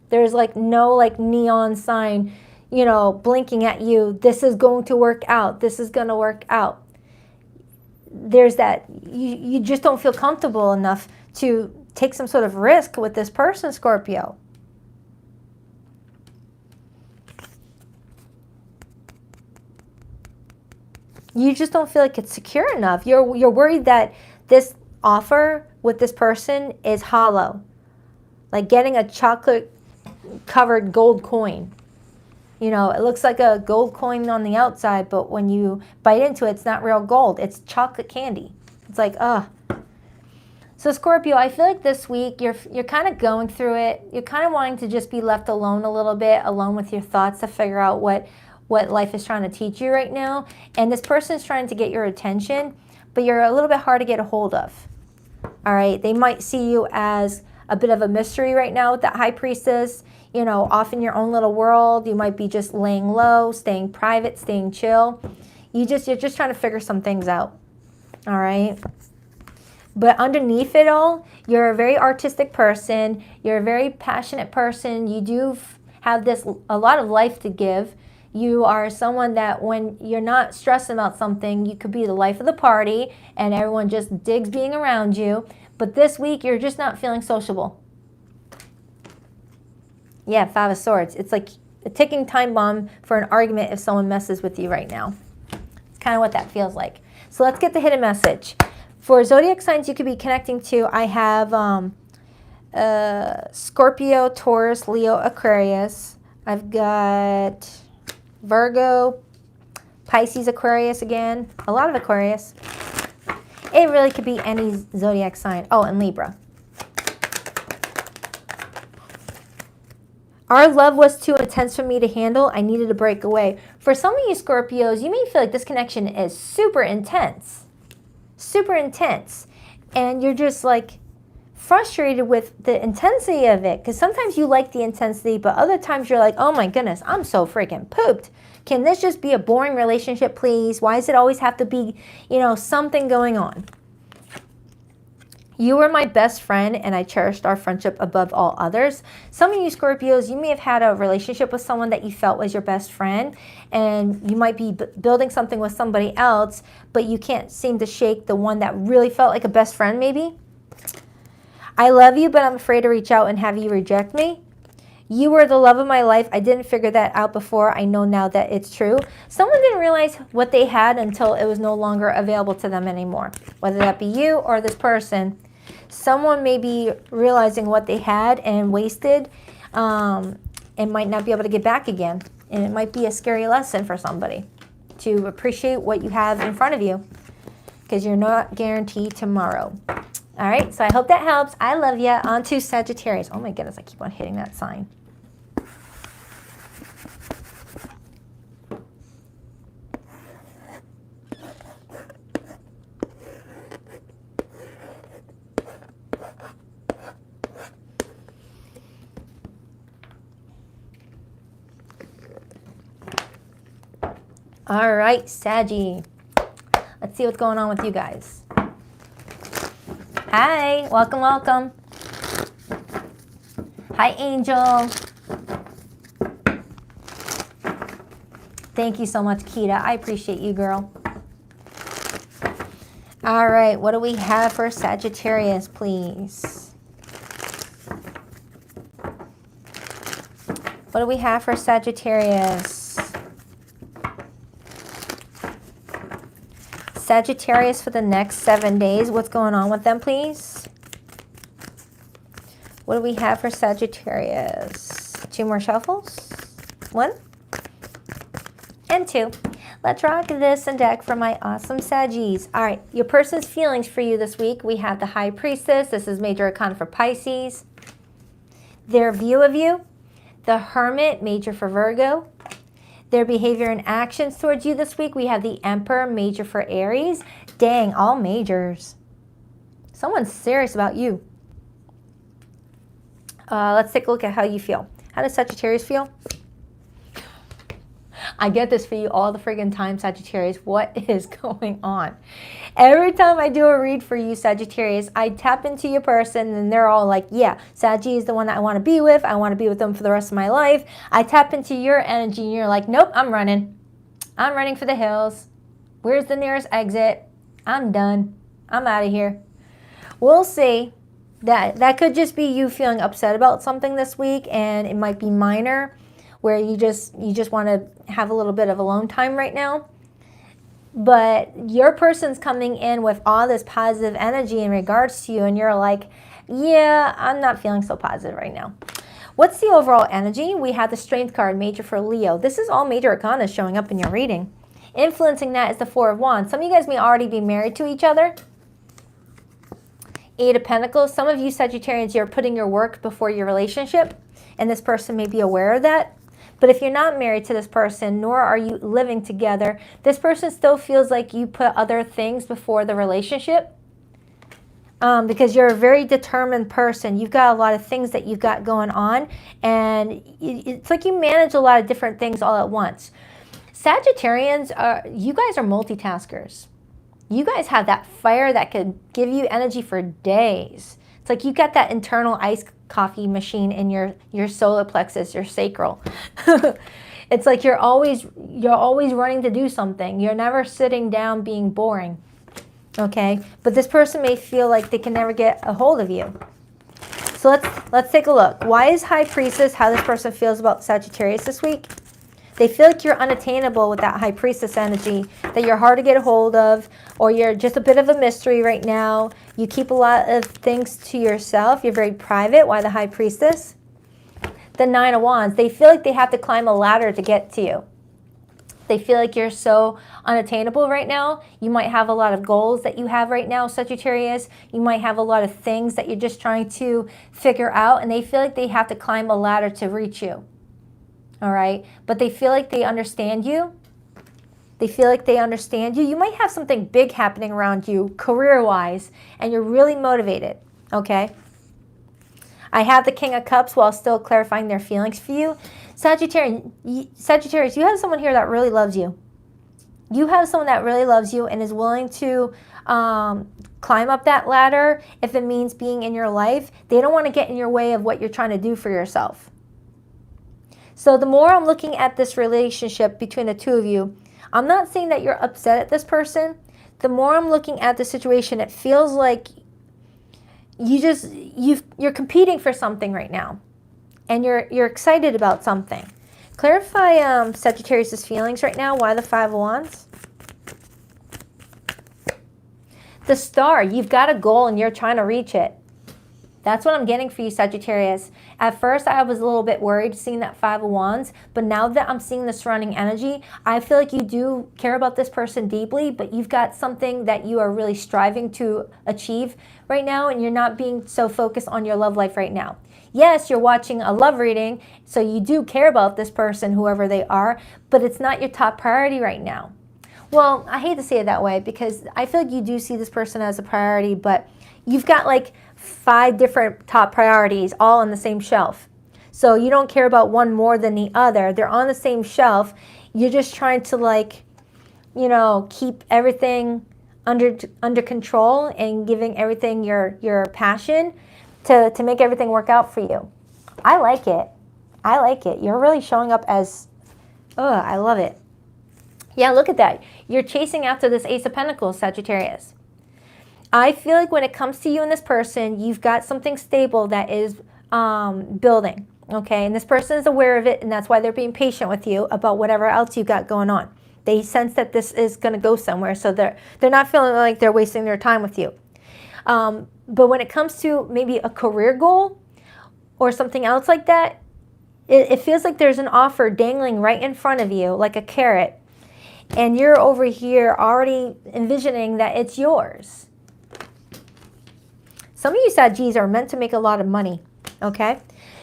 There's like no like neon sign, blinking at you. This is going to work out. This is going to work out. there's that, you just don't feel comfortable enough to take some sort of risk with this person, Scorpio. You just don't feel like it's secure enough. You're worried that this offer with this person is hollow. Like getting a chocolate covered gold coin. You know, it looks like a gold coin on the outside, but when you bite into it, it's not real gold. It's chocolate candy. It's like, ugh. So Scorpio, I feel like this week you're kind of going through it. You're kind of wanting to just be left alone a little bit, alone with your thoughts to figure out what life is trying to teach you right now. And this person is trying to get your attention, but you're a little bit hard to get a hold of. All right, they might see you as a bit of a mystery right now with that High Priestess, you know, off in your own little world. You might be just laying low, staying private, staying chill. You're just trying to figure some things out. All right. But underneath it all, you're a very artistic person. You're a very passionate person. You do have a lot of life to give. You are someone that when you're not stressing about something, you could be the life of the party and everyone just digs being around you. But this week, you're just not feeling sociable. Yeah, Five of Swords. It's like a ticking time bomb for an argument if someone messes with you right now. It's kind of what that feels like. So let's get the hidden message. For zodiac signs you could be connecting to, I have Scorpio, Taurus, Leo, Aquarius. I've got Virgo, Pisces, Aquarius again. A lot of Aquarius. It really could be any zodiac sign. Oh, and Libra. Our love was too intense for me to handle. I needed to break away. For some of you Scorpios, you may feel like this connection is super intense. Super intense. And you're just like frustrated with the intensity of it. Because sometimes you like the intensity, but other times you're like, oh my goodness, I'm so freaking pooped. Can this just be a boring relationship, please? Why does it always have to be, you know, something going on? You were my best friend, and I cherished our friendship above all others. Some of you Scorpios, you may have had a relationship with someone that you felt was your best friend, and you might be building something with somebody else, but you can't seem to shake the one that really felt like a best friend, maybe. I love you, but I'm afraid to reach out and have you reject me. You were the love of my life. I didn't figure that out before. I know now that it's true. Someone didn't realize what they had until it was no longer available to them anymore. Whether that be you or this person. Someone may be realizing what they had and wasted and might not be able to get back again. And it might be a scary lesson for somebody to appreciate what you have in front of you because you're not guaranteed tomorrow. All right, so I hope that helps. I love you. On to Sagittarius. Oh my goodness, I keep on hitting that sign. All right, Saggy. Let's see what's going on with you guys. Hi, welcome, welcome. Hi, Angel. Thank you so much, Kita. I appreciate you, girl. All right, what do we have for Sagittarius, please? What do we have for Sagittarius? Sagittarius for the next 7 days. What's going on with them, please? What do we have for Sagittarius? 2 more shuffles. 1 and 2. Let's rock this and deck for my awesome Saggies. All right, your person's feelings for you this week. We have the High Priestess. This is Major Arcana for Pisces. Their view of you. The Hermit, Major for Virgo. Their behavior and actions towards you this week. We have the Emperor, Major for Aries. Dang, all majors. Someone's serious about you. Let's take a look at how you feel. How does Sagittarius feel? I get this for you all the friggin' time, Sagittarius. What is going on? Every time I do a read for you, Sagittarius, I tap into your person and they're all like, yeah, Saggy is the one that I want to be with. I want to be with them for the rest of my life. I tap into your energy and you're like, nope, I'm running. I'm running for the hills. Where's the nearest exit? I'm done. I'm out of here. We'll see. That could just be you feeling upset about something this week, and it might be minor, where you just want to have a little bit of alone time right now. But your person's coming in with all this positive energy in regards to you, and you're like, yeah, I'm not feeling so positive right now. What's the overall energy? We have the Strength card, major for Leo. This is all major arcana showing up in your reading. Influencing that is the Four of Wands. Some of you guys may already be married to each other. Eight of Pentacles. Some of you Sagittarians, you're putting your work before your relationship, and this person may be aware of that. But if you're not married to this person, nor are you living together, this person still feels like you put other things before the relationship, because you're a very determined person. You've got a lot of things that you've got going on, and it's like you manage a lot of different things all at once. Sagittarians, you guys are multitaskers. You guys have that fire that could give you energy for days. It's like you got that internal iced coffee machine in your solar plexus, your sacral. It's like you're always running to do something. You're never sitting down being boring. Okay? But this person may feel like they can never get a hold of you. So let's take a look. Why is High Priestess how this person feels about Sagittarius this week? They feel like you're unattainable with that High Priestess energy, that you're hard to get a hold of, or you're just a bit of a mystery right now. You keep a lot of things to yourself. You're very private. Why the High Priestess? The Nine of Wands. They feel like they have to climb a ladder to get to you. They feel like you're so unattainable right now. You might have a lot of goals that you have right now, Sagittarius. You might have a lot of things that you're just trying to figure out, and they feel like they have to climb a ladder to reach you. All right, but they feel like they understand you. They feel like they understand you. You might have something big happening around you career-wise, and you're really motivated, okay? I have the King of Cups while still clarifying their feelings for you. Sagittarius, you have someone here that really loves you. You have someone that really loves you and is willing to climb up that ladder if it means being in your life. They don't want to get in your way of what you're trying to do for yourself. So the more I'm looking at this relationship between the two of you, I'm not saying that you're upset at this person. The more I'm looking at the situation, it feels like you're competing for something right now, and you're excited about something. Clarify Sagittarius' feelings right now. Why the Five of Wands? The Star. You've got a goal and you're trying to reach it. That's what I'm getting for you, Sagittarius. At first, I was a little bit worried seeing that Five of Wands, but now that I'm seeing the surrounding energy, I feel like you do care about this person deeply, but you've got something that you are really striving to achieve right now, and you're not being so focused on your love life right now. Yes, you're watching a love reading, so you do care about this person, whoever they are, but it's not your top priority right now. Well, I hate to say it that way because I feel like you do see this person as a priority, but you've got like 5 different top priorities all on the same shelf. So you don't care about one more than the other. They're on the same shelf. You're just trying to keep everything under control and giving everything your passion to make everything work out for you. I like it. I like it. You're really showing up as, I love it. Yeah, look at that. You're chasing after this Ace of Pentacles, Sagittarius. I feel like when it comes to you and this person, you've got something stable that is building, okay? And this person is aware of it, and that's why they're being patient with you about whatever else you've got going on. They sense that this is going to go somewhere, so they're not feeling like they're wasting their time with you. But when it comes to maybe a career goal or something else like that, it feels like there's an offer dangling right in front of you, like a carrot, and you're over here already envisioning that it's yours. Some of you Sagis are meant to make a lot of money, okay?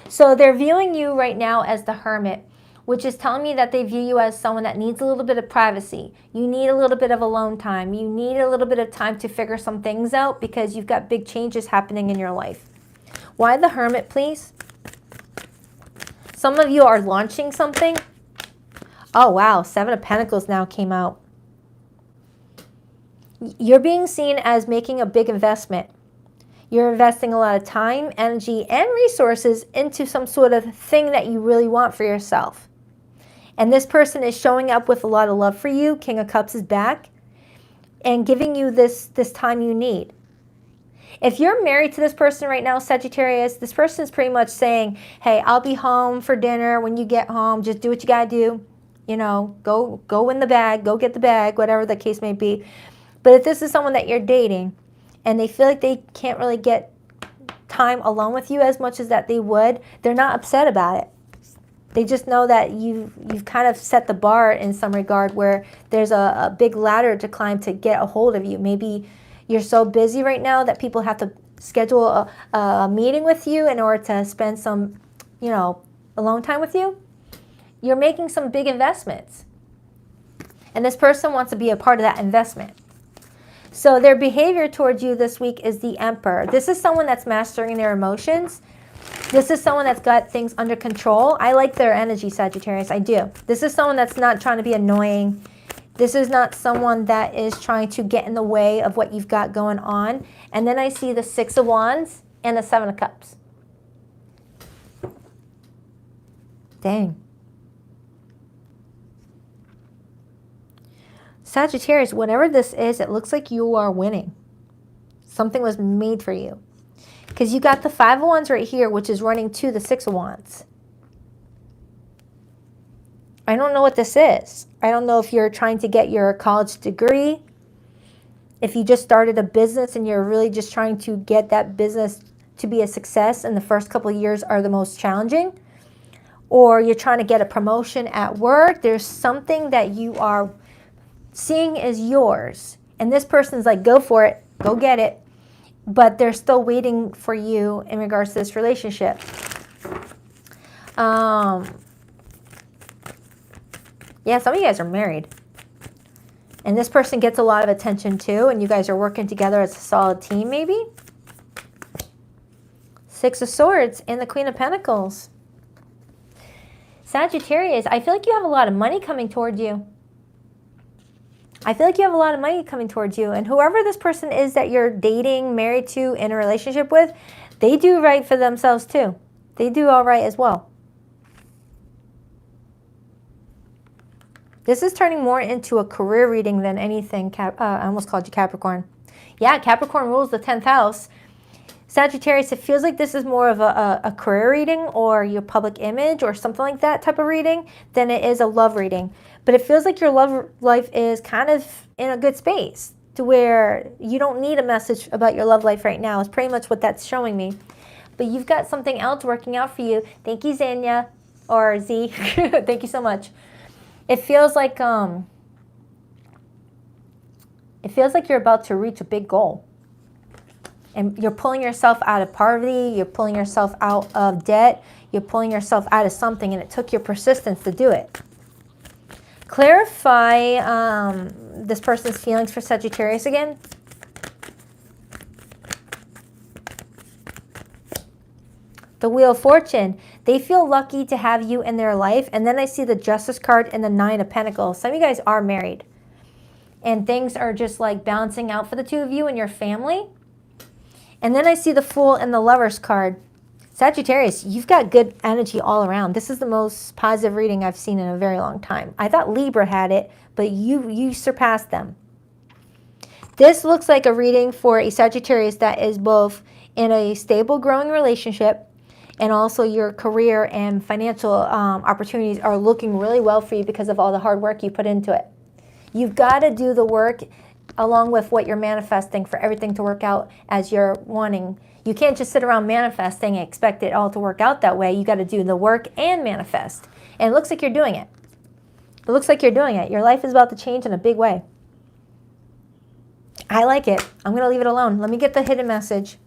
So they're viewing you right now as the Hermit, which is telling me that they view you as someone that needs a little bit of privacy. You need a little bit of alone time. You need a little bit of time to figure some things out because you've got big changes happening in your life. Why the Hermit, please? Some of you are launching something. Oh, wow. 7 of Pentacles now came out. You're being seen as making a big investment. You're investing a lot of time, energy, and resources into some sort of thing that you really want for yourself. And this person is showing up with a lot of love for you. King of Cups is back. and giving you this time you need. If you're married to this person right now, Sagittarius, this person is pretty much saying, hey, I'll be home for dinner when you get home. Just do what you got to do. You know, go win the bag, go get the bag, whatever the case may be. But if this is someone that you're dating and they feel like they can't really get time alone with you as much as that they would, they're not upset about it. They just know that you've kind of set the bar in some regard where there's a big ladder to climb to get a hold of you. Maybe you're so busy right now that people have to schedule a meeting with you in order to spend some, alone time with you. You're making some big investments. And this person wants to be a part of that investment. So their behavior towards you this week is the Emperor. This is someone that's mastering their emotions. This is someone that's got things under control. I like their energy, Sagittarius. I do. This is someone that's not trying to be annoying. This is not someone that is trying to get in the way of what you've got going on. And then I see the Six of Wands and the Seven of Cups. Dang. Sagittarius, whatever this is, it looks like you are winning. Something was made for you. Because you got the Five of Wands right here, which is running to the Six of Wands. I don't know what this is. I don't know if you're trying to get your college degree, if you just started a business and you're really just trying to get that business to be a success and the first couple of years are the most challenging, or you're trying to get a promotion at work. There's something that you are seeing as yours, and this person's like, go for it, go get it, but they're still waiting for you in regards to this relationship. Yeah, some of you guys are married. And this person gets a lot of attention too, and you guys are working together as a solid team maybe. Six of Swords and the Queen of Pentacles. Sagittarius, I feel like you have a lot of money coming towards you. I feel like you have a lot of money coming towards you. And whoever this person is that you're dating, married to, in a relationship with, they do right for themselves too. They do all right as well. This is turning more into a career reading than anything. I almost called you Capricorn. Yeah, Capricorn rules the 10th house. Sagittarius, it feels like this is more of a career reading or your public image or something like that type of reading than it is a love reading. But it feels like your love life is kind of in a good space to where you don't need a message about your love life right now. It's pretty much what that's showing me. But you've got something else working out for you. Thank you, Zanya, or Z. Thank you so much. It feels like you're about to reach a big goal. And you're pulling yourself out of poverty, you're pulling yourself out of debt, you're pulling yourself out of something, and it took your persistence to do it. Clarify this person's feelings for Sagittarius again. The Wheel of Fortune. They feel lucky to have you in their life. And then I see the Justice card and the Nine of Pentacles. Some of you guys are married. And things are just like balancing out for the two of you and your family. And then I see the Fool and the Lovers card. Sagittarius, you've got good energy all around. This is the most positive reading I've seen in a very long time. I thought Libra had it, but you surpassed them. This looks like a reading for a Sagittarius that is both in a stable, growing relationship, and also your career and financial opportunities are looking really well for you because of all the hard work you put into it. You've got to do the work along with what you're manifesting for everything to work out as you're wanting. You can't just sit around manifesting and expect it all to work out that way. You got to do the work and manifest. And it looks like you're doing it. It looks like you're doing it. Your life is about to change in a big way. I like it. I'm going to leave it alone. Let me get the hidden message.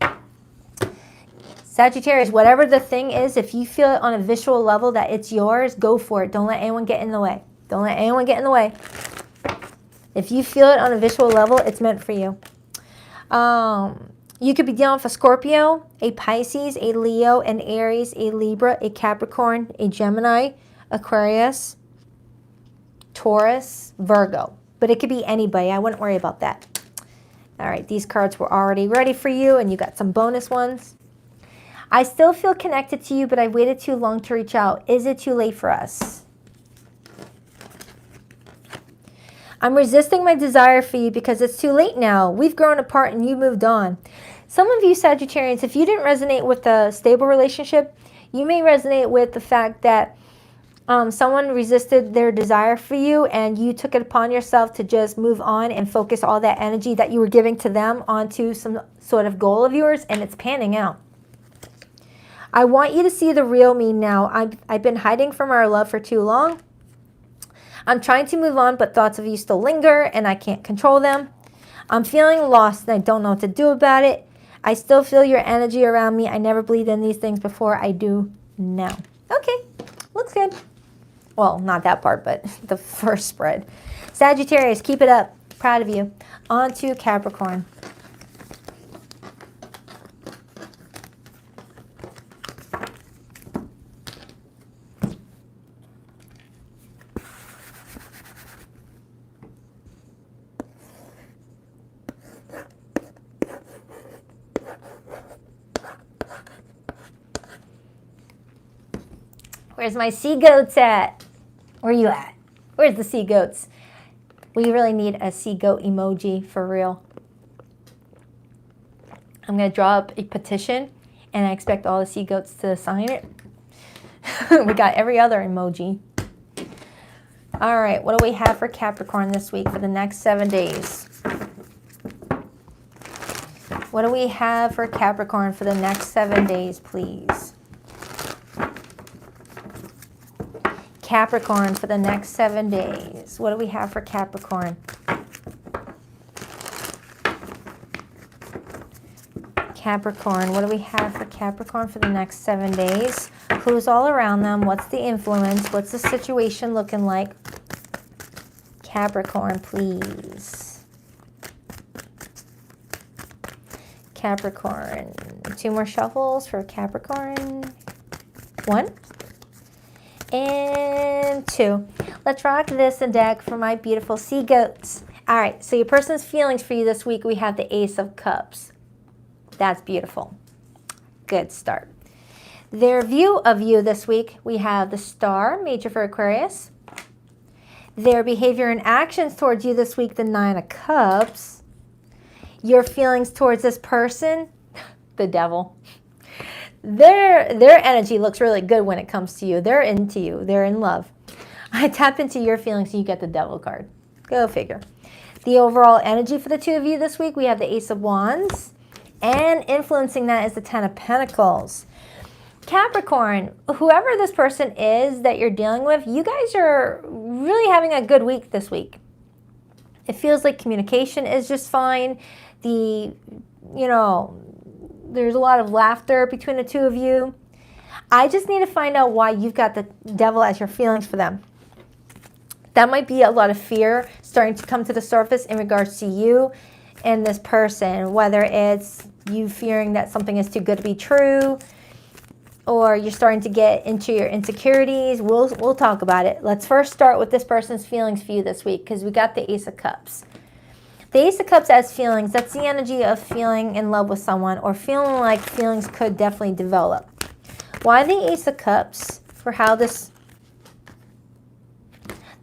Sagittarius, whatever the thing is, if you feel it on a visual level that it's yours, go for it. Don't let anyone get in the way. Don't let anyone get in the way. If you feel it on a visual level, it's meant for you. You could be dealing with a Scorpio, a Pisces, a Leo, an Aries, a Libra, a Capricorn, a Gemini, Aquarius, Taurus, Virgo. But it could be anybody. I wouldn't worry about that. All right, these cards were already ready for you, and you got some bonus ones. I still feel connected to you, but I've waited too long to reach out. Is it too late for us? I'm resisting my desire for you because it's too late now. We've grown apart and you moved on. Some of you Sagittarians, if you didn't resonate with a stable relationship, you may resonate with the fact that someone resisted their desire for you and you took it upon yourself to just move on and focus all that energy that you were giving to them onto some sort of goal of yours, and it's panning out. I want you to see the real me now. I've been hiding from our love for too long. I'm trying to move on, but thoughts of you still linger and I can't control them. I'm feeling lost and I don't know what to do about it. I still feel your energy around me. I never believed in these things before. I do now. Okay, looks good. Well, not that part, but the first spread. Sagittarius, keep it up. Proud of you. On to Capricorn. Where's my sea goats at? Where are you at? Where's the sea goats? We really need a sea goat emoji for real. I'm going to draw up a petition and I expect all the sea goats to sign it. We got every other emoji. All right, what do we have for Capricorn this week for the next 7 days? What do we have for Capricorn for the next 7 days, please? Capricorn for the next 7 days. What do we have for Capricorn? Capricorn, what do we have for Capricorn for the next 7 days? Who's all around them? What's the influence? What's the situation looking like? Capricorn, please. Capricorn. 2 more shuffles for Capricorn. 1. And 2. Let's rock this deck for my beautiful sea goats. All right, so your person's feelings for you this week, we have the Ace of Cups. That's beautiful. Good start. Their view of you this week, we have the Star, major for Aquarius. Their behavior and actions towards you this week, the 9 of Cups. Your feelings towards this person, the Devil. Their energy looks really good when it comes to you. They're into you. They're in love. I tap into your feelings and you get the Devil card. Go figure. The overall energy for the 2 of you this week, we have the Ace of Wands. And influencing that is the 10 of Pentacles. Capricorn, whoever this person is that you're dealing with, you guys are really having a good week this week. It feels like communication is just fine. There's a lot of laughter between the 2 of you. I just need to find out why you've got the Devil as your feelings for them. That might be a lot of fear starting to come to the surface in regards to you and this person, whether it's you fearing that something is too good to be true, or you're starting to get into your insecurities. We'll talk about it. Let's first start with this person's feelings for you this week, because we got the Ace of Cups. The Ace of Cups as feelings, that's the energy of feeling in love with someone or feeling like feelings could definitely develop. Why the Ace of Cups? For how this...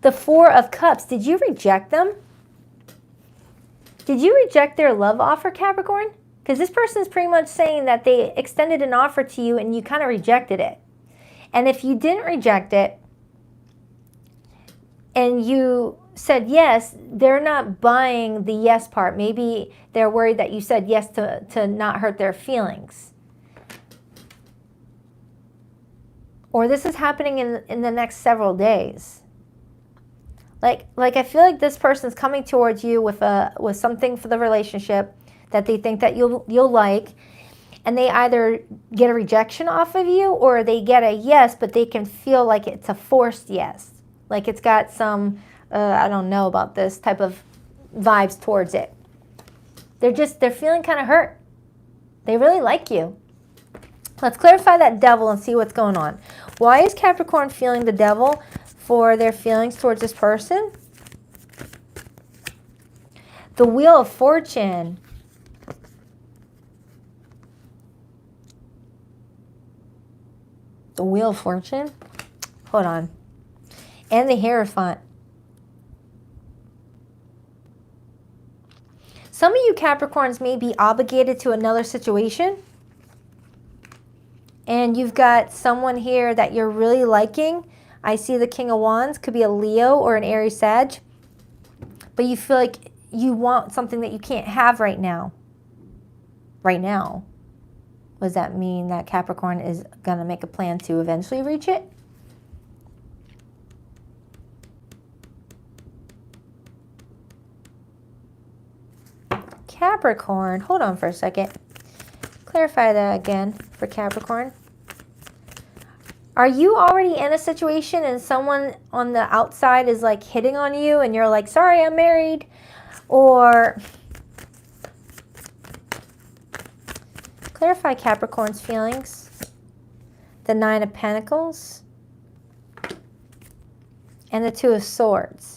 The 4 of Cups, did you reject them? Did you reject their love offer, Capricorn? Because this person is pretty much saying that they extended an offer to you and you kind of rejected it. And if you didn't reject it and you said yes, they're not buying the yes part. Maybe they're worried that you said yes to not hurt their feelings. Or this is happening in the next several days. Like I feel like this person's coming towards you with something for the relationship that they think that you'll like, and they either get a rejection off of you or they get a yes, but they can feel like it's a forced yes. Like it's got some, I don't know about this type of vibes towards it. They're feeling kind of hurt. They really like you. Let's clarify that Devil and see what's going on. Why is Capricorn feeling the Devil for their feelings towards this person? The Wheel of Fortune. The Wheel of Fortune? Hold on. And the Hierophant. Some of you Capricorns may be obligated to another situation. And you've got someone here that you're really liking. I see the King of Wands. Could be a Leo or an Aries Sag. But you feel like you want something that you can't have right now. Right now. Does that mean that Capricorn is going to make a plan to eventually reach it? Capricorn. Hold on for a second. Clarify that again for Capricorn. Are you already in a situation and someone on the outside is like hitting on you and you're like, sorry, I'm married? Or clarify Capricorn's feelings. The Nine of Pentacles and the Two of Swords.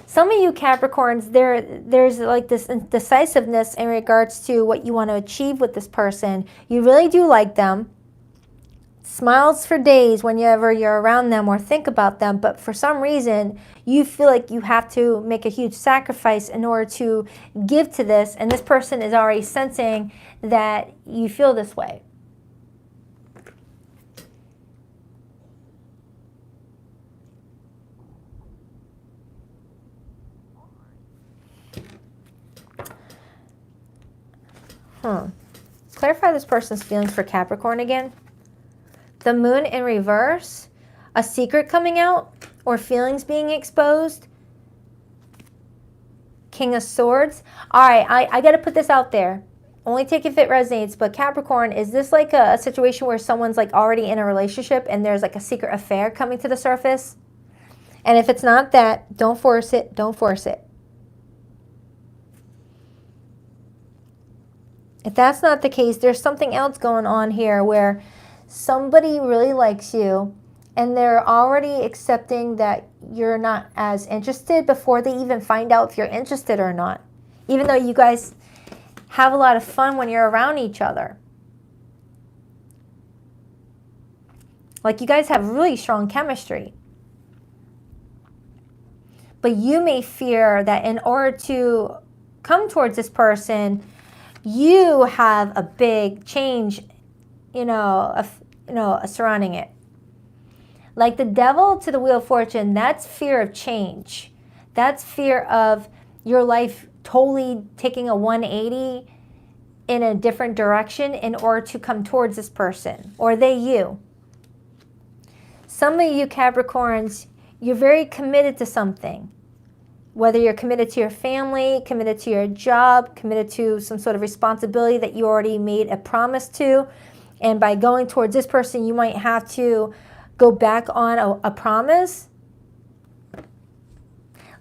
Some of you Capricorns, there's like this indecisiveness in regards to what you want to achieve with this person. You really do like them. Smiles for days whenever you're around them or think about them, but for some reason you feel like you have to make a huge sacrifice in order to give to this, and this person is already sensing that you feel this way. Clarify this person's feelings for Capricorn again. The Moon in reverse, a secret coming out, or feelings being exposed. King of Swords. All right, I got to put this out there. Only take if it resonates, but Capricorn, is this like a situation where someone's like already in a relationship and there's like a secret affair coming to the surface? And if it's not that, don't force it. Don't force it. If that's not the case, there's something else going on here where somebody really likes you and they're already accepting that you're not as interested before they even find out if you're interested or not. Even though you guys have a lot of fun when you're around each other. Like you guys have really strong chemistry. But you may fear that in order to come towards this person, you have a big change, surrounding it. Like the Devil to the Wheel of Fortune, that's fear of change. That's fear of your life totally taking a 180 in a different direction in order to come towards this person, or they you. Some of you Capricorns, you're very committed to something. Whether you're committed to your family, committed to your job, committed to some sort of responsibility that you already made a promise to. And by going towards this person, you might have to go back on a promise.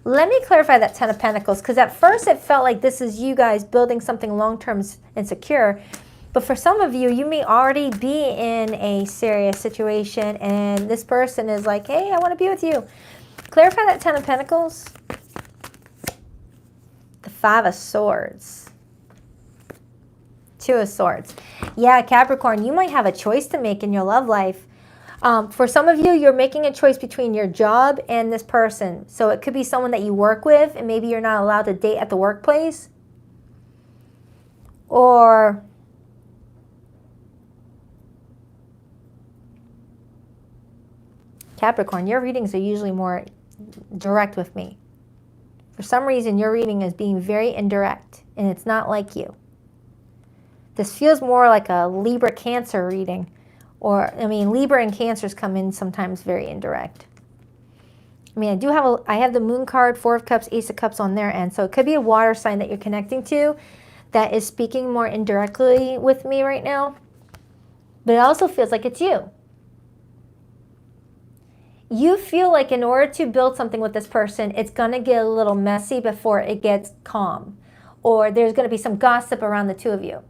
Let me clarify that Ten of Pentacles, because at first it felt like this is you guys building something long-term and secure. But for some of you, you may already be in a serious situation and this person is like, hey, I want to be with you. Clarify that Ten of Pentacles. The Five of Swords. Two of Swords. Yeah, Capricorn, you might have a choice to make in your love life. For some of you, you're making a choice between your job and this person. So it could be someone that you work with and maybe you're not allowed to date at the workplace. Or Capricorn, your readings are usually more direct with me. For some reason, your reading is being very indirect, and it's not like you. This feels more like a Libra Cancer reading. Libra and Cancers come in sometimes very indirect. I have the Moon card, Four of Cups, Ace of Cups on their end. So it could be a water sign that you're connecting to that is speaking more indirectly with me right now. But it also feels like it's you. You feel like in order to build something with this person, it's going to get a little messy before it gets calm. Or there's going to be some gossip around the two of you.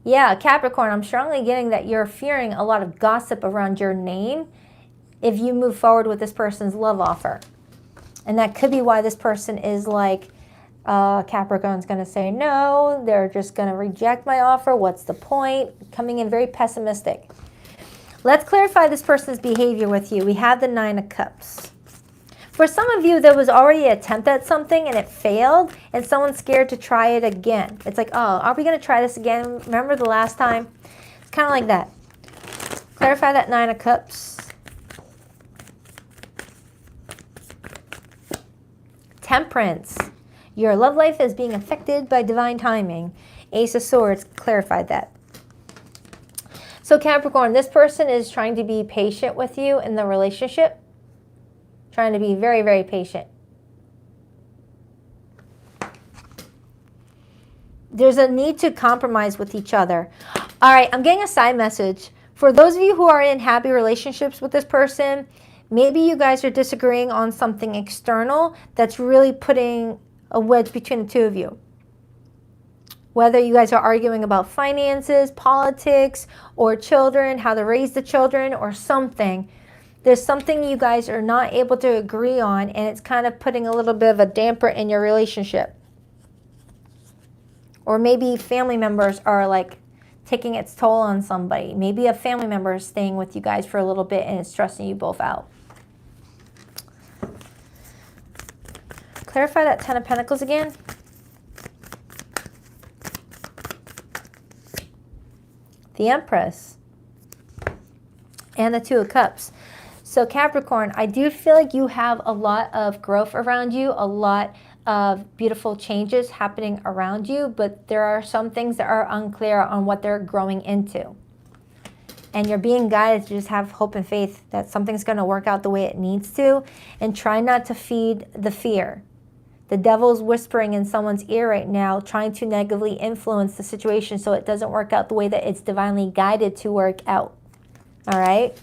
Yeah, Capricorn, I'm strongly getting that you're fearing a lot of gossip around your name if you move forward with this person's love offer. And that could be why this person is like, Capricorn's going to say no, they're just going to reject my offer, what's the point? Coming in very pessimistic. Let's clarify this person's behavior with you. We have the Nine of Cups. For some of you, there was already an attempt at something and it failed, and someone's scared to try it again. It's like, oh, are we going to try this again? Remember the last time? It's kind of like that. Clarify that Nine of Cups. Temperance. Your love life is being affected by divine timing. Ace of Swords clarified that. So Capricorn, this person is trying to be patient with you in the relationship. Trying to be very, very patient. There's a need to compromise with each other. All right, I'm getting a side message. For those of you who are in happy relationships with this person, maybe you guys are disagreeing on something external that's really putting a wedge between the two of you. Whether you guys are arguing about finances, politics, or children, how to raise the children, or something. There's something you guys are not able to agree on, and it's kind of putting a little bit of a damper in your relationship. Or maybe family members are like taking its toll on somebody. Maybe a family member is staying with you guys for a little bit and it's stressing you both out. Clarify that Ten of Pentacles again. The Empress. And the Two of Cups. So Capricorn, I do feel like you have a lot of growth around you, a lot of beautiful changes happening around you, but there are some things that are unclear on what they're growing into. And you're being guided to just have hope and faith that something's going to work out the way it needs to, and try not to feed the fear. The devil's whispering in someone's ear right now, trying to negatively influence the situation so it doesn't work out the way that it's divinely guided to work out. All right?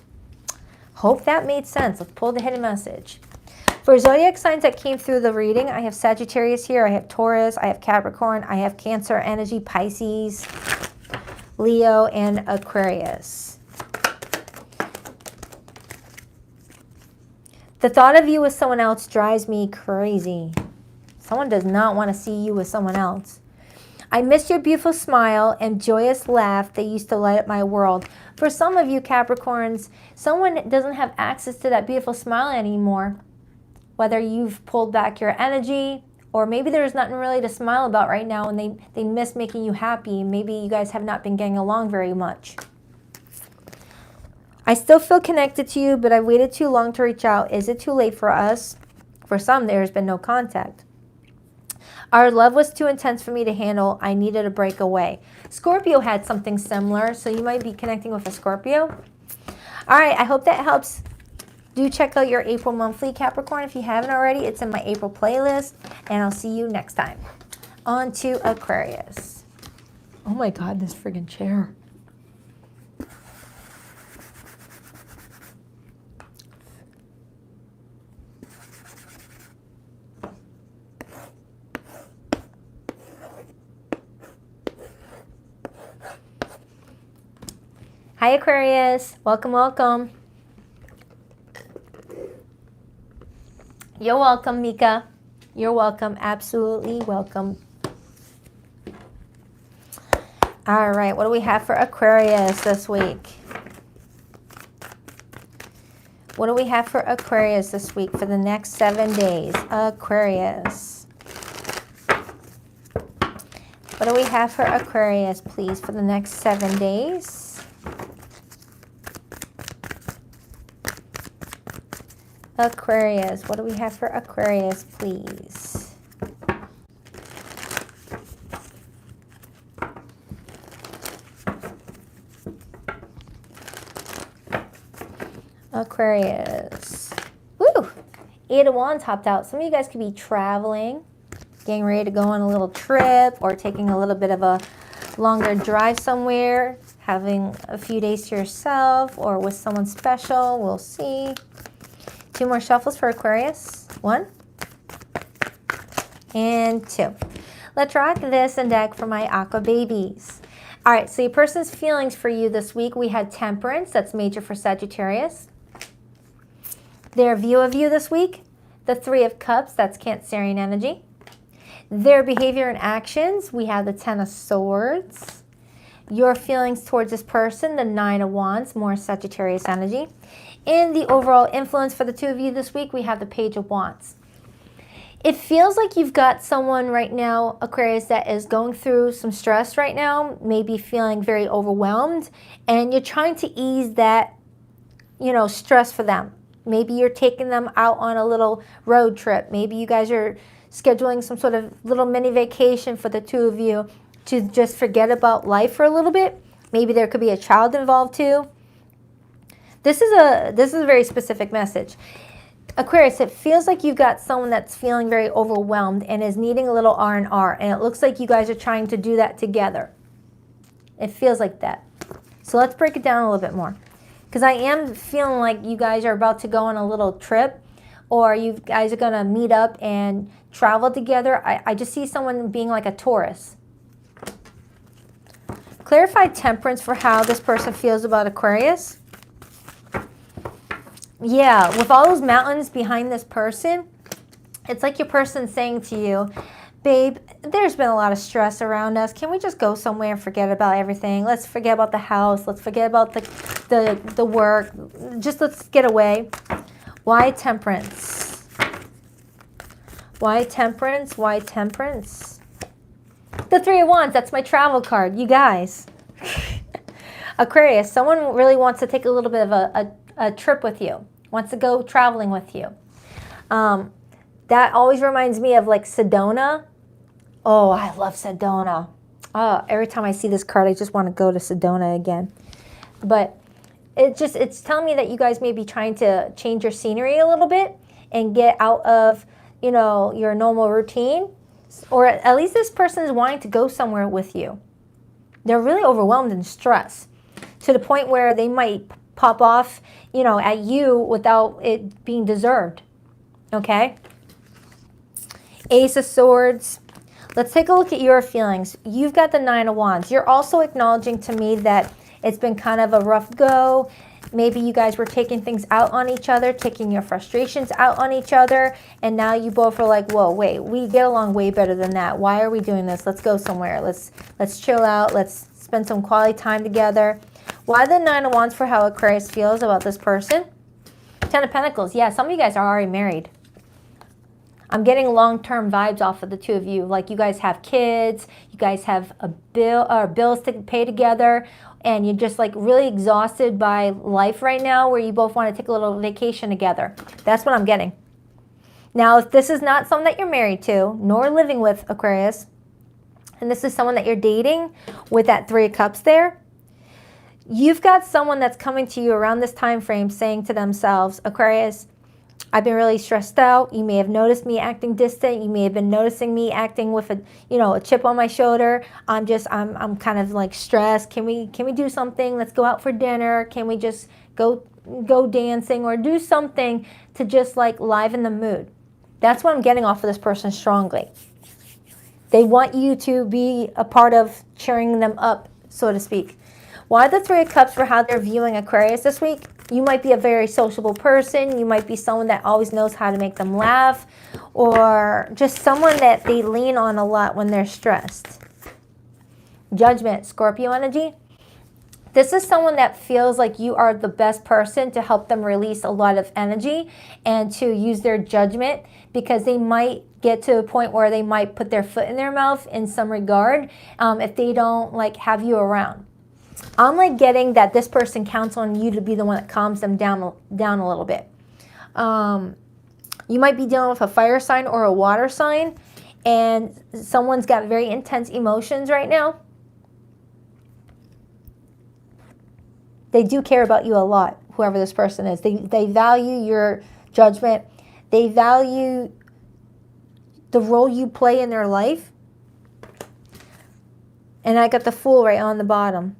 Hope that made sense. Let's pull the hidden message. For zodiac signs that came through the reading, I have Sagittarius here, I have Taurus, I have Capricorn, I have Cancer energy, Pisces, Leo, and Aquarius. The thought of you with someone else drives me crazy. Someone does not want to see you with someone else. I miss your beautiful smile and joyous laugh that used to light up my world. For some of you Capricorns, someone doesn't have access to that beautiful smile anymore. Whether you've pulled back your energy, or maybe there's nothing really to smile about right now and they miss making you happy. Maybe you guys have not been getting along very much. I still feel connected to you, but I waited too long to reach out. Is it too late for us? For some, there's been no contact. Our love was too intense for me to handle. I needed a break away. Scorpio had something similar, so you might be connecting with a Scorpio. All right, I hope that helps. Do check out your April monthly, Capricorn, if you haven't already. It's in my April playlist, and I'll see you next time. On to Aquarius. Oh my God, this friggin' chair. Hi Aquarius, welcome, welcome. You're welcome, Mika. You're welcome, absolutely welcome. All right, what do we have for Aquarius this week? What do we have for Aquarius this week for the next 7 days? Aquarius. What do we have for Aquarius, please, for the next 7 days? Aquarius, what do we have for Aquarius, please? Aquarius. Woo! 8 of Wands hopped out. Some of you guys could be traveling, getting ready to go on a little trip, or taking a little bit of a longer drive somewhere, having a few days to yourself or with someone special. We'll see. 2 more shuffles for Aquarius. 1 and 2. Let's rock this and deck for my Aqua babies. All right, so your person's feelings for you this week. We had Temperance, that's major for Sagittarius. Their view of you this week, the 3 of Cups, that's Cancerian energy. Their behavior and actions, we have the 10 of Swords. your feelings towards this person, the Nine of Wands, more Sagittarius energy. And the overall influence for the two of you this week, we have the Page of Wands. It feels like you've got someone right now, Aquarius, that is going through some stress right now, maybe feeling very overwhelmed, and you're trying to ease that, stress for them. Maybe you're taking them out on a little road trip. Maybe you guys are scheduling some sort of little mini vacation for the two of you to just forget about life for a little bit. Maybe there could be a child involved too. This is a very specific message. Aquarius, it feels like you've got someone that's feeling very overwhelmed and is needing a little R&R, and it looks like you guys are trying to do that together. It feels like that. So let's break it down a little bit more. Because I am feeling like you guys are about to go on a little trip, or you guys are going to meet up and travel together. I just see someone being like a Taurus. Clarify temperance for how this person feels about Aquarius. Yeah, with all those mountains behind this person, it's like your person saying to you, babe, there's been a lot of stress around us. Can we just go somewhere and forget about everything? Let's forget about the house. Let's forget about the work. Just let's get away. Why temperance? Why temperance? Why temperance? The Three of Wands, that's my travel card. You guys. Aquarius, someone really wants to take a little bit of a trip with you. Wants to go traveling with you. That always reminds me of like Sedona. Oh, I love Sedona. Oh, every time I see this card, I just want to go to Sedona again. But it's telling me that you guys may be trying to change your scenery a little bit and get out of, your normal routine. Or at least this person is wanting to go somewhere with you. They're really overwhelmed and stressed to the point where they might pop off, at you without it being deserved. Okay? Ace of Swords. Let's take a look at your feelings. You've got the Nine of Wands. You're also acknowledging to me that it's been kind of a rough go. Maybe you guys were taking things out on each other, taking your frustrations out on each other, and now you both are like, whoa, wait, we get along way better than that. Why are we doing this? Let's go somewhere. Let's chill out. Let's spend some quality time together. Why the Nine of Wands for how Aquarius feels about this person? Ten of Pentacles. Yeah, some of you guys are already married. I'm getting long-term vibes off of the two of you. Like you guys have kids, you guys have bills to pay together, and you're just like really exhausted by life right now where you both want to take a little vacation together. That's what I'm getting. Now, if this is not someone that you're married to, nor living with, Aquarius, and this is someone that you're dating with that Three of Cups there, you've got someone that's coming to you around this time frame saying to themselves, Aquarius, I've been really stressed out. You may have noticed me acting distant. You may have been noticing me acting with a chip on my shoulder. I'm kind of like stressed. Can we do something? Let's go out for dinner. Can we just go dancing or do something to just like liven the mood? That's what I'm getting off of this person strongly. They want you to be a part of cheering them up, so to speak. Why the Three of Cups for how they're viewing Aquarius this week? You might be a very sociable person. You might be someone that always knows how to make them laugh, or just someone that they lean on a lot when they're stressed. Judgment, Scorpio energy. This is someone that feels like you are the best person to help them release a lot of energy and to use their judgment, because they might get to a point where they might put their foot in their mouth in some regard if they don't like have you around. I'm like getting that this person counts on you to be the one that calms them down a little bit. You might be dealing with a fire sign or a water sign, and someone's got very intense emotions right now. They do care about you a lot, whoever this person is. They value your judgment. They value the role you play in their life. And I got the Fool right on the bottom.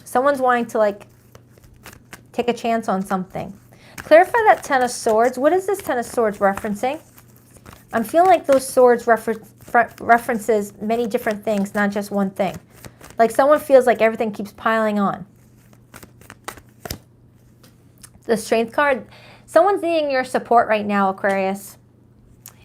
Someone's wanting to like take a chance on something. Clarify that Ten of Swords. What is this Ten of Swords referencing? I'm feeling like those swords references many different things, not just one thing. Like someone feels like everything keeps piling on. The Strength card. Someone's needing your support right now, Aquarius.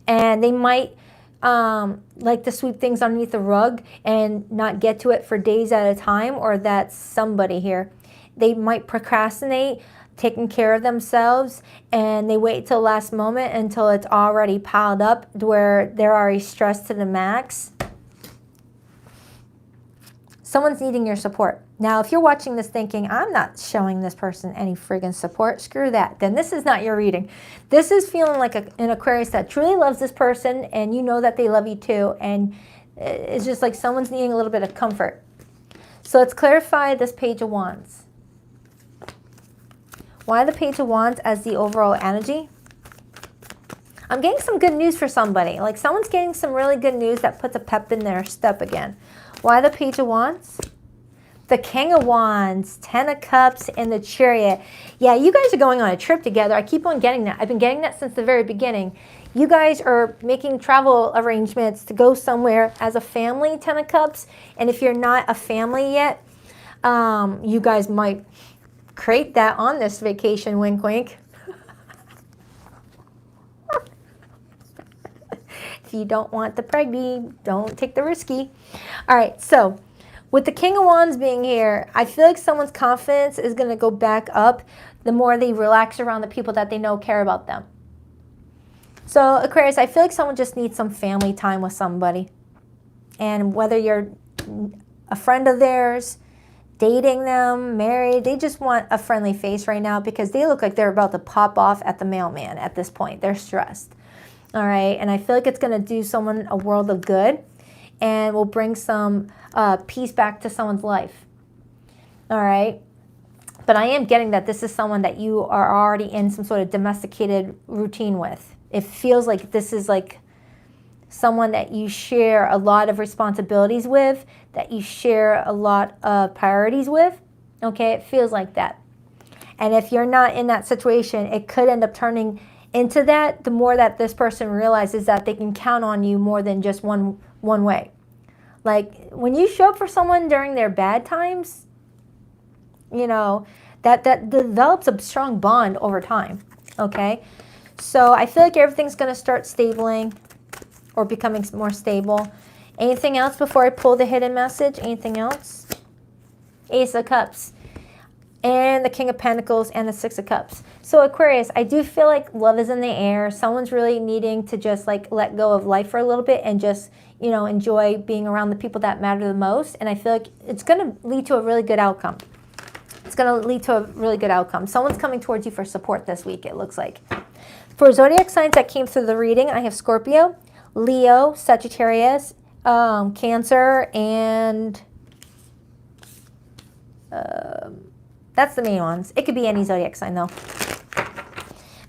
And they might like to sweep things underneath the rug and not get to it for days at a time, or that's somebody here. They might procrastinate taking care of themselves, and they wait till the last moment until it's already piled up where they're already stressed to the max. Someone's needing your support. Now, if you're watching this thinking, I'm not showing this person any friggin' support, screw that, then this is not your reading. This is feeling like an Aquarius that truly loves this person, and you know that they love you too, and it's just like someone's needing a little bit of comfort. So let's clarify this Page of Wands. Why the Page of Wands as the overall energy? I'm getting some good news for somebody. Like someone's getting some really good news that puts a pep in their step again. Why the Page of Wands? The King of Wands, 10 of Cups, and the Chariot. Yeah, you guys are going on a trip together. I keep on getting that. I've been getting that since the very beginning. You guys are making travel arrangements to go somewhere as a family, 10 of Cups. And if you're not a family yet, you guys might create that on this vacation, wink, wink. If you don't want the preggy, don't take the risky. All right, so with the King of Wands being here, I feel like someone's confidence is going to go back up the more they relax around the people that they know care about them. So Aquarius, I feel like someone just needs some family time with somebody. And whether you're a friend of theirs, dating them, married, they just want a friendly face right now because they look like they're about to pop off at the mailman at this point. They're stressed. All right, and I feel like it's going to do someone a world of good and will bring some peace back to someone's life. All right, but I am getting that this is someone that you are already in some sort of domesticated routine with. It feels like this is like someone that you share a lot of responsibilities with, that you share a lot of priorities with. Okay, it feels like that. And if you're not in that situation, it could end up turning into that the more that this person realizes that they can count on you more than just one way. Like when you show up for someone during their bad times, you know, that develops a strong bond over time. Okay, so I feel like everything's going to start stabling or becoming more stable. Anything else before I pull the hidden message? Anything else? Ace of Cups and the King of Pentacles and the Six of Cups. So Aquarius, I do feel like love is in the air. Someone's really needing to just like let go of life for a little bit and just, you know, enjoy being around the people that matter the most. And I feel like it's going to lead to a really good outcome. It's going to lead to a really good outcome. Someone's coming towards you for support this week, it looks like. For zodiac signs that came through the reading, I have Scorpio, Leo, Sagittarius, Cancer, and that's the main ones. It could be any zodiac sign though.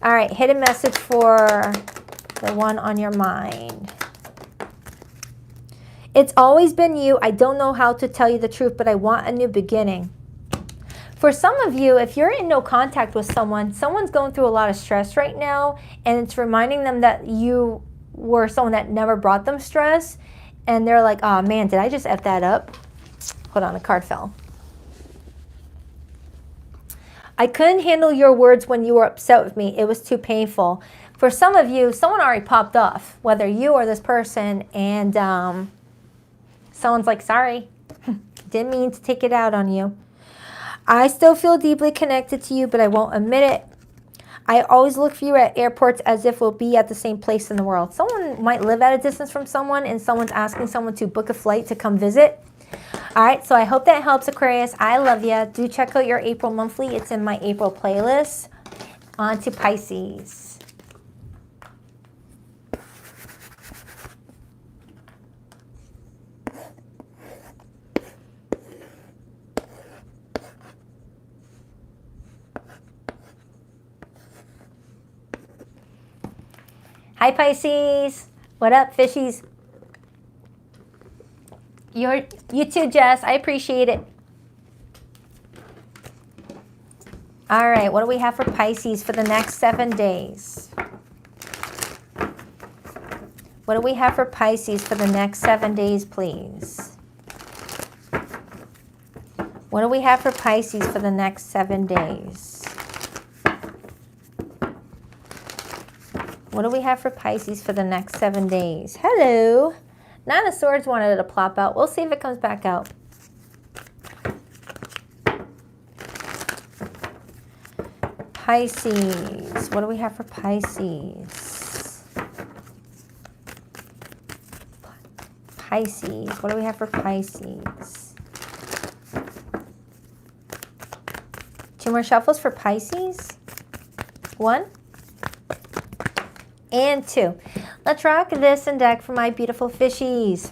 All right, hidden message for the one on your mind. It's always been you. I don't know how to tell you the truth, but I want a new beginning. For some of you, if you're in no contact with someone, someone's going through a lot of stress right now, and it's reminding them that you were someone that never brought them stress, and they're like, oh man, did I just F that up? Hold on, a card fell. I couldn't handle your words when you were upset with me. It was too painful. For some of you, someone already popped off, whether you or this person, and someone's like, sorry, didn't mean to take it out on you. I still feel deeply connected to you, but I won't admit it. I always look for you at airports as if we'll be at the same place in the world. Someone might live at a distance from someone, and someone's asking someone to book a flight to come visit. All right, so I hope that helps, Aquarius. I love you. Do check out your April monthly. It's in my April playlist. On to Pisces. Hi, Pisces. What up, fishies? You too, Jess. I appreciate it. All right, what do we have for Pisces for the next 7 days? What do we have for Pisces for the next 7 days, please? What do we have for Pisces for the next 7 days? What do we have for Pisces for the next 7 days? Hello. Nine of Swords wanted it to plop out. We'll see if it comes back out. Pisces. What do we have for Pisces? Pisces. What do we have for Pisces? 2 more shuffles for Pisces. 1 and 2. Let's rock this and deck for my beautiful fishies.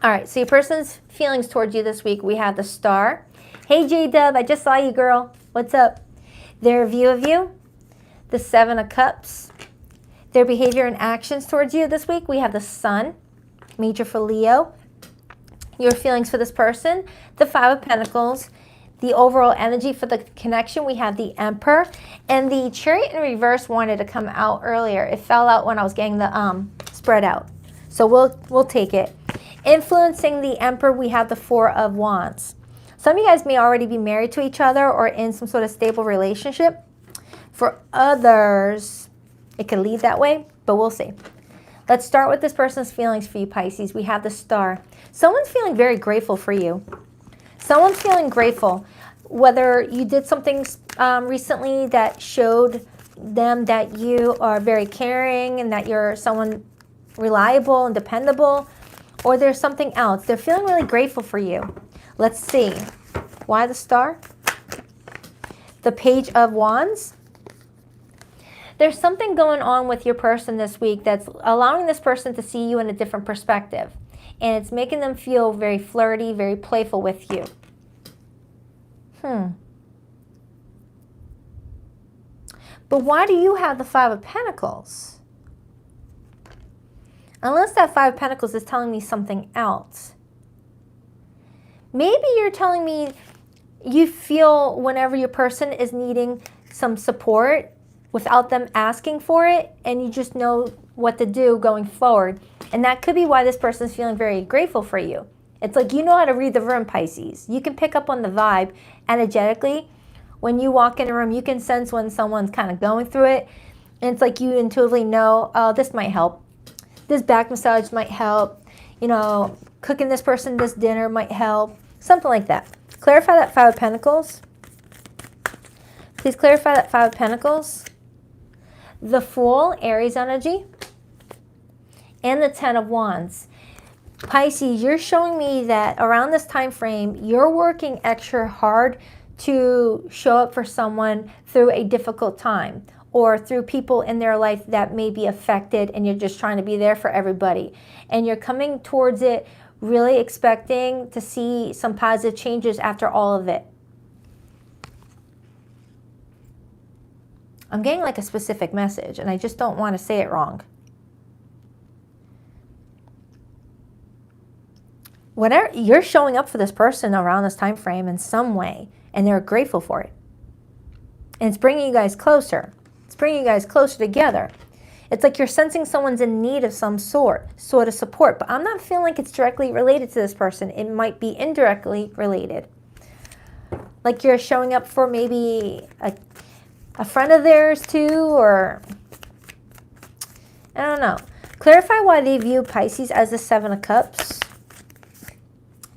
All right, so your person's feelings towards you this week, we have the Star. Hey, J-Dub, I just saw you, girl. What's up? Their view of you, the 7 of Cups. Their behavior and actions towards you this week, we have the Sun, major for Leo. Your feelings for this person, the 5 of Pentacles. The overall energy for the connection, we have the Emperor. And the Chariot in reverse wanted to come out earlier. It fell out when I was getting the spread out. So we'll take it. Influencing the Emperor, we have the 4 of Wands. Some of you guys may already be married to each other or in some sort of stable relationship. For others, it could lead that way, but we'll see. Let's start with this person's feelings for you, Pisces. We have the Star. Someone's feeling very grateful for you. Someone's feeling grateful. Whether you did something recently that showed them that you are very caring and that you're someone reliable and dependable, or there's something else. They're feeling really grateful for you. Let's see. Why the Star? The Page of Wands. There's something going on with your person this week that's allowing this person to see you in a different perspective. And it's making them feel very flirty, very playful with you. But why do you have the 5 of Pentacles? Unless that 5 of Pentacles is telling me something else. Maybe you're telling me you feel whenever your person is needing some support without them asking for it, and you just know what to do going forward. And that could be why this person's feeling very grateful for you. It's like you know how to read the room, Pisces. You can pick up on the vibe energetically. When you walk in a room, you can sense when someone's kind of going through it. And it's like you intuitively know, oh, this might help. This back massage might help. You know, cooking this person this dinner might help. Something like that. Clarify that 5 of Pentacles. Please clarify that 5 of Pentacles. The Fool, Aries energy. And the 10 of Wands. Pisces, you're showing me that around this time frame, you're working extra hard to show up for someone through a difficult time or through people in their life that may be affected, and you're just trying to be there for everybody. And you're coming towards it really expecting to see some positive changes after all of it. I'm getting like a specific message, and I just don't want to say it wrong. Whatever, you're showing up for this person around this time frame in some way, and they're grateful for it. And it's bringing you guys closer. It's bringing you guys closer together. It's like you're sensing someone's in need of some sort of support, but I'm not feeling like it's directly related to this person. It might be indirectly related. Like you're showing up for maybe a friend of theirs too, or I don't know. Clarify why they view Pisces as the 7 of Cups.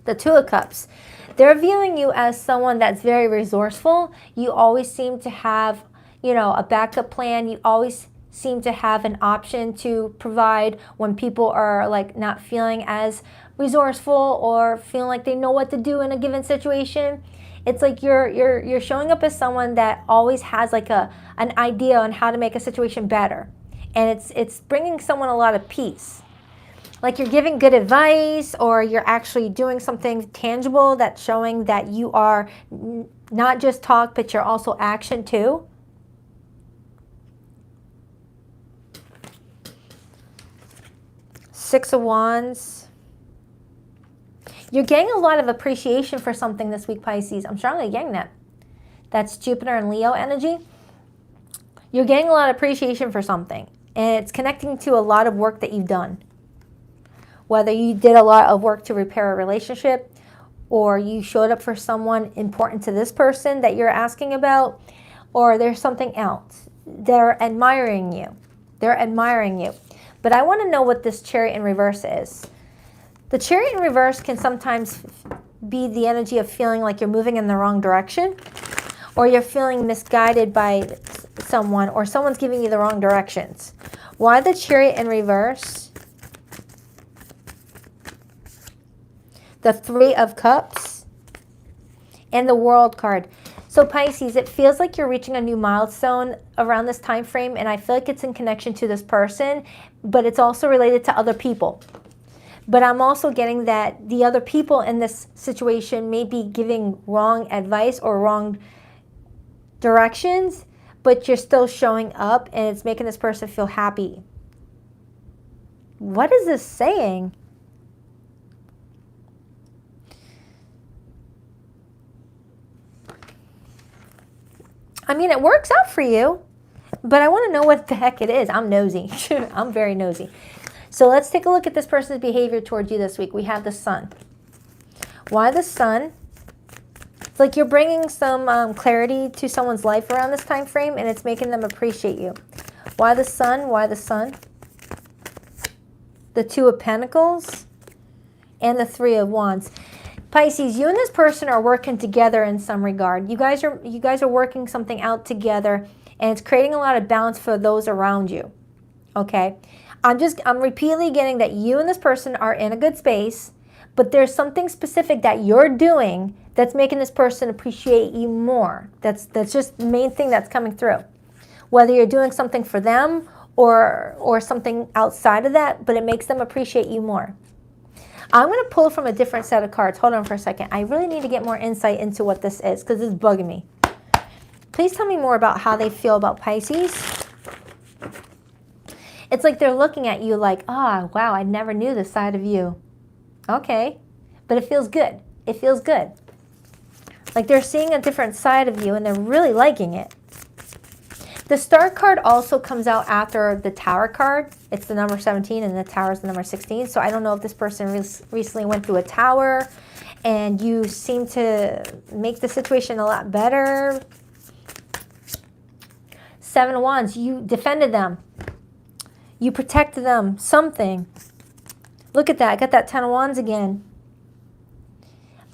The 2 of Cups. They're viewing you as someone that's very resourceful. You always seem to have, you know, a backup plan. You always seem to have an option to provide when people are like not feeling as resourceful or feeling like they know what to do in a given situation. It's like you're showing up as someone that always has like an idea on how to make a situation better. And it's bringing someone a lot of peace. Like you're giving good advice, or you're actually doing something tangible that's showing that you are not just talk, but you're also action too. Six of Wands. You're getting a lot of appreciation for something this week, Pisces. I'm strongly getting that. That's Jupiter and Leo energy. You're getting a lot of appreciation for something, and it's connecting to a lot of work that you've done. Whether you did a lot of work to repair a relationship, or you showed up for someone important to this person that you're asking about, or there's something else. They're admiring you. They're admiring you. But I want to know what this Chariot in reverse is. The Chariot in reverse can sometimes be the energy of feeling like you're moving in the wrong direction, or you're feeling misguided by someone, or someone's giving you the wrong directions. Why the Chariot in reverse? The Three of Cups and the World card. So Pisces, it feels like you're reaching a new milestone around this time frame, and I feel like it's in connection to this person, but it's also related to other people. But I'm also getting that the other people in this situation may be giving wrong advice or wrong directions, but you're still showing up, and it's making this person feel happy. What is this saying? I mean, it works out for you, but I want to know what the heck it is. I'm nosy. I'm very nosy. So let's take a look at this person's behavior towards you this week. We have the Sun. Why the Sun? It's like you're bringing some clarity to someone's life around this time frame, and it's making them appreciate you. Why the Sun? Why the Sun? The Two of Pentacles and the Three of Wands. Pisces, you and this person are working together in some regard. You guys are working something out together, and it's creating a lot of balance for those around you. Okay? I'm repeatedly getting that you and this person are in a good space, but there's something specific that you're doing that's making this person appreciate you more. That's just the main thing that's coming through. Whether you're doing something for them or something outside of that, but it makes them appreciate you more. I'm going to pull from a different set of cards. Hold on for a second. I really need to get more insight into what this is because it's bugging me. Please tell me more about how they feel about Pisces. It's like they're looking at you like, oh, wow, I never knew this side of you. Okay, but it feels good. It feels good. Like they're seeing a different side of you and they're really liking it. The Star card also comes out after the Tower card. It's the number 17 and the Tower is the number 16. So I don't know if this person recently went through a tower and you seem to make the situation a lot better. Seven of Wands, you defended them. You protected them, something. Look at that, I got that 10 of Wands again.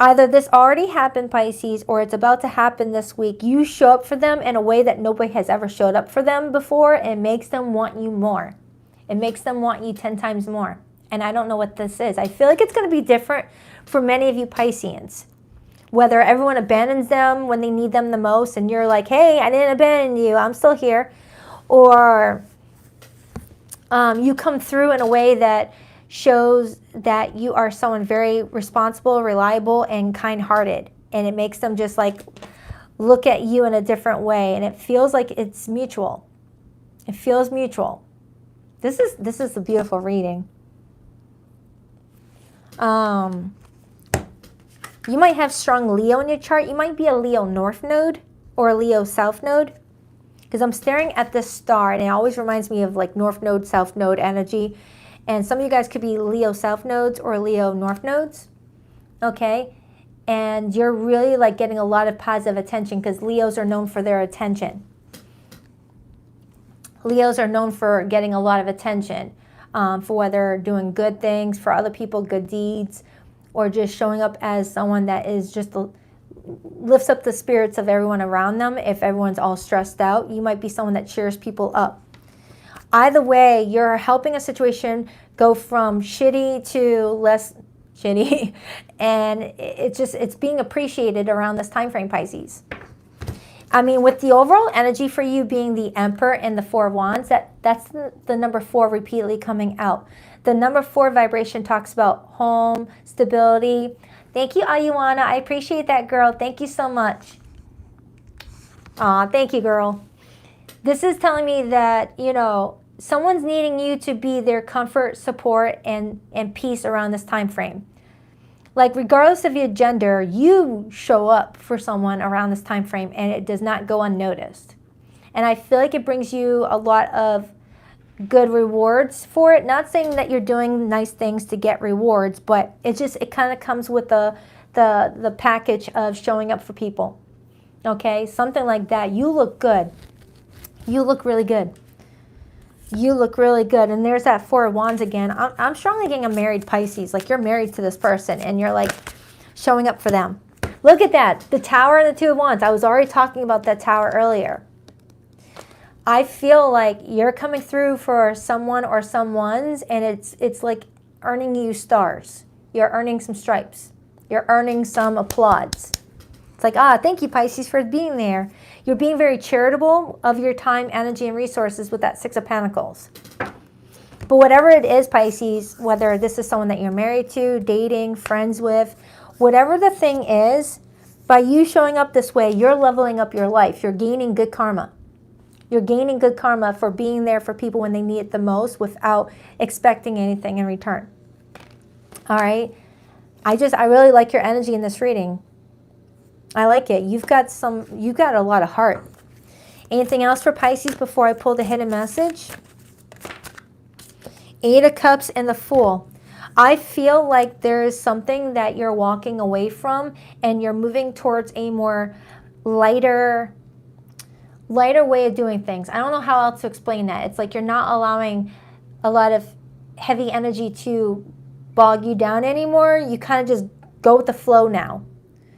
Either this already happened, Pisces, or it's about to happen this week. You show up for them in a way that nobody has ever showed up for them before. It makes them want you more. It makes them want you 10 times more. And I don't know what this is. I feel like it's going to be different for many of you Pisceans. Whether everyone abandons them when they need them the most and you're like, hey, I didn't abandon you, I'm still here. Or you come through in a way that shows that you are someone very responsible, reliable, and kind-hearted. And it makes them just like look at you in a different way. And it feels like it's mutual. It feels mutual. This is a beautiful reading. You might have strong Leo in your chart. You might be a Leo North node or a Leo South node. Because I'm staring at this star and it always reminds me of like North node, South node energy. And some of you guys could be Leo South nodes or Leo North nodes, okay? And you're really like getting a lot of positive attention because Leos are known for their attention. Leos are known for getting a lot of attention for whether doing good things for other people, good deeds, or just showing up as someone that is just lifts up the spirits of everyone around them. If everyone's all stressed out, you might be someone that cheers people up. Either way, you're helping a situation go from shitty to less shitty, and it's being appreciated around this time frame, Pisces. I mean, with the overall energy for you being the Emperor and the Four of Wands, that's the number 4 repeatedly coming out. The number 4 vibration talks about home, stability. Thank you, Ayuana. I appreciate that, girl. Thank you so much. Aw, thank you, girl. This is telling me that, you know, someone's needing you to be their comfort, support, and peace around this time frame. Like, regardless of your gender, you show up for someone around this time frame, and it does not go unnoticed. And I feel like it brings you a lot of good rewards for it. Not saying that you're doing nice things to get rewards, but it kind of comes with the package of showing up for people. Okay, something like that. You look good. You look really good. You look really good. And there's that Four of Wands again. I'm strongly getting a married Pisces. Like you're married to this person and you're like showing up for them. Look at that. The Tower and the Two of Wands. I was already talking about that Tower earlier. I feel like you're coming through for someone or someone's, and it's like earning you stars. You're earning some stripes. You're earning some applause. It's like, thank you, Pisces, for being there. You're being very charitable of your time, energy, and resources with that Six of Pentacles. But whatever it is, Pisces, whether this is someone that you're married to, dating, friends with, whatever the thing is, by you showing up this way, you're leveling up your life. You're gaining good karma. You're gaining good karma for being there for people when they need it the most without expecting anything in return. All right? I really like your energy in this reading. I like it. You've got a lot of heart. Anything else for Pisces before I pull the hidden message? Eight of Cups and the Fool. I feel like there is something that you're walking away from and you're moving towards a more lighter way of doing things. I don't know how else to explain that. It's like you're not allowing a lot of heavy energy to bog you down anymore. You kind of just go with the flow now.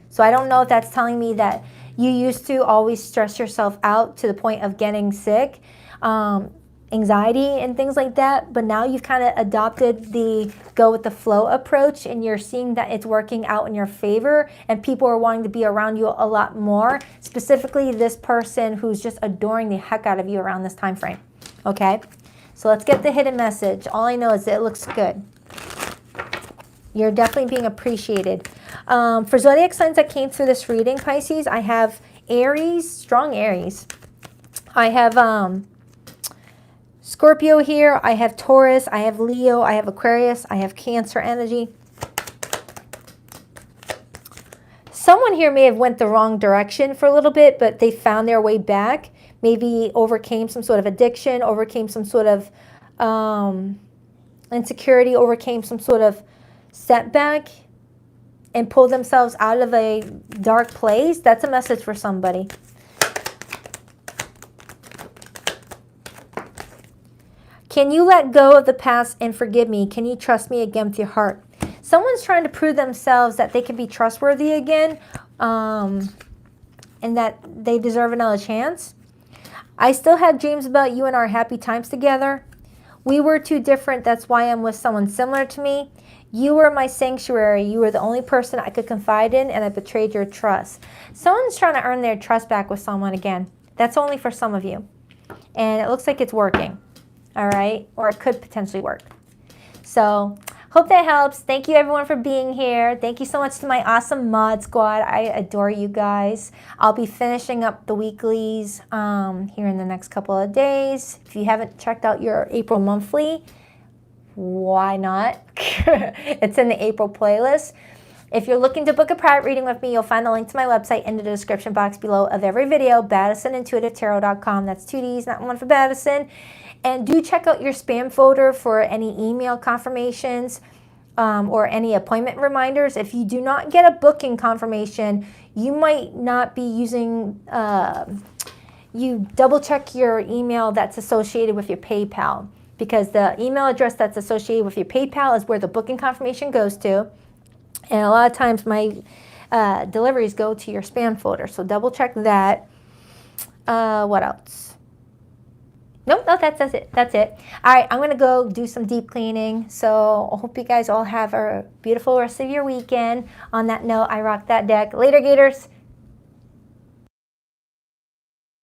So I don't know if that's telling me that you used to always stress yourself out to the point of getting sick, anxiety and things like that. But now you've kind of adopted the go with the flow approach, and you're seeing that it's working out in your favor, and people are wanting to be around you a lot more, specifically this person who's just adoring the heck out of you around this time frame. Okay, so let's get the hidden message. All I know is that it looks good. You're definitely being appreciated. For zodiac signs that came through this reading, Pisces, I have Aries, strong Aries. I have Scorpio here. I have Taurus. I have Leo. I have Aquarius. I have Cancer energy. Someone here may have went the wrong direction for a little bit, but they found their way back. Maybe overcame some sort of addiction, overcame some sort of insecurity, overcame some sort of setback, and pulled themselves out of a dark place. That's a message for somebody. Can you let go of the past and forgive me? Can you trust me again with your heart? Someone's trying to prove themselves that they can be trustworthy again, and that they deserve another chance. I still have dreams about you and our happy times together. We were too different. That's why I'm with someone similar to me. You were my sanctuary. You were the only person I could confide in, and I betrayed your trust. Someone's trying to earn their trust back with someone again. That's only for some of you. And it looks like it's working. All right? Or it could potentially work. So, hope that helps. Thank you, everyone, for being here. Thank you so much to my awesome mod squad. I adore you guys. I'll be finishing up the weeklies here in the next couple of days. If you haven't checked out your April monthly, why not? It's in the April playlist. If you're looking to book a private reading with me, you'll find the link to my website in the description box below of every video, BadisonIntuitiveTarot.com. That's 2 Ds, not one for Badison. And do check out your spam folder for any email confirmations or any appointment reminders. If you do not get a booking confirmation, you might not be using, you double check your email that's associated with your PayPal, because the email address that's associated with your PayPal is where the booking confirmation goes to. And a lot of times my deliveries go to your spam folder, so double check that. What else? Nope, no, that's it. That's it. All right, I'm going to go do some deep cleaning. So I hope you guys all have a beautiful rest of your weekend. On that note, I rock that deck. Later, Gators.